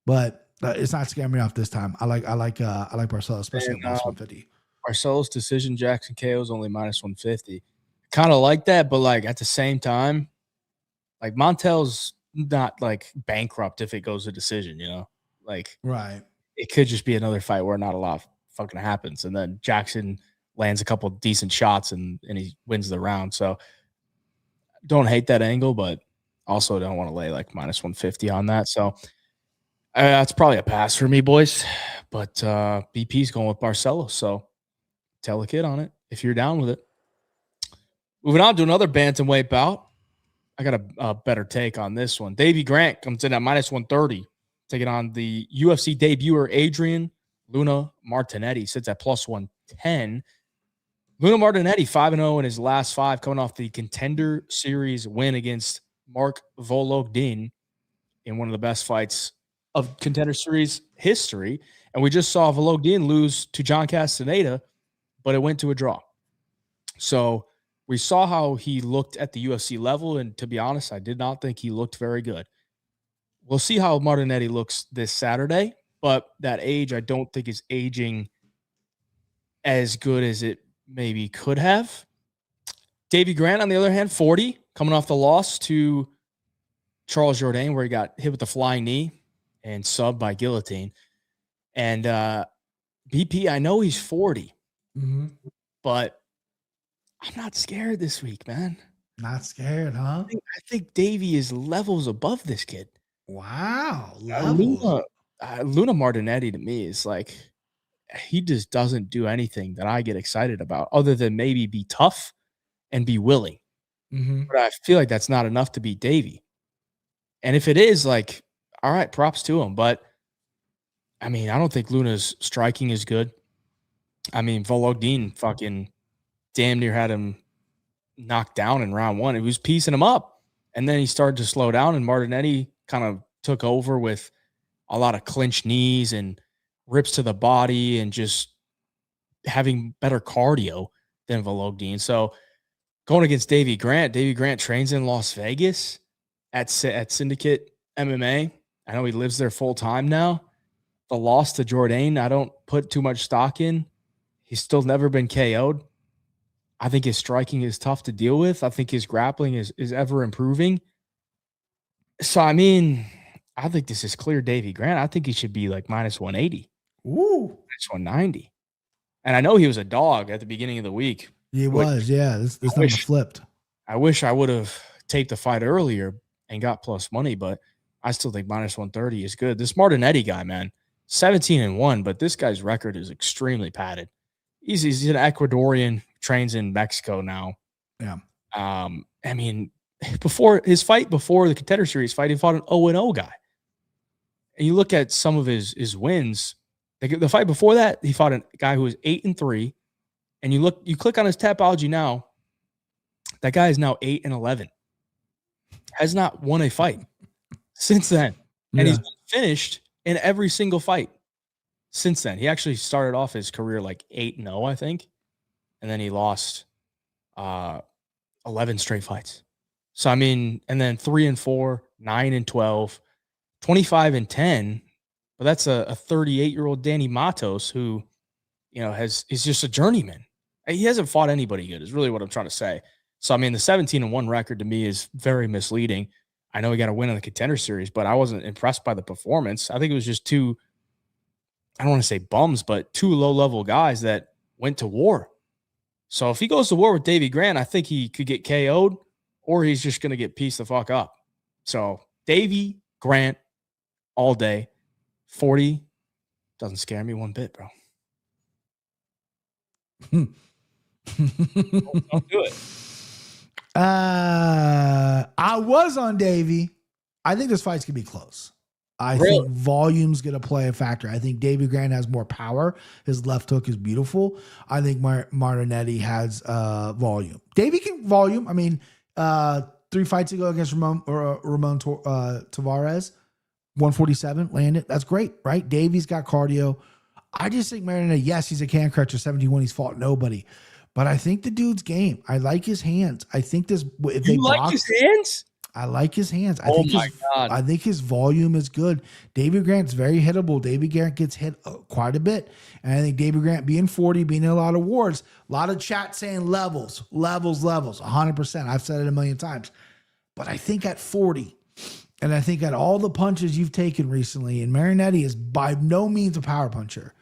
but it's not scaring me off this time. I like Barcelos, especially at minus 150. Barcelos decision, Jackson KO is only minus 150. Kind of like that, but like at the same time, like Montel's not like bankrupt if it goes to decision, like it could just be another fight where not a lot fucking happens, and then Jackson lands a couple decent shots and he wins the round. So don't hate that angle, but also don't want to lay like minus 150 on that. So that's probably a pass for me, boys. But BP's going with Barcelos, so tell the kid on it if you're down with it. Moving on to another bantamweight bout. I got a better take on this one. Davey Grant comes in at minus 130, taking on the UFC debuter Adrian Luna Martinetti. Sits at plus 110. Luna Martinetti 5-0 in his last 5, coming off the Contender Series win against Mark Vologdin in one of the best fights of Contender Series history. And we just saw Vologdin lose to John Castaneda, but it went to a draw. So we saw how he looked at the UFC level, and to be honest, I did not think he looked very good. We'll see how Martinetti looks this Saturday, but that age I don't think is aging as good as it maybe could have. Davey Grant, on the other hand, 40, coming off the loss to Charles Jourdain, where he got hit with the flying knee and subbed by guillotine. And BP, I know he's 40, but I'm not scared this week, man. Not scared, huh? I think Davey is levels above this kid. Wow. Luna Martinetti to me is like, he just doesn't do anything that I get excited about other than maybe be tough and be willing. But I feel like that's not enough to beat Davey. And if it is, like, all right, props to him. But I mean, I don't think Luna's striking is good. I mean, Vologdin fucking damn near had him knocked down in round 1. He was piecing him up. And then he started to slow down, and Martinetti kind of took over with a lot of clinch knees and rips to the body and just having better cardio than Vologdin. So going against Davey Grant trains in Las Vegas at Syndicate MMA. I know he lives there full time now. The loss to Jourdain, I don't put too much stock in. He's still never been KO'd. I think his striking is tough to deal with. I think his grappling is ever improving. So, I mean, I think this is clear Davey Grant. I think he should be like minus 180. Ooh. Minus 190. And I know he was a dog at the beginning of the week. He was, yeah. This number flipped. I wish I would have taped the fight earlier and got plus money, but I still think minus 130 is good. This Martinetti guy, man, 17-1, but this guy's record is extremely padded. He's an Ecuadorian, trains in Mexico now. Yeah. I mean, before the Contender Series fight, he fought an 0-0 guy. And you look at some of his wins. The fight before that, he fought a guy who was 8-3. And you click on his Tapology now. That guy is now 8-11. Has not won a fight since then. And he's been finished in every single fight since then. He actually started off his career like 8-0, I think. And then he lost 11 straight fights. So, I mean, and then 3-4, 9-12, 25-10. But that's a 38-year-old Danny Matos who, is just a journeyman. He hasn't fought anybody good, is really what I'm trying to say. So, I mean, the 17-1 record to me is very misleading. I know he got a win in the Contender Series, but I wasn't impressed by the performance. I think it was just two, I don't want to say bums, but two low-level guys that went to war. So if he goes to war with Davey Grant, I think he could get KO'd, or he's just going to get pieced the fuck up. So Davey Grant all day, 40 doesn't scare me one bit, bro. Don't do it. I was on Davey. I think this fight's gonna be close. I think volume's gonna play a factor. I think Davey Grant has more power. His left hook is beautiful. I think Martinetti has volume. Davey can volume. I mean, 3 fights ago against Ramon Tavares, 147 landed. That's great, right? Davey's got cardio. I just think Martinetti, yes, he's a can crutcher, 71. He's fought nobody. But I think the dude's game. I like his hands. I think this. If you like his hands? I like his hands. God! I think his volume is good. Davey Grant's very hittable. Davey Grant gets hit quite a bit, and I think Davey Grant being 40, being in a lot of wars, a lot of chat saying levels. 100%. I've said it a million times, but I think at 40, and I think at all the punches you've taken recently, and Martinetti is by no means a power puncher,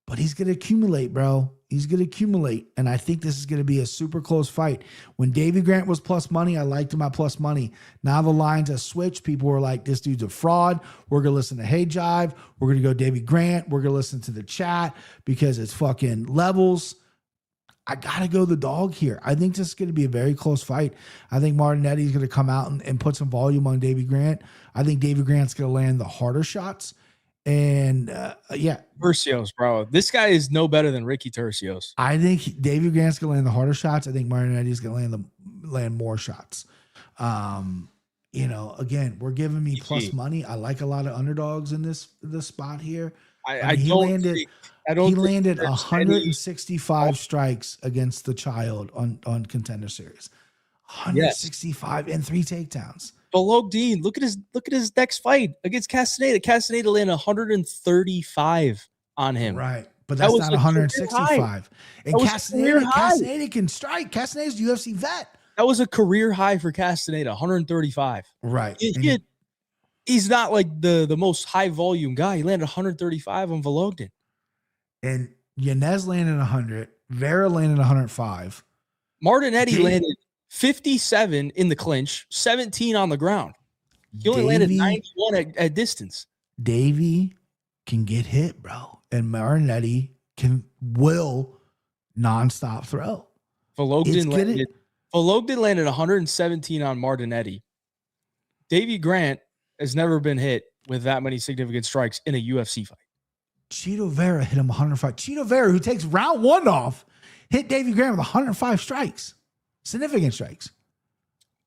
but he's going to accumulate, bro. He's going to accumulate, and I think this is going to be a super close fight. When Davey Grant was plus money, I liked him at plus money. Now the lines have switched. People were like, this dude's a fraud. We're going to listen to Hey Jive. We're going to go Davey Grant. We're going to listen to the chat because it's fucking levels. I got to go the dog here. I think this is going to be a very close fight. I think Martinetti is going to come out and put some volume on Davey Grant. I think Davey Grant's going to land the harder shots. And Tercios, bro. This guy is no better than Ricky Tercios. I think Davey Grant's gonna land the harder shots. I think Martinetti's gonna land more shots. Again, we're giving me plus money. I like a lot of underdogs in this spot here. He landed 165 strikes against the Child on Contender Series. 165 and 3 takedowns. Vologdin, look at his next fight against Castaneda. Castaneda landed 135 on him. Right. But that's not 165. And Castaneda can strike. Castaneda's UFC vet. That was a career high for Castaneda, 135. Right. He's not like the most high volume guy. He landed 135 on Vologdin. And Yanez landed 100. Vieira landed 105. Martinetti landed 57 in the clinch, 17 on the ground. He only landed 91 at distance. Davey can get hit, bro. And Martinetti will nonstop throw. Vologdin landed 117 on Martinetti. Davey Grant has never been hit with that many significant strikes in a UFC fight. Cheeto Vera hit him 105. Cheeto Vera, who takes round 1 off, hit Davey Grant with 105 strikes. Significant strikes.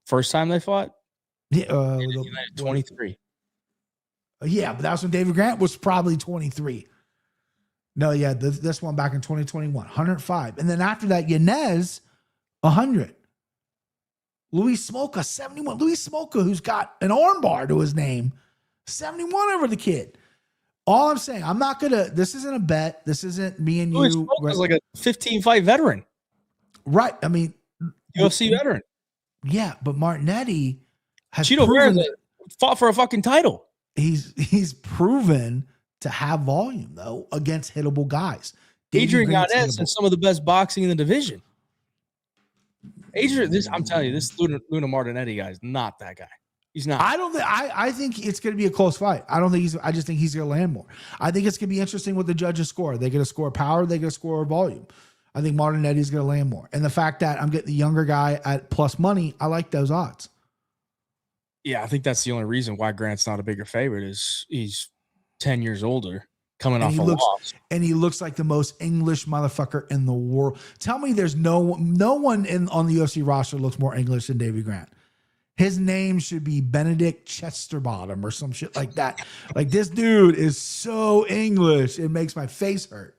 First time they fought? Yeah, 23. Yeah, but that was when David Grant was probably 23. No, yeah, this one back in 2021, 105. And then after that, Yanez, 100. Luis Smoka, 71. Luis Smoka, who's got an armbar to his name, 71 over the kid. All I'm saying, I'm not going to, this isn't a bet. This isn't me and Luis you. Smoka's like a 15-fight veteran. Right. I mean, UFC veteran. Yeah, but Martinetti has Cheeto proven Vera fought for a fucking title. He's proven to have volume, though, against hittable guys. Adrian Yanez has some of the best boxing in the division. I'm telling you, this Luna Martinetti guy is not that guy. He's not. I think it's going to be a close fight. I just think he's going to land more. I think it's going to be interesting what the judges score. They're going to score power. They're going to score volume. I think Martinetti is going to land more. And the fact that I'm getting the younger guy at plus money, I like those odds. Yeah, I think that's the only reason why Grant's not a bigger favorite is he's 10 years older, coming off a loss. And he looks like the most English motherfucker in the world. Tell me there's no one on the UFC roster looks more English than Davey Grant. His name should be Benedict Chesterbottom or some shit like that. Like, this dude is so English, it makes my face hurt.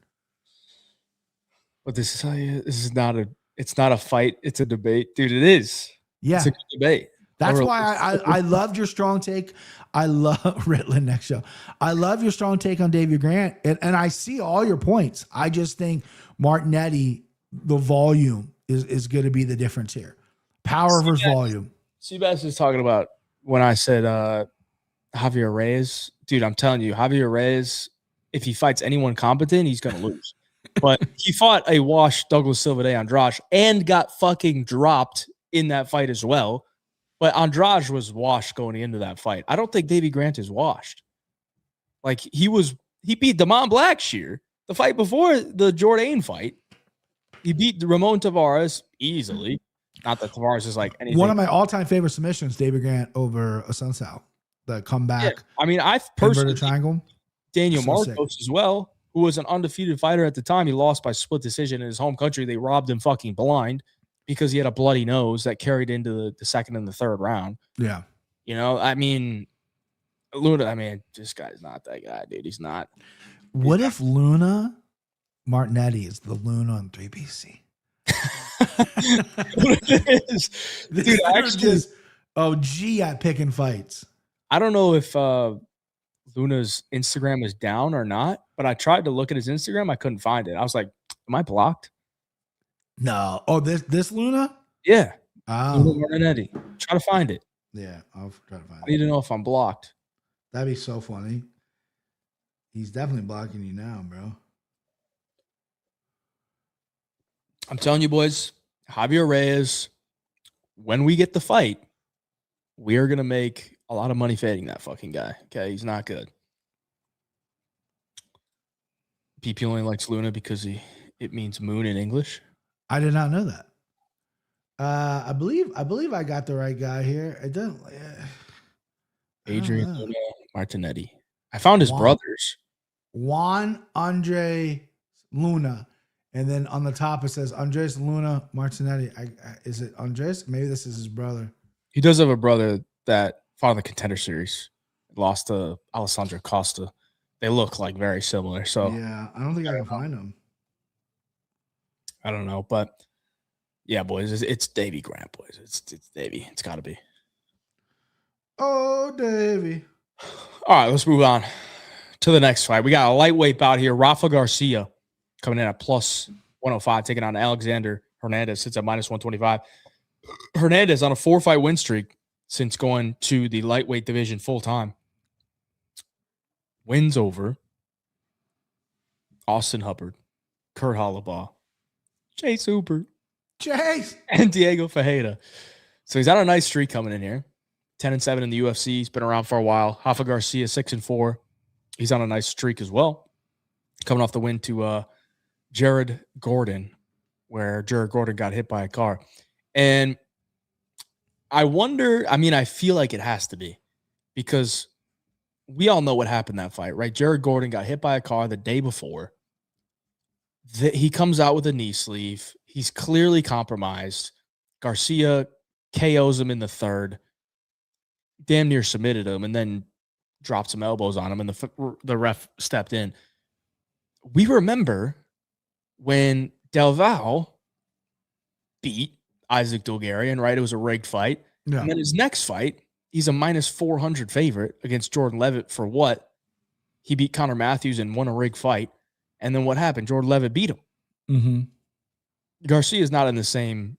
But it's not a fight, it's a debate. Dude, it is. Yeah. It's a good debate. That's why I loved your strong take. I love Ritlin next show. I love your strong take on Davey Grant. And I see all your points. I just think Martinetti, the volume is going to be the difference here. Power versus volume. Seabass is talking about when I said Javier Reyes. Dude, I'm telling you, Javier Reyes, if he fights anyone competent, he's going to lose. But he fought a washed Douglas Silva de Andrade and got fucking dropped in that fight as well. But Andrade was washed going into that fight. I don't think Davey Grant is washed. Like, he beat Damon Blackshear the fight before the Jourdain fight. He beat Ramon Tavares easily. Not that Tavares is like anything. One of my all-time favorite submissions, Davey Grant over a Sunsal. The comeback. Yeah, I mean, I personally triangle. Daniel Marcos as well, who was an undefeated fighter at the time. He lost by split decision in his home country. They robbed him fucking blind because he had a bloody nose that carried into the second and the third round. Yeah. You know, I mean, Luna, this guy's not that guy, dude. He's not. What if Luna Martinetti is the Luna on 3BC? Dude, actually, OG at picking fights. I don't know if Luna's Instagram is down or not, but I tried to look at his Instagram. I couldn't find it. I was like, am I blocked? No. Oh, this Luna? Yeah. Oh. Luna Martinetti. Try to find it. Yeah, I'll try to find it. I need to know if I'm blocked. That'd be so funny. He's definitely blocking you now, bro. I'm telling you, boys, Javier Reyes, when we get the fight, we are going to make a lot of money fading that fucking guy. Okay, he's not good. PP only likes Luna because it means moon in English. I did not know that. I believe I got the right guy here. It doesn't. Adrian Luna Martinetti. I found his brothers. Juan Andre Luna. And then on the top, it says Andres Luna Martinetti. Is it Andres? Maybe this is his brother. He does have a brother that fought in the Contender Series. Lost to Alessandro Costa. They look like very similar. So yeah, I don't think I can find them. I don't know. But yeah, boys, it's Davey Grant, boys. It's Davey. It's got to be. Oh, Davey. All right, let's move on to the next fight. We got a lightweight bout here. Rafa Garcia coming in at plus 105, taking on Alexander Hernandez. Sits at minus 125. Hernandez on a 4-fight win streak since going to the lightweight division full time. Wins over Austin Hubbard, Kurt Hollabaugh, Chase Hooper, and Diego Ferreira. So he's on a nice streak coming in here. 10-7 in the UFC. He's been around for a while. Rafa Garcia 6-4. He's on a nice streak as well. Coming off the win to Jared Gordon, where Jared Gordon got hit by a car. And I wonder, I feel like it has to be because we all know what happened in that fight, right? Jared Gordon got hit by a car the day before. He comes out with a knee sleeve. He's clearly compromised. Garcia KOs him in the third, damn near submitted him, and then dropped some elbows on him, and the ref stepped in. We remember when Del Valle beat Isaac Dulgarian, right? It was a rigged fight. Yeah. And then his next fight, he's a minus 400 favorite against Jordan Levitt for what? He beat Connor Matthews and won a rigged fight. And then what happened? Jordan Levitt beat him. Mm-hmm. Garcia is not in the same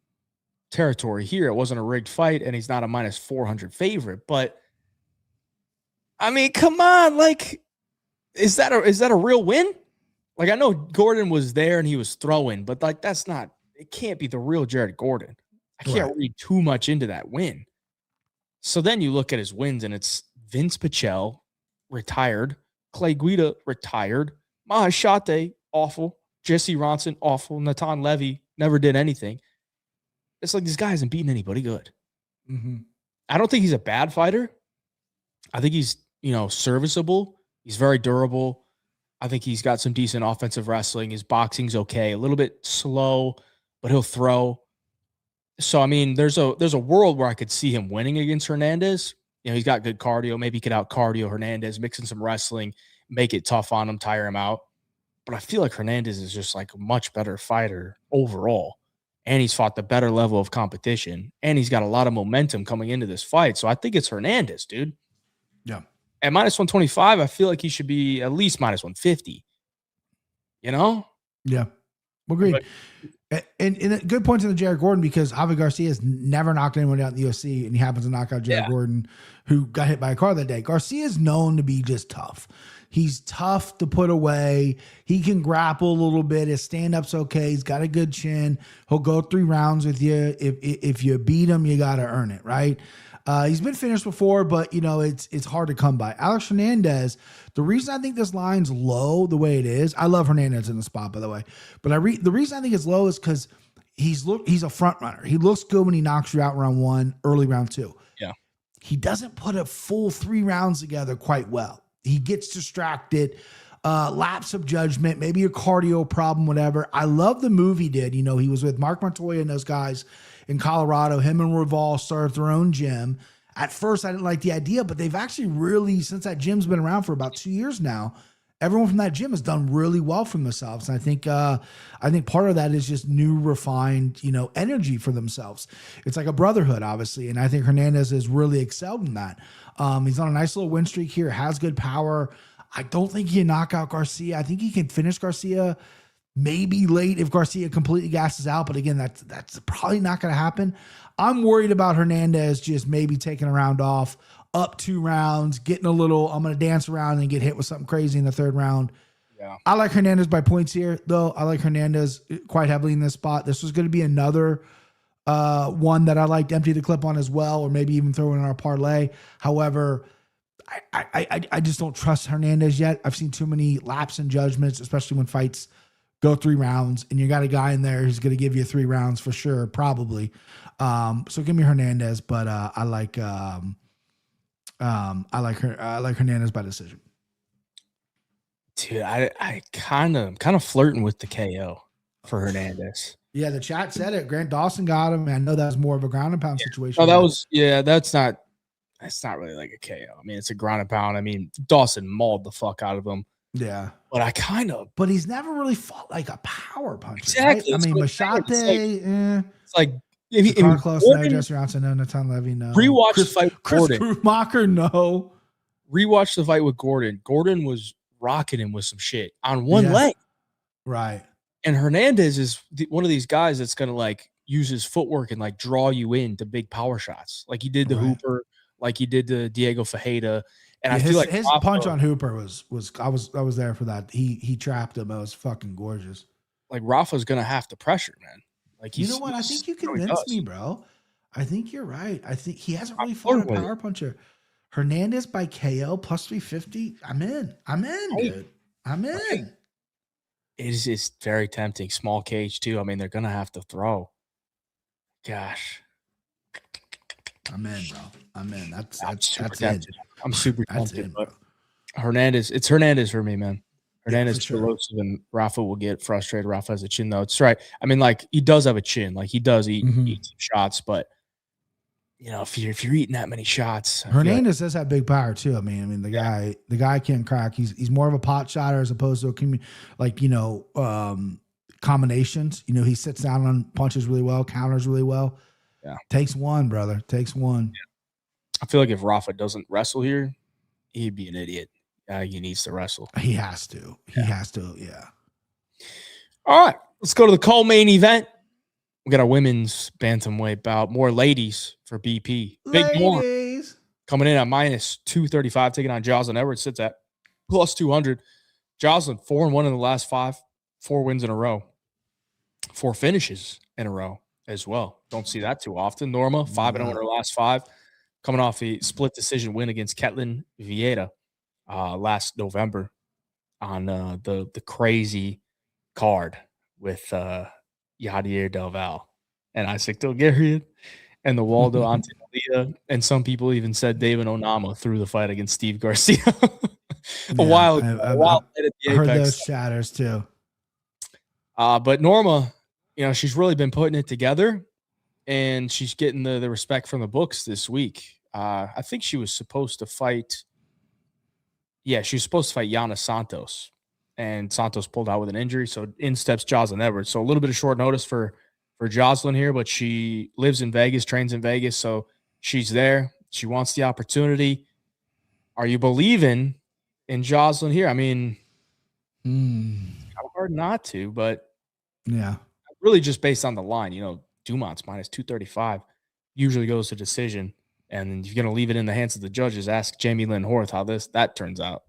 territory here. It wasn't a rigged fight, and he's not a minus 400 favorite. But I mean, come on, like, is that a real win? Like, I know Gordon was there and he was throwing, but like, it can't be the real Jared Gordon. I can't read too much into that win. So then you look at his wins, and it's Vince Pichel, retired, Clay Guida, retired, Mahashate, awful, Jesse Ronson, awful, Natan Levy, never did anything. It's like this guy hasn't beaten anybody good. Mm-hmm. I don't think he's a bad fighter. I think he's, serviceable. He's very durable. I think he's got some decent offensive wrestling. His boxing's okay. A little bit slow, but he'll throw. So, I mean, there's a world where I could see him winning against Hernandez. He's got good cardio. Maybe he could out cardio Hernandez, mix in some wrestling, make it tough on him, tire him out. But I feel like Hernandez is just like a much better fighter overall. And he's fought the better level of competition. And he's got a lot of momentum coming into this fight. So I think it's Hernandez, dude. Yeah. At minus 125, I feel like he should be at least minus 150. Yeah. Agreed. And good points on the Jared Gordon, because Javi Garcia has never knocked anyone out in the UFC, and he happens to knock out Jared Gordon, who got hit by a car that day. Garcia is known to be just tough. He's tough to put away. He can grapple a little bit. His stand-up's okay. He's got a good chin. He'll go 3 rounds with you. If you beat him, you got to earn it, right? He's been finished before, but it's hard to come by. Alex Hernandez, the reason I think this line's low the way it is, I love Hernandez in the spot, by the way, but the reason I think it's low is because he's a front runner. He looks good when he knocks you out round 1, early round 2. Yeah. He doesn't put a full 3 rounds together quite well. He gets distracted, lapse of judgment, maybe a cardio problem, whatever. I love the move he did. He was with Mark Montoya and those guys in Colorado. Him and Reval started their own gym. At first, I didn't like the idea, but they've actually really, since that gym's been around for about 2 years now, everyone from that gym has done really well for themselves. And I think part of that is just new, refined, energy for themselves. It's like a brotherhood, obviously. And I think Hernandez has really excelled in that. He's on a nice little win streak here, has good power. I don't think he can knock out Garcia. I think he can finish Garcia maybe late if Garcia completely gasses out. But again, that's probably not going to happen. I'm worried about Hernandez just maybe taking a round off, up 2 rounds, getting I'm going to dance around and get hit with something crazy in the 3rd round. Yeah. I like Hernandez by points here, though. I like Hernandez quite heavily in this spot. This was going to be another one that I like to empty the clip on as well, or maybe even throw in our parlay. However, I just don't trust Hernandez yet. I've seen too many lapse in judgments, especially when fights go 3 rounds, and you got a guy in there who's going to give you 3 rounds for sure, probably. So give me Hernandez, but I like Hernandez by decision. Dude, I kind of flirting with the KO for Hernandez. Yeah, the chat said it. Grant Dawson got him. I know that was more of a ground and pound situation. Oh, that's not really like a KO. I mean, it's a ground and pound. I mean, Dawson mauled the fuck out of him. Yeah. But he's never really fought like a power puncher. Exactly. Right? I mean, Machete, it's like close, no. Jesse Ronson, no. Natan Levy, no. Rewatch the fight with Chris Gordon. Krummacher, no. Rewatch the fight with Gordon. Gordon was rocking him with some shit on one leg. Right. And Hernandez is one of these guys that's going to like use his footwork and like draw you into big power shots. Like he did the Hooper, like he did the Diego Fajeda. And I feel like his punch on Hooper was I was there for that. He trapped him. It was fucking gorgeous. Like Rafa's going to have to pressure, man. Like you know what? I think you convinced me, bro. I think you're right. I think he hasn't really fought a power puncher. Hernandez by KO plus 350. I'm in, dude. I'm in. It's very tempting. Small cage too. I mean, they're gonna have to throw. Gosh. I'm in, bro. I'm in. That's super tempted. I'm super tempted. Hernandez. It's Hernandez for me, man. Hernandez, for sure. explosive, and Rafa will get frustrated. Rafa has a chin, though. It's right. I mean, like, he does have a chin. Like, he does eat some shots, but if you're eating that many shots, Hernandez does have big power too. I mean, the guy can't crack. He's more of a pot shotter as opposed to combinations. He sits down on punches really well, counters really well. Yeah, takes one, brother. Takes one. Yeah. I feel like if Rafa doesn't wrestle here, he'd be an idiot. He needs to wrestle. He has to. He has to. Yeah. All right, let's go to the co-main event. We got our women's bantamweight bout. More ladies for BP. Big Norm coming in at minus 235, taking on Jocelyn Edwards. Sits at plus 200. Jocelyn 4-1 in the last 5, 4 wins in a row, 4 finishes in a row as well. Don't see that too often. Norma 5-0 in her last 5, coming off a split decision win against Ketlin Vieira last November on the crazy card with Yadier Del Val and Isaac Delgarian and the Waldo Antonellia, and some people even said David Onama threw the fight against Steve Garcia a while ago. I heard those shatters too. But Norma, she's really been putting it together, and she's getting the respect from the books this week. I think she was supposed to fight. Yeah, she was supposed to fight Yana Santos, and Santos pulled out with an injury. So in steps Jocelyn Edwards. So a little bit of short notice for Jocelyn here, but she lives in Vegas, trains in Vegas. So she's there. She wants the opportunity. Are you believing in Jocelyn here? I mean, it's kind of hard not to, but yeah, really just based on the line. Dumont's minus 235 usually goes to decision. And if you're going to leave it in the hands of the judges, ask Jamie Lynn Horth how that turns out.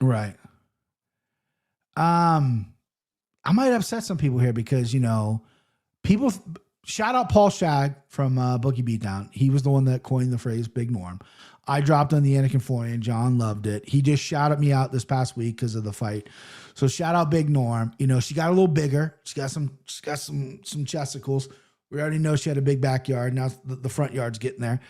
Right. I might upset some people here because, people shout out Paul Shag from Bookie Beatdown. He was the one that coined the phrase Big Norm. I dropped on the Anakin Florian. John loved it. He just shouted me out this past week because of the fight. So shout out Big Norm. She got a little bigger. She got some chesticles. We already know she had a big backyard. Now the front yard's getting there.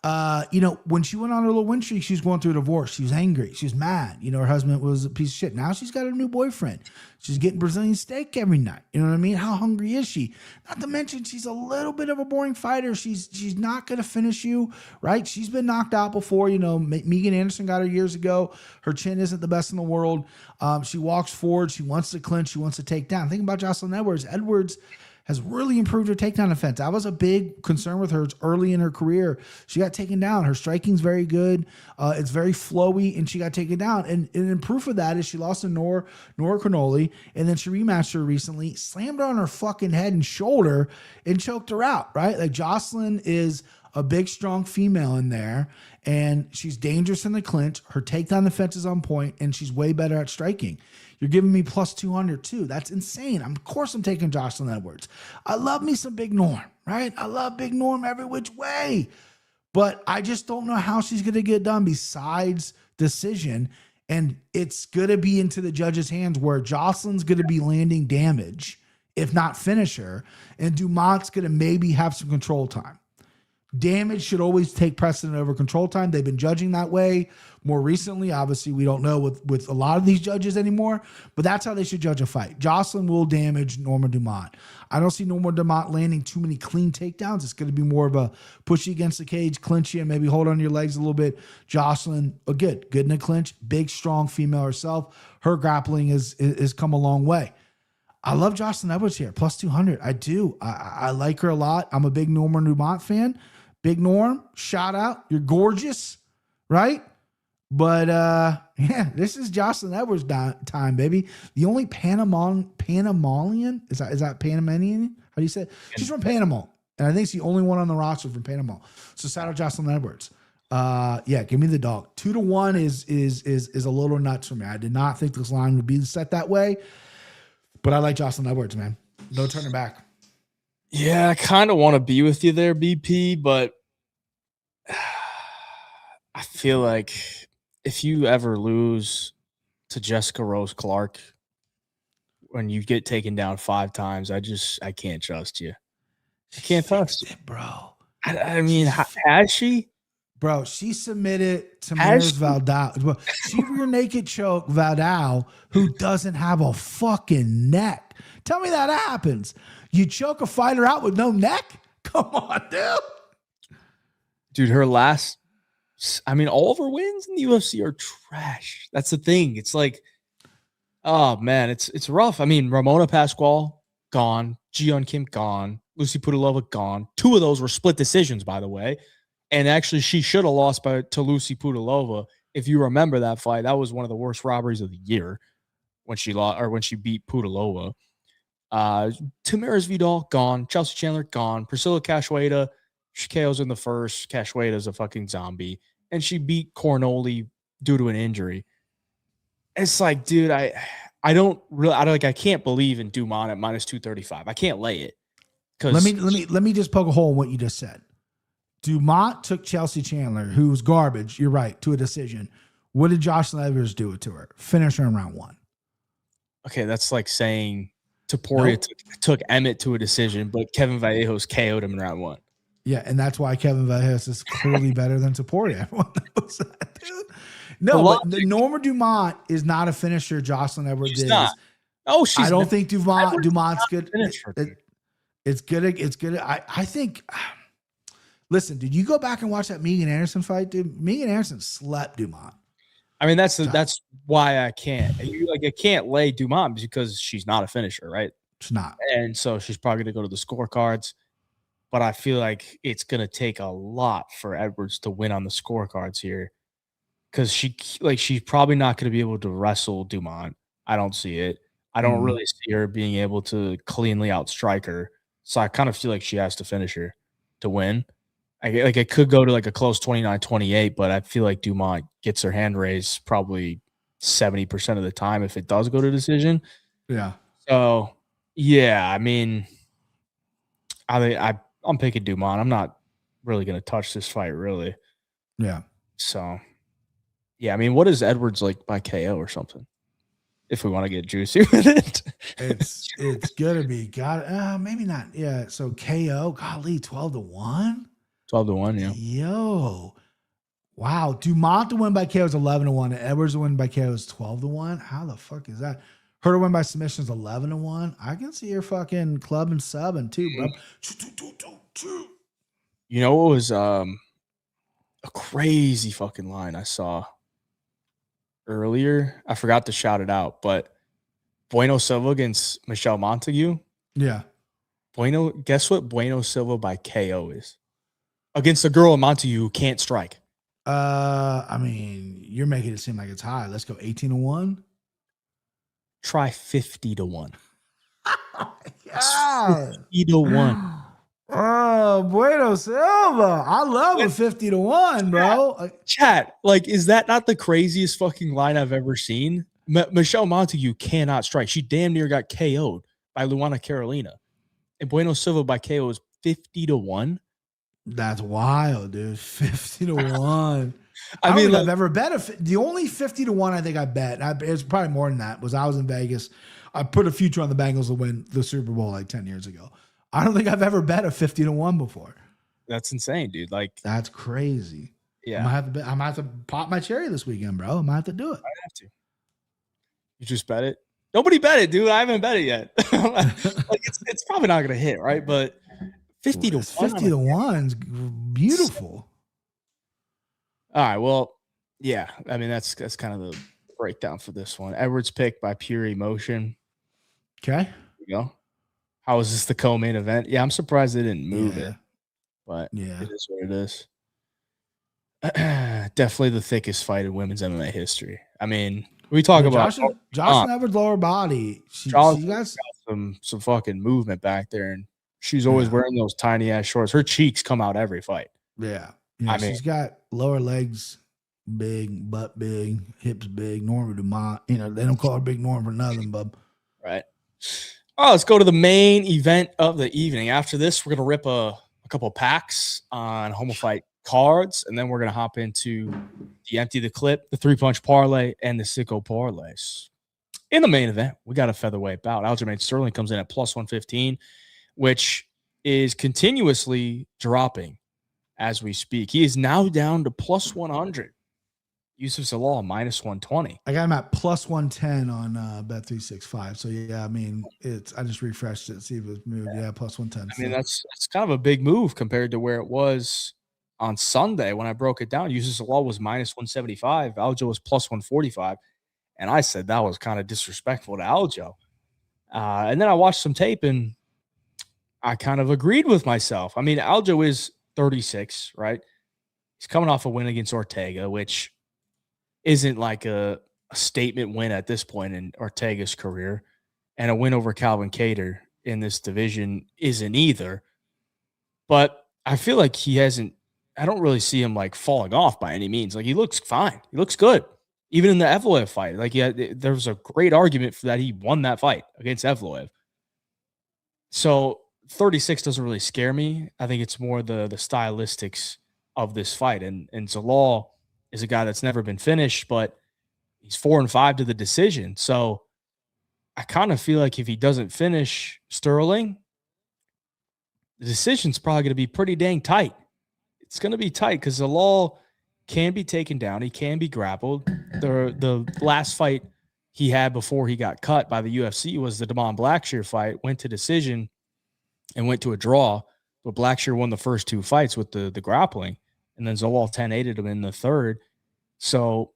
When she went on her little win streak, she was going through a divorce. She was angry. She was mad. Her husband was a piece of shit. Now she's got a new boyfriend. She's getting Brazilian steak every night. You know what I mean? How hungry is she? Not to mention she's a little bit of a boring fighter. She's not going to finish you, right? She's been knocked out before. Megan Anderson got her years ago. Her chin isn't the best in the world. She walks forward. She wants to clinch. She wants to take down. Think about Jocelyn Edwards. Edwards has really improved her takedown defense. That was a big concern with her early in her career. She got taken down. Her striking's very good. It's very flowy, and she got taken down. And proof of that is she lost to Nora Cannoli, and then she rematched her recently, slammed her on her fucking head and shoulder, and choked her out, right? Like, Jocelyn is a big, strong female in there, and she's dangerous in the clinch. Her takedown defense is on point, and she's way better at striking. You're giving me plus 200 too. That's insane. Of course I'm taking Jocelyn Edwards. I love me some Big Norm, right? I love Big Norm every which way. But I just don't know how she's going to get done besides decision. And it's going to be into the judge's hands where Jocelyn's going to be landing damage, if not finisher. And Dumont's going to maybe have some control time. Damage should always take precedent over control time. They've been judging that way more recently. Obviously, we don't know with a lot of these judges anymore, but that's how they should judge a fight. Jocelyn will damage Norma Dumont. I don't see Norma Dumont landing too many clean takedowns. It's going to be more of a push you against the cage, clinch you, and maybe hold on your legs a little bit. Jocelyn, good in the clinch, big, strong female herself. Her grappling is come a long way. I love Jocelyn Edwards here, plus 200. I do. I like her a lot. I'm a big Norma Dumont fan. Big Norm, shout out. You're gorgeous, right? But this is Jocelyn Edwards time, baby. The only Panamanian, is that Panamanian? How do you say it? She's from Panama, and I think she's the only one on the roster from Panama. So shout out Jocelyn Edwards. Give me the dog. 2-1 is a little nuts for me. I did not think this line would be set that way, but I like Jocelyn Edwards, man. No turning back. Yeah, I kind of want to be with you there, BP, but I feel like if you ever lose to Jessica Rose Clark when you get taken down 5 times, I can't trust you. I can't trust you, bro. I mean, has she? Bro, she submitted Tamira's Valdao. She rear naked choke Valdao, who doesn't have a fucking neck. Tell me that happens. You choke a fighter out with no neck? Come on, dude. Dude, her last, I mean, all of her wins in the UFC are trash. That's the thing. It's like, oh man, it's rough. I mean, Ramona Pascual, gone. Ji-Yeon Kim, gone. Lucy Pudilova, gone. 2 of those were split decisions, by the way. And actually, she should have lost to Lucy Pudilova. If you remember that fight, that was one of the worst robberies of the year when she lost or when she beat Pudilova. Tamiris Vidal, gone. Chelsea Chandler, gone. Priscilla Cachoeira, she KO's in the first. Cachoeira's a fucking zombie. And she beat Cornoli due to an injury. It's like, dude, I can't believe in Dumont at minus 235. I can't lay it. Let me just poke a hole in what you just said. Dumont took Chelsea Chandler, who's garbage, you're right, to a decision. What did Jocelyn Edwards do it to her? Finish her in round 1. Okay, that's like saying Topuria took Emmett to a decision, but Kevin Vallejos KO'd him in round 1. Yeah, and that's why Kevin Vallejos is clearly better than Topuria. Everyone knows that, dude. No, but Norma Dumont is not a finisher. Jocelyn Edwards is. Not. Oh, I don't think Dumont's good. It's good. It's good. I think. Listen, did you go back and watch that Megan Anderson fight, dude? Megan Anderson slept Dumont. I mean, that's why I can't. I can't lay Dumont because she's not a finisher, right? She's not, and so she's probably going to go to the scorecards. But I feel like it's going to take a lot for Edwards to win on the scorecards here, because she's probably not going to be able to wrestle Dumont. I don't see it. I don't really see her being able to cleanly outstrike her. So I kind of feel like she has to finish her to win. It could go to like a close 29-28, but I feel like Dumont gets her hand raised probably 70% of the time if it does go to decision. Yeah. So yeah, I mean, I'm picking Dumont. I'm not really going to touch this fight, really. Yeah. So yeah, I mean, what is Edwards like by KO or something? If we want to get juicy with it, it's gonna be maybe not. Yeah. So KO, golly, 12-1. 12-1, yeah. Yo, wow. Dumont to win by KO is 11-1, and Edwards to win by KO is 12-1. How the fuck is that? Her to win by submission is 11-1. I can see her fucking club and subbing too, bro. You know what was a crazy fucking line I saw earlier? I forgot to shout it out, but Bueno Silva against Michelle Montague. Yeah. Guess what Bueno Silva by KO is? Against a girl in Montague who can't strike. I mean, you're making it seem like it's high. Let's go 18-1. Try 50-1. Yeah. 50-1. Oh, Bueno Silva. I love a 50-1, bro. Chat, like, is that not the craziest fucking line I've ever seen? Michelle Montague cannot strike. She damn near got KO'd by Luana Carolina. And Bueno Silva by KO is 50-1. That's wild, dude. 50-1. I don't mean, think I've ever bet the only 50-1 I think I bet, it's probably more than that, was I was in Vegas. I put a future on the Bengals to win the Super Bowl like 10 years ago. I don't think I've ever bet a 50-1 before. That's insane, dude. Like, that's crazy. Yeah. I'm gonna have to pop my cherry this weekend, bro. I'm gonna have to do it. I have to. You just bet it? Nobody bet it, dude. I haven't bet it yet. Like, it's probably not gonna hit, right? But 50-1. 50-1's beautiful. All right. Well, yeah. I mean, that's kind of the breakdown for this one. Edwards picked by pure emotion. Okay. There you go. How is this the co-main event? Yeah, I'm surprised they didn't move it. But yeah, it is what it is. Definitely the thickest fight in women's MMA history. I mean, we talk about Jocelyn Edwards' lower body. She got some fucking movement back there, and she's always wearing those tiny ass shorts. Her cheeks come out every fight. Yeah. I mean, she's got lower legs big, butt big, hips big. Norma Dumont, they don't call her Big Norm for nothing, bub. Right. Oh, let's go to the main event of the evening. After this, we're gonna rip a couple packs on Homo Fight cards, and then we're gonna hop into the Empty the Clip, the 3-punch parlay, and the Sicko parlays. In the main event, we got a featherweight bout. Aljamain Sterling comes in at plus 115, which is continuously dropping as we speak. He is now down to plus 100. Yusuf Zalal minus 120. I got him at plus 110 on Bet365. So yeah, I mean, I just refreshed it, see if it was moved. Yeah, plus 110. I mean, that's kind of a big move compared to where it was on Sunday when I broke it down. Yusuf Zalal was minus 175. Aljo was plus 145. And I said that was kind of disrespectful to Aljo. And then I watched some tape and I kind of agreed with myself. I mean, Aljo is 36, right? He's coming off a win against Ortega, which isn't like a statement win at this point in Ortega's career. And a win over Calvin Kattar in this division isn't either. But I feel like I don't really see him like falling off by any means. Like he looks fine. He looks good. Even in the Evloev fight, like there was a great argument for that he won that fight against Evloev. So 36 doesn't really scare me. I think it's more the stylistics of this fight. And Zalal is a guy that's never been finished, but he's 4-5 to the decision. So I kind of feel like if he doesn't finish Sterling, the decision's probably going to be pretty dang tight. It's going to be tight because Zalal can be taken down. He can be grappled. The last fight he had before he got cut by the UFC was the Dumont Blackshear fight, went to decision and went to a draw. But Blackshear won the first two fights with the grappling. And then Zalal 10-8'd him in the third. So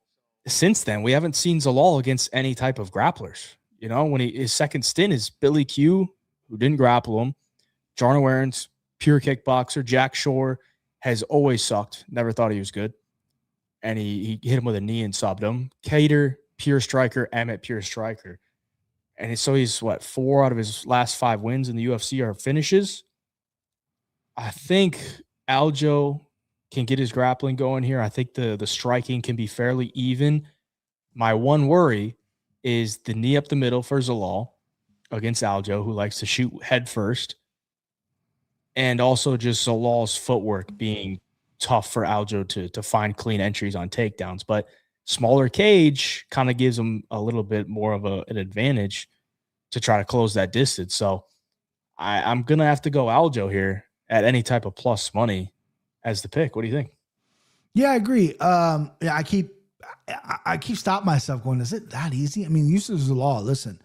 since then, we haven't seen Zalal against any type of grapplers. You know, when his second stint is Billy Q, who didn't grapple him. Jarno Aarons, pure kickboxer. Jack Shore has always sucked. Never thought he was good. And he hit him with a knee and subbed him. Kattar, pure striker. Emmett, pure striker. And so he's, 4 out of his last 5 wins in the UFC are finishes. I think Aljo can get his grappling going here. I think the striking can be fairly even. My one worry is the knee up the middle for Zalal against Aljo, who likes to shoot head first. And also just Zalal's footwork being tough for Aljo to find clean entries on takedowns. But smaller cage kind of gives him a little bit more of an advantage to try to close that distance. So I'm going to have to go Aljo here at any type of plus money as the pick. What do you think? Yeah, I agree. Yeah, I keep stopping myself going, is it that easy? I mean, Yusuf Zalal, listen,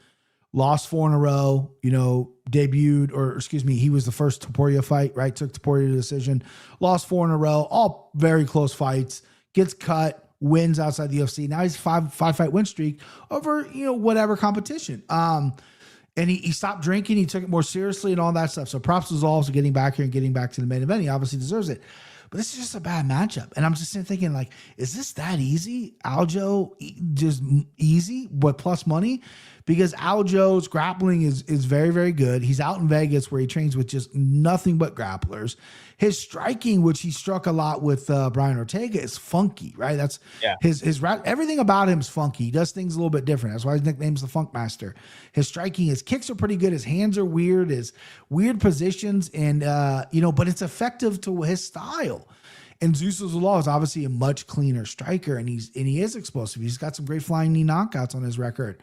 lost 4 in a row, debuted, he was the first Topuria fight, right? Took Topuria to decision, lost 4 in a row, all very close fights, gets cut, wins outside the UFC. Now he's 5-fight win streak over, whatever competition. And he stopped drinking. He took it more seriously and all that stuff. So props to Zalal for getting back here and getting back to the main event. He obviously deserves it. But this is just a bad matchup. And I'm just thinking, like, is this that easy? Aljo, just easy, but plus money? Because Aljo's grappling is very, very good. He's out in Vegas where he trains with just nothing but grapplers. His striking, which he struck a lot with Brian Ortega, is funky, right? That's his everything about him is funky. He does things a little bit different. That's why his nickname's the Funk Master. His striking, his kicks are pretty good. His hands are weird, his weird positions, and but it's effective to his style. And Yusuf Zalal is obviously a much cleaner striker, and he is explosive. He's got some great flying knee knockouts on his record.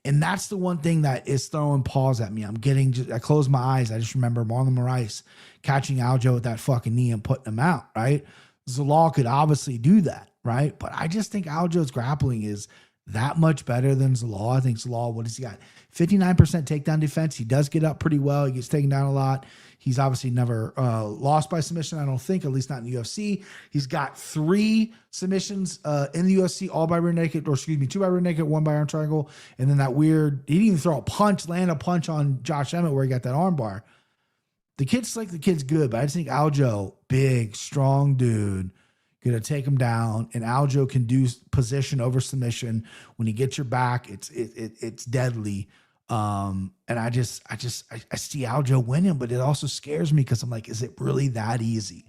And that's the one thing that is throwing pause at me. I close my eyes. I just remember Marlon Moraes catching Aljo with that fucking knee and putting him out, right? Zalal could obviously do that, right? But I just think Aljo's grappling is that much better than Zalal. I think Zalal, what has he got? 59% takedown defense. He does get up pretty well. He gets taken down a lot. He's obviously never lost by submission, I don't think, at least not in the UFC. He's got 3 submissions in the UFC, all by rear naked, 2 by rear naked, 1 by arm triangle. And then that weird, he didn't even throw a punch, land a punch on Josh Emmett where he got that arm bar. The kid's good, but I just think Aljo, big, strong dude, gonna take him down, and Aljo can do position over submission. When he gets your back, it's deadly. And I see Aljo winning, but it also scares me because I'm like, is it really that easy?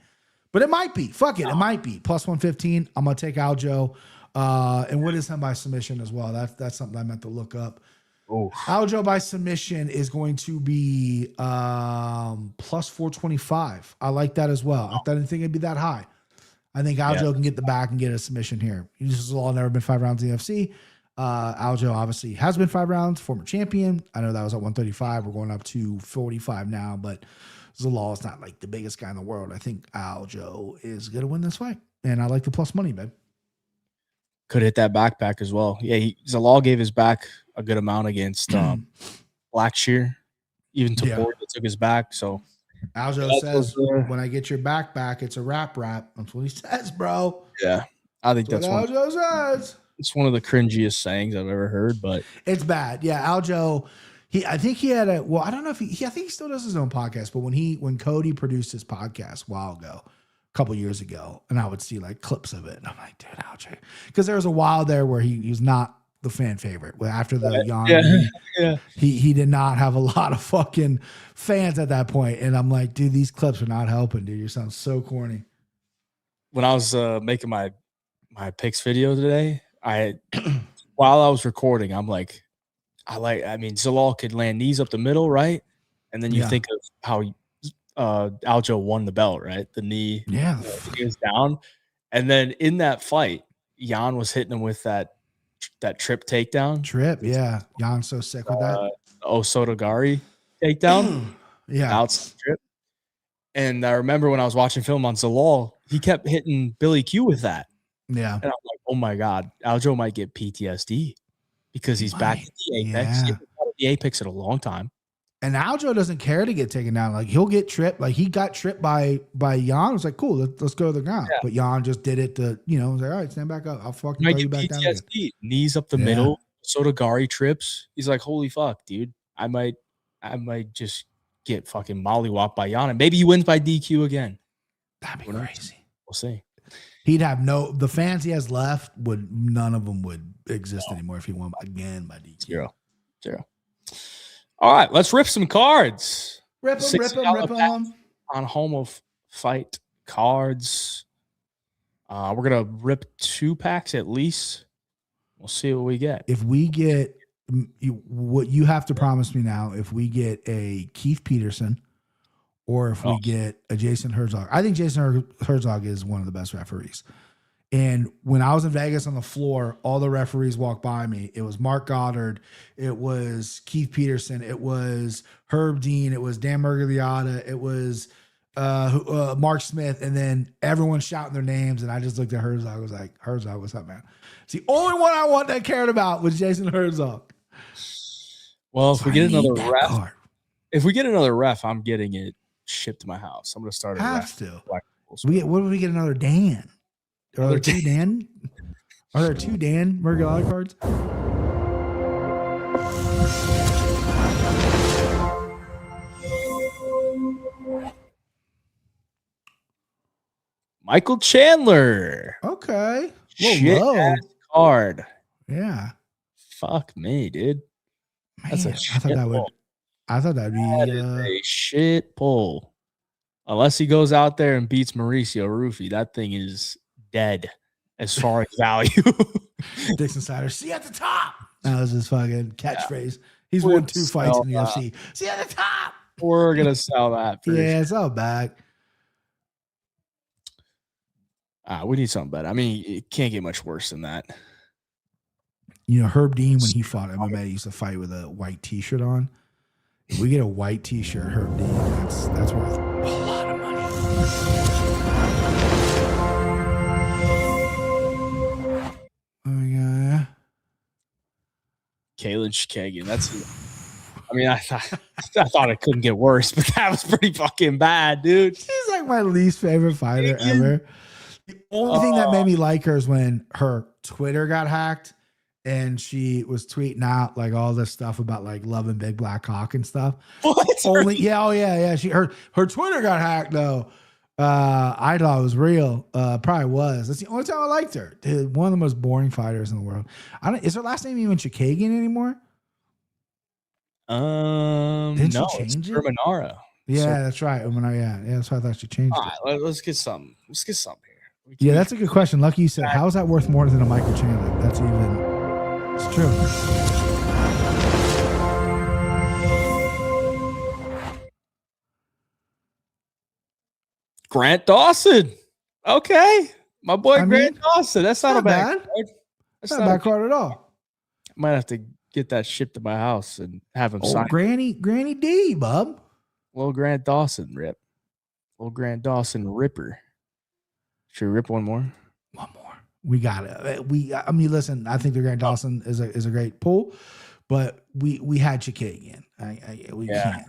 But it might be. Fuck it, it might be. Plus 115. I'm gonna take Aljo. And what is him by submission as well? That's something I meant to look up. Oof. Aljo by submission is going to be plus 425. I like that as well. I didn't think it'd be that high. I think Aljo can get the back and get a submission here. He's all never been 5 rounds in the UFC. Aljo obviously has been 5 rounds, former champion. I know that was at 135. We're going up to 45 now, but Zalal is not like the biggest guy in the world. I think Aljo is going to win this fight. And I like the plus money, babe. Could hit that backpack as well. Yeah, Zalal gave his back a good amount against Blackshear. Even to Boyd that took his back. So Aljo says, when I get your back, it's a wrap. That's what he says, bro. Yeah. I think that's what Aljo says. It's one of the cringiest sayings I've ever heard, but it's bad. Yeah, Aljo, I think he had I don't know if I think he still does his own podcast, but when Cody produced his podcast a while ago, a couple years ago, and I would see like clips of it, and I'm like, dude, Aljo. Because there was a while there where he was not the fan favorite. After the Jan, he did not have a lot of fucking fans at that point. And I'm like, dude, these clips are not helping, dude. You sound so corny. When I was making my picks video today, while I was recording, I'm like, Zalal could land knees up the middle, right? And then you think of how Aljo won the belt, right? The knee, is down. And then in that fight, Jan was hitting him with that trip takedown. Jan's so sick with that. Osotogari takedown. Outside trip. And I remember when I was watching film on Zalal, he kept hitting Billy Q with that. Yeah. And I'm like, oh my God, Aljo might get PTSD because he's back at the Apex. He's been out of the Apex in a long time. And Aljo doesn't care to get taken down. Like, he'll get tripped. Like, he got tripped by Jan. It was like, cool, let's go to the ground. But Jan just did it to, was like, all right, stand back up. I'll fucking throw you back PTSD. Down again. Knees up the middle. Sotogari trips. He's like, holy fuck, dude. I might just get fucking mollywopped by Jan. And maybe he wins by DQ again. That'd be crazy. We'll see. He'd have the fans he has left none of them would exist anymore if he won again by DQ. Zero. All right, let's rip some cards. Rip them. On Home Fight cards. We're going to rip 2 packs at least. We'll see what we get. If we get what you have to promise me now, if we get a Keith Peterson or if we get a Jason Herzog. I think Jason Herzog is one of the best referees. And when I was in Vegas on the floor, all the referees walked by me. It was Mark Goddard. It was Keith Peterson. It was Herb Dean. It was Dan Murgagliata. It was Mark Smith. And then everyone shouting their names. And I just looked at Herzog. I was like, Herzog, what's up, man? It's the only one I cared about was Jason Herzog. Well, if we get another ref, I'm getting it shipped to my house. I'm going to start a ref. What if we get another Dan? Are there 2 Dan? Are there 2 Dan Murgagliata cards? Michael Chandler. Okay. Shit ass card. Yeah. Fuck me, dude. Man, That's a shit pull. I thought that'd be a shit pull. Unless he goes out there and beats Mauricio Rufy, that thing is dead as far as value. Dixon Snyder, see at the top. That was his fucking catchphrase. He's won 2 fights in the UFC. See at the top. We're gonna sell that. It's all back. We need something better. I mean, it can't get much worse than that. Herb Dean, when he fought MMA, he used to fight with a white T-shirt on. If we get a white T-shirt, Herb Dean, that's worth a lot of money. Oh my God. Kalen Shkagan. I thought it couldn't get worse, but that was pretty fucking bad, dude. She's like my least favorite fighter ever. The only thing that made me like her is when her Twitter got hacked and she was tweeting out like all this stuff about like loving big black cock and stuff. What? Her Twitter got hacked though. I thought it was real. Probably was. That's the only time I liked her. Dude, one of the most boring fighters in the world. Is her last name even Chikagian anymore? Didn't she change it? Terminara. Yeah, that's right. Yeah, that's why I thought she changed it. All right, let's get something. Let's get something here. Yeah, that's a good question. Lucky you said, how is that worth more than a Michael Chandler? It's true. Grant Dawson. Okay. My boy Grant Dawson. That's not a bad card. That's not a bad card at all. Might have to get that shipped to my house and have him sign. Granny D, bub. Little Grant Dawson rip. Little Grant Dawson ripper. Should we rip one more? One more. We got it. I mean, listen, I think the Grant Dawson is a great pull, but we had Chikagian. We can't.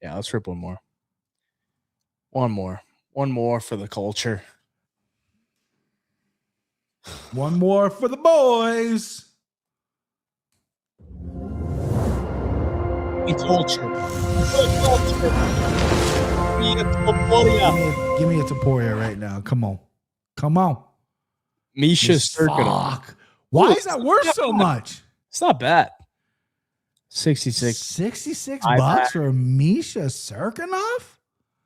Yeah, let's rip one more. One more for the culture. One more for the boys. The culture. Give me a Taporia right now. Come on. Misha Serkinov. Why is that worth so much? It's not bad. 66. $66 for Misha Serkinov?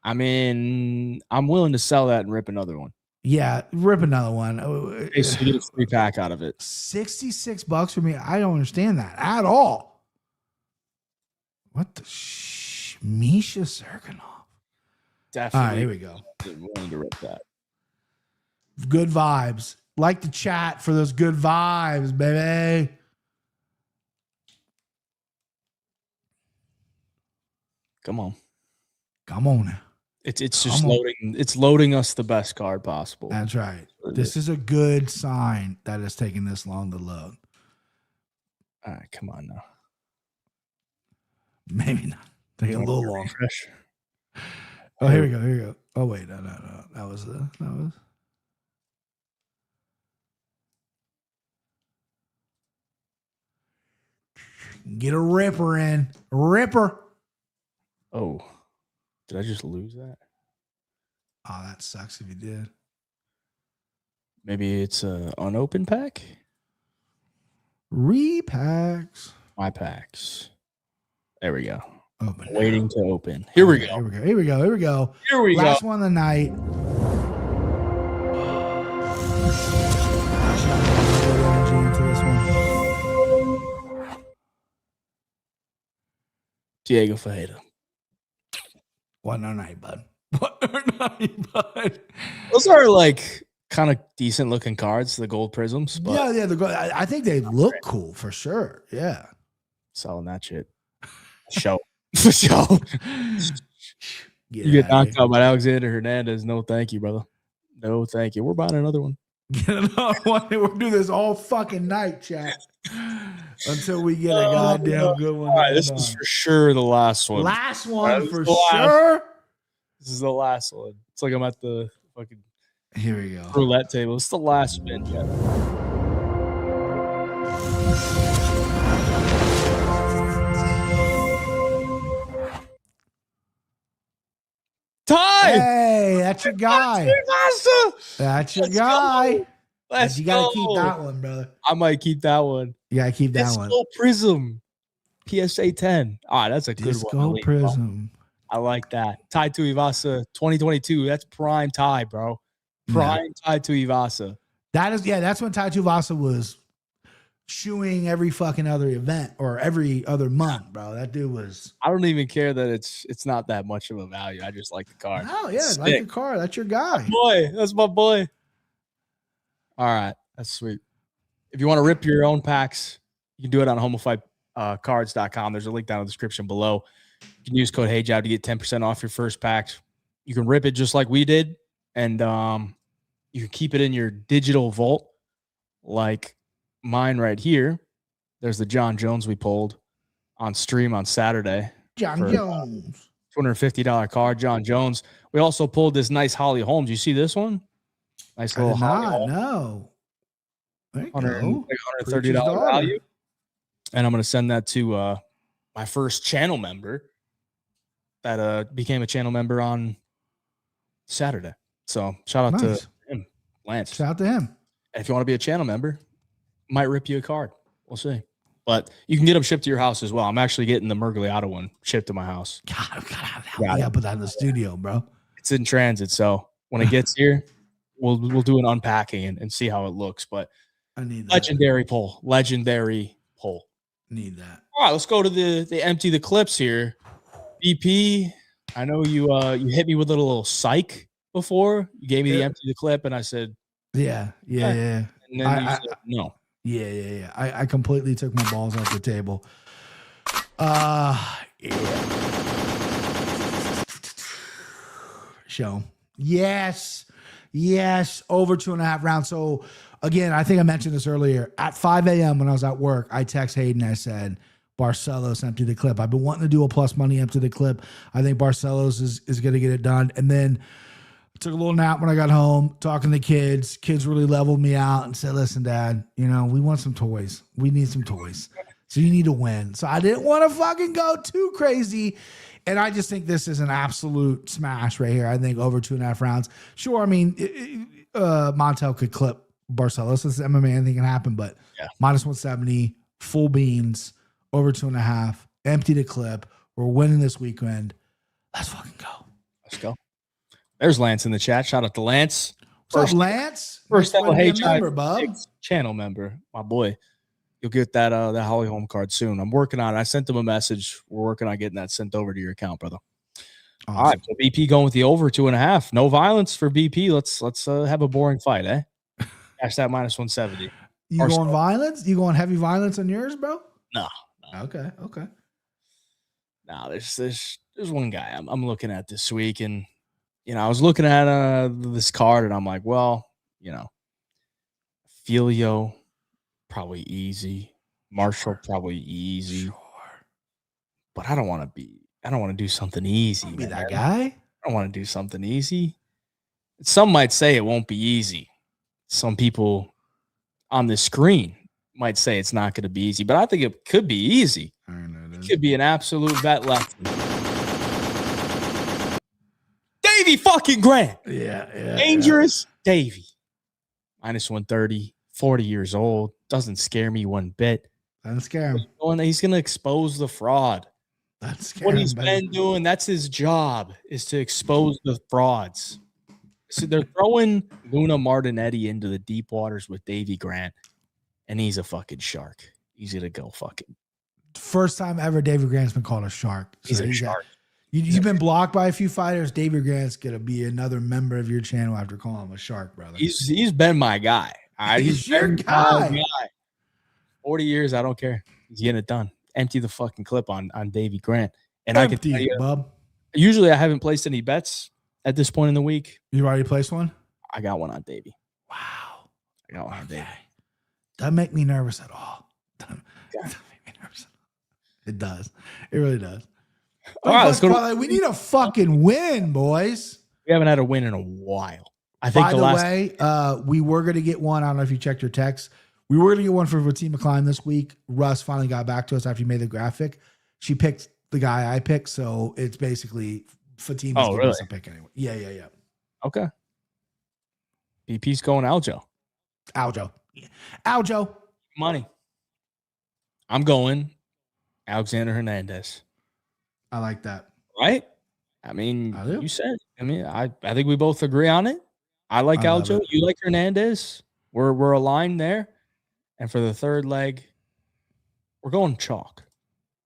I mean, I'm willing to sell that and rip another one. Yeah, rip another one. Hey, so you get a free pack out of it. $66 for me. I don't understand that at all. What the Misha Serkinov? Definitely. All right, here we go. Willing to rip that. Good vibes. Like the chat for those good vibes, baby. Come on now. It's just loading. It's loading us the best card possible. That's right. This is a good sign that it's taking this long to load. All right, come on now. Maybe not. Taking a little long. Refresh. Oh, here we go. Oh, wait. No. That was. Get a ripper in. Ripper. Oh, did I just lose that? Oh, that sucks if you did. Maybe it's an unopened pack? REPACKZ. My packs. There we go. Open. Waiting to open. Here we go. Here we go. Last one of the night. Into this one. Diego Ferreira. What no night, bud. Those are like kind of decent looking cards, the gold prisms. But yeah. I think they look cool for sure. Yeah. Selling that shit. Show. For sure. You get knocked out by Alexander Hernandez. No, thank you, brother. No, thank you. We're buying another one. Get another one. We'll do this all fucking night, chat. Until we get a goddamn good one. All right, this is for sure the last one. Last one for sure. This is the last one. It's like I'm at the fucking here we go roulette table. It's the last spin, Jeff. Ty! Hey, that's your guy. That's your guy. You gotta keep that one, brother. I might keep that one. You gotta keep that one. Disco Prism. PSA 10. That's a good one. Disco Prism. I like that. Ty Tuivasa 2022. That's prime Ty, bro. Prime Ty Tuivasa. That's when Ty Tuivasa was shooing every fucking other event or every other month, bro. That dude was. I don't even care that it's not that much of a value. I just like the card. Oh yeah, I like the card. That's your guy. That's my boy. All right, that's sweet. If you want to rip your own packs, you can do it on homofightcards.com. There's a link down in the description below. You can use code HeyJab to get 10% off your first pack. You can rip it just like we did, and you can keep it in your digital vault like mine right here. There's the John Jones we pulled on stream on Saturday. John Jones. $250 card, John Jones. We also pulled this nice Holly Holmes. You see this one? Nice little Holly. No. There you go. $130 value. And I'm going to send that to my first channel member that became a channel member on Saturday. So shout out to him, Lance. Shout out to him. And if you want to be a channel member, might rip you a card. We'll see. But you can get them shipped to your house as well. I'm actually getting the Mergliato one shipped to my house. God, I've got to have that. We got to put that in the studio, bro. It's in transit. So when it gets here, we'll do an unpacking and see how it looks. But I need that. Legendary pull. Need that. All right, let's go to the empty the clips here. BP, I know you hit me with a little psych before. You gave me the empty the clip, and I said, yeah. And then you said no. Yeah. I completely took my balls off the table. Yeah. Show. Yes. Over 2.5 rounds. So again, I think I mentioned this earlier. At 5 a.m. when I was at work, I text Hayden. I said, Barcelos empty the clip. I've been wanting to do a plus money empty the clip. I think Barcelos is going to get it done. And then took a little nap when I got home, talking to the kids. Kids really leveled me out and said, listen, Dad, we want some toys. We need some toys. So you need to win. So I didn't want to fucking go too crazy. And I just think this is an absolute smash right here. I think over 2.5 rounds. Sure, I mean, Montague could clip Barcelos. This is MMA. Anything can happen. But minus 170, full beans, over 2.5, empty the clip. We're winning this weekend. Let's fucking go. Let's go. There's Lance in the chat. Shout out to Lance. What's up, Lance? First ever member, bub. Channel member, my boy. You'll get that Holly Holm card soon. I'm working on it. I sent him a message. We're working on getting that sent over to your account, brother. Awesome. All right, so BP going with the over 2.5. No violence for BP. Let's have a boring fight, eh? Cash that minus 170. You going violence? You going heavy violence on yours, bro? No. Okay. No, there's one guy I'm looking at this week, and I was looking at this card, and I'm like, well, Filho. Probably easy. Marshall probably easy. Sure. But I don't want to do something easy. Be that guy? I don't want to do something easy. Some might say it won't be easy. Some people on the screen might say it's not going to be easy, but I think it could be easy. It could be an absolute bet left. Davey fucking Grant. Yeah. Dangerous Davey. Minus 130. 40 years old. Doesn't scare me one bit. Doesn't scare him. He's going to expose the fraud. What he's been doing, that's his job, is to expose the frauds. So they're throwing Luna Martinetti into the deep waters with Davey Grant, and he's a fucking shark. He's going to go fucking. First time ever Davey Grant's been called a shark. So he's a shark. You've been blocked by a few fighters. Davey Grant's going to be another member of your channel after calling him a shark, brother. He's been my guy. He's your guy. 40 years, I don't care. He's getting it done. Empty the fucking clip on Davey Grant. And empty, I can tell you, bub. Usually I haven't placed any bets at this point in the week. You already placed one? I got one on Davey. Wow. I got one on Davey. Doesn't make me nervous at all. Doesn't make me nervous. It does. It really does. All right, let's go. We need a fucking win, boys. We haven't had a win in a while. I think By the way, we were going to get one. I don't know if you checked your text. We were going to get one for Fatima Klein this week. Russ finally got back to us after he made the graphic. She picked the guy I picked, so it's basically Fatima's giving us a pick anyway. Yeah. Okay. BP's going Aljo. Aljo. Money. I'm going Alexander Hernandez. I like that. Right? I mean, you said. I mean, I think we both agree on it. I like Aljo. You like Hernandez. We're aligned there. And for the third leg, we're going chalk.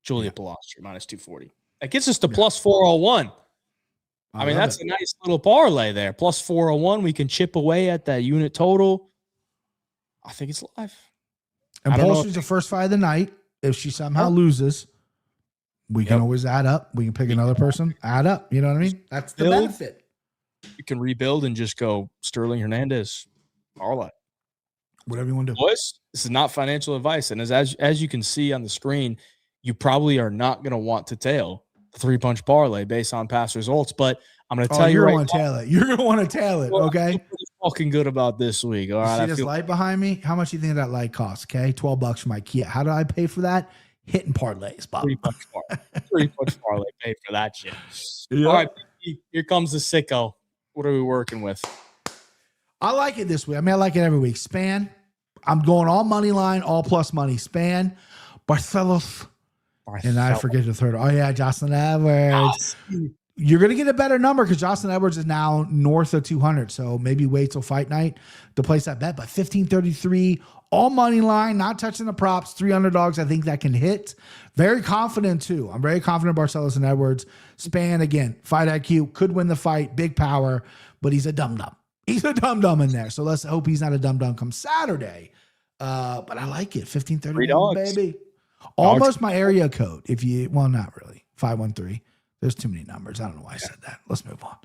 Julia Palastri, minus 240. That gets us to plus 401. I mean, that's a nice little parlay there. Plus 401. We can chip away at that unit total. I think it's live. And Palastri's the first fight of the night. If she somehow loses, we can always add up. We can pick another person, add up. You know what I mean? That's the benefit. You can rebuild and just go Sterling Hernandez, parlay. Whatever you want to do. Boys, this is not financial advice. And as you can see on the screen, you probably are not going to want to tail the 3-punch parlay based on past results. But I'm going to tell you right now. You're going to want to tail it, okay? I'm fucking good about this week. All right. See this light behind me? How much do you think that light costs? Okay, $12 for my Kia. How do I pay for that? Hitting parlays, Bob. 3-punch parlay. Pay for that shit. Yep. All right, here comes the sicko. What are we working with? I like it this week. I mean, I like it every week. Span. I'm going all money line, all plus money. Span. Barcelos. And I forget the third. Oh, yeah, Jocelyn Edwards. You're going to get a better number because Jocelyn Edwards is now north of 200. So maybe wait till fight night to place that bet. But 1533, all money line, not touching the props, 3 underdogs. I think that can hit. Very confident, too. I'm very confident Barcelos and Edwards. Span, again, fight IQ, could win the fight, big power, but he's a dum-dum. He's a dum-dum in there. So let's hope he's not a dum-dum come Saturday. But I like it. 1531, baby. Almost my area code. Well, not really. 513. There's too many numbers. I don't know why I said that. Let's move on.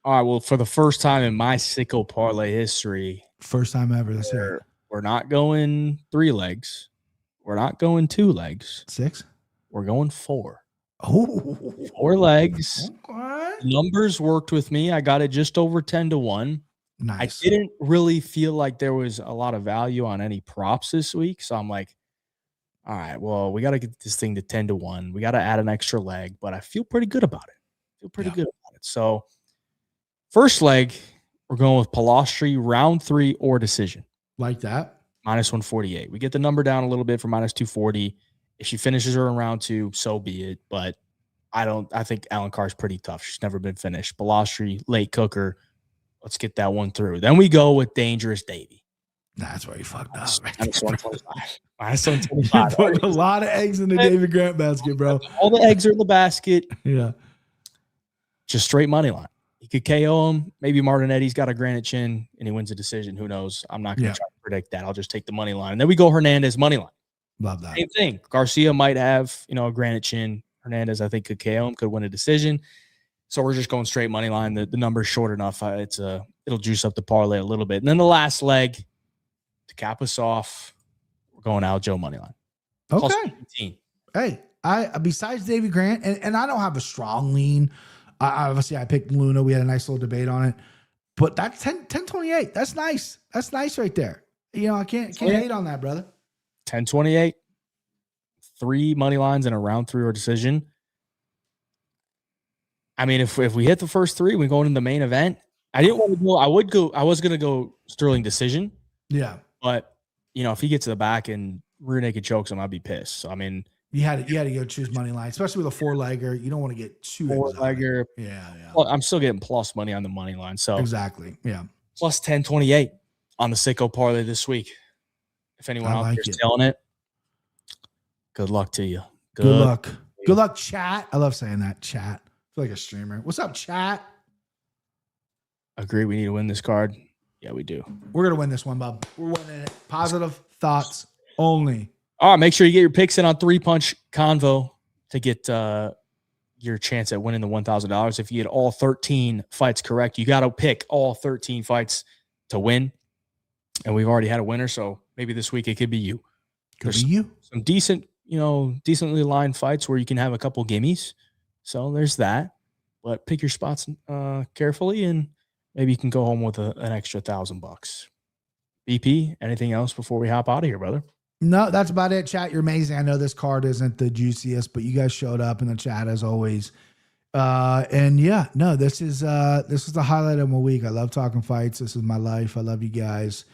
All right. Well, for the first time in my sicko parlay history, First time ever. Let's hear it. we're not going 3 legs. We're not going 2 legs. 6. We're going 4. Oh, 4 legs. okay. Numbers worked with me. I got it just over 10-1. Nice. I didn't really feel like there was a lot of value on any props this week. So I'm like, all right, well, we got to get this thing to 10-1. We got to add an extra leg, but I feel pretty good about it. Good about it. So first leg, we're going with Palastri, round 3 or decision. Like that. -148. We get the number down a little bit for -240. If she finishes her in round 2, so be it. But I think Alencar is pretty tough. She's never been finished. Palastri, late cooker. Let's get that one through. Then we go with Dangerous Davy. That's where you fucked up. -125. -125. Put a lot of eggs in the David Grant basket, bro. All the eggs are in the basket. Yeah. Just straight money line. He could KO him. Maybe Martinetti's got a granite chin and he wins a decision. Who knows? I'm not going to try to predict that. I'll just take the money line. And then we go Hernandez money line. Love that. Same thing. Garcia might have, a granite chin. Hernandez, I think, could KO him, could win a decision. So we're just going straight money line. The number's short enough. It'll juice up the parlay a little bit. And then the last leg to cap us off, we're going Aljo money line. Okay. Hey, besides Davy Grant, and I don't have a strong lean. Obviously, I picked Luna. We had a nice little debate on it. But that's 10-28. That's nice. That's nice right there. I can't hate on that, brother. 10-28. 3 money lines in a round 3 or decision. I mean, if we hit the first 3, we go into the main event. I didn't want to go. I was going to go Sterling decision. Yeah. But, if he gets to the back and rear naked chokes him, I'd be pissed. So, I mean. You had to go choose money line, especially with a 4-legger. You don't want to get too 4-legger. Yeah. Well, I'm still getting plus money on the money line. So exactly. Yeah. Plus 10-28 on the sicko parlay this week. If anyone out there's selling it, good luck to you. Good luck. Good luck, chat. I love saying that, chat. I feel like a streamer. What's up, chat? Agree. We need to win this card. Yeah, we do. We're gonna win this one, Bob. We're winning it. Positive thoughts only. All right, make sure you get your picks in on 3-punch convo to get your chance at winning the $1,000. If you get all 13 fights correct, you got to pick all 13 fights to win. And we've already had a winner, so maybe this week it could be you. There's some decent, decently lined fights where you can have a couple gimmies. So there's that. But pick your spots carefully, and maybe you can go home with an extra $1,000. BP, anything else before we hop out of here, brother? No, that's about it, chat. You're amazing. I know this card isn't the juiciest, but you guys showed up in the chat as always. And yeah, no, this is the highlight of my week. I love talking fights. This is my life. I love you guys.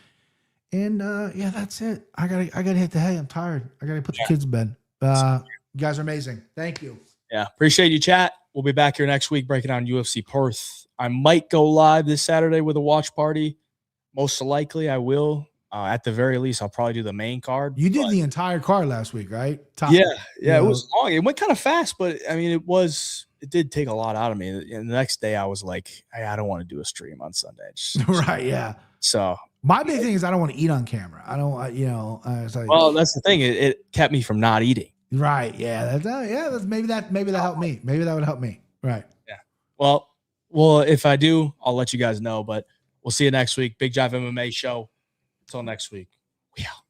And yeah, that's it. I gotta hit the hay. I'm tired. I gotta put the kids to bed. You guys are amazing. Thank you. Yeah, appreciate you, chat. We'll be back here next week breaking down UFC Perth. I might go live this Saturday with a watch party. Most likely, I will. At the very least, I'll probably do the main card. You did the entire card last week, right? Yeah, it was long. It went kind of fast, but I mean, it did take a lot out of me. And the next day, I was like, I don't want to do a stream on Sunday. Right? Yeah. So my big thing is I don't want to eat on camera. I don't, like, well, that's the thing. It kept me from not eating. Right? Yeah. Maybe that helped me. Maybe that would help me. Right? Yeah. Well, if I do, I'll let you guys know. But we'll see you next week. BigJive MMA Show. Until next week, we out.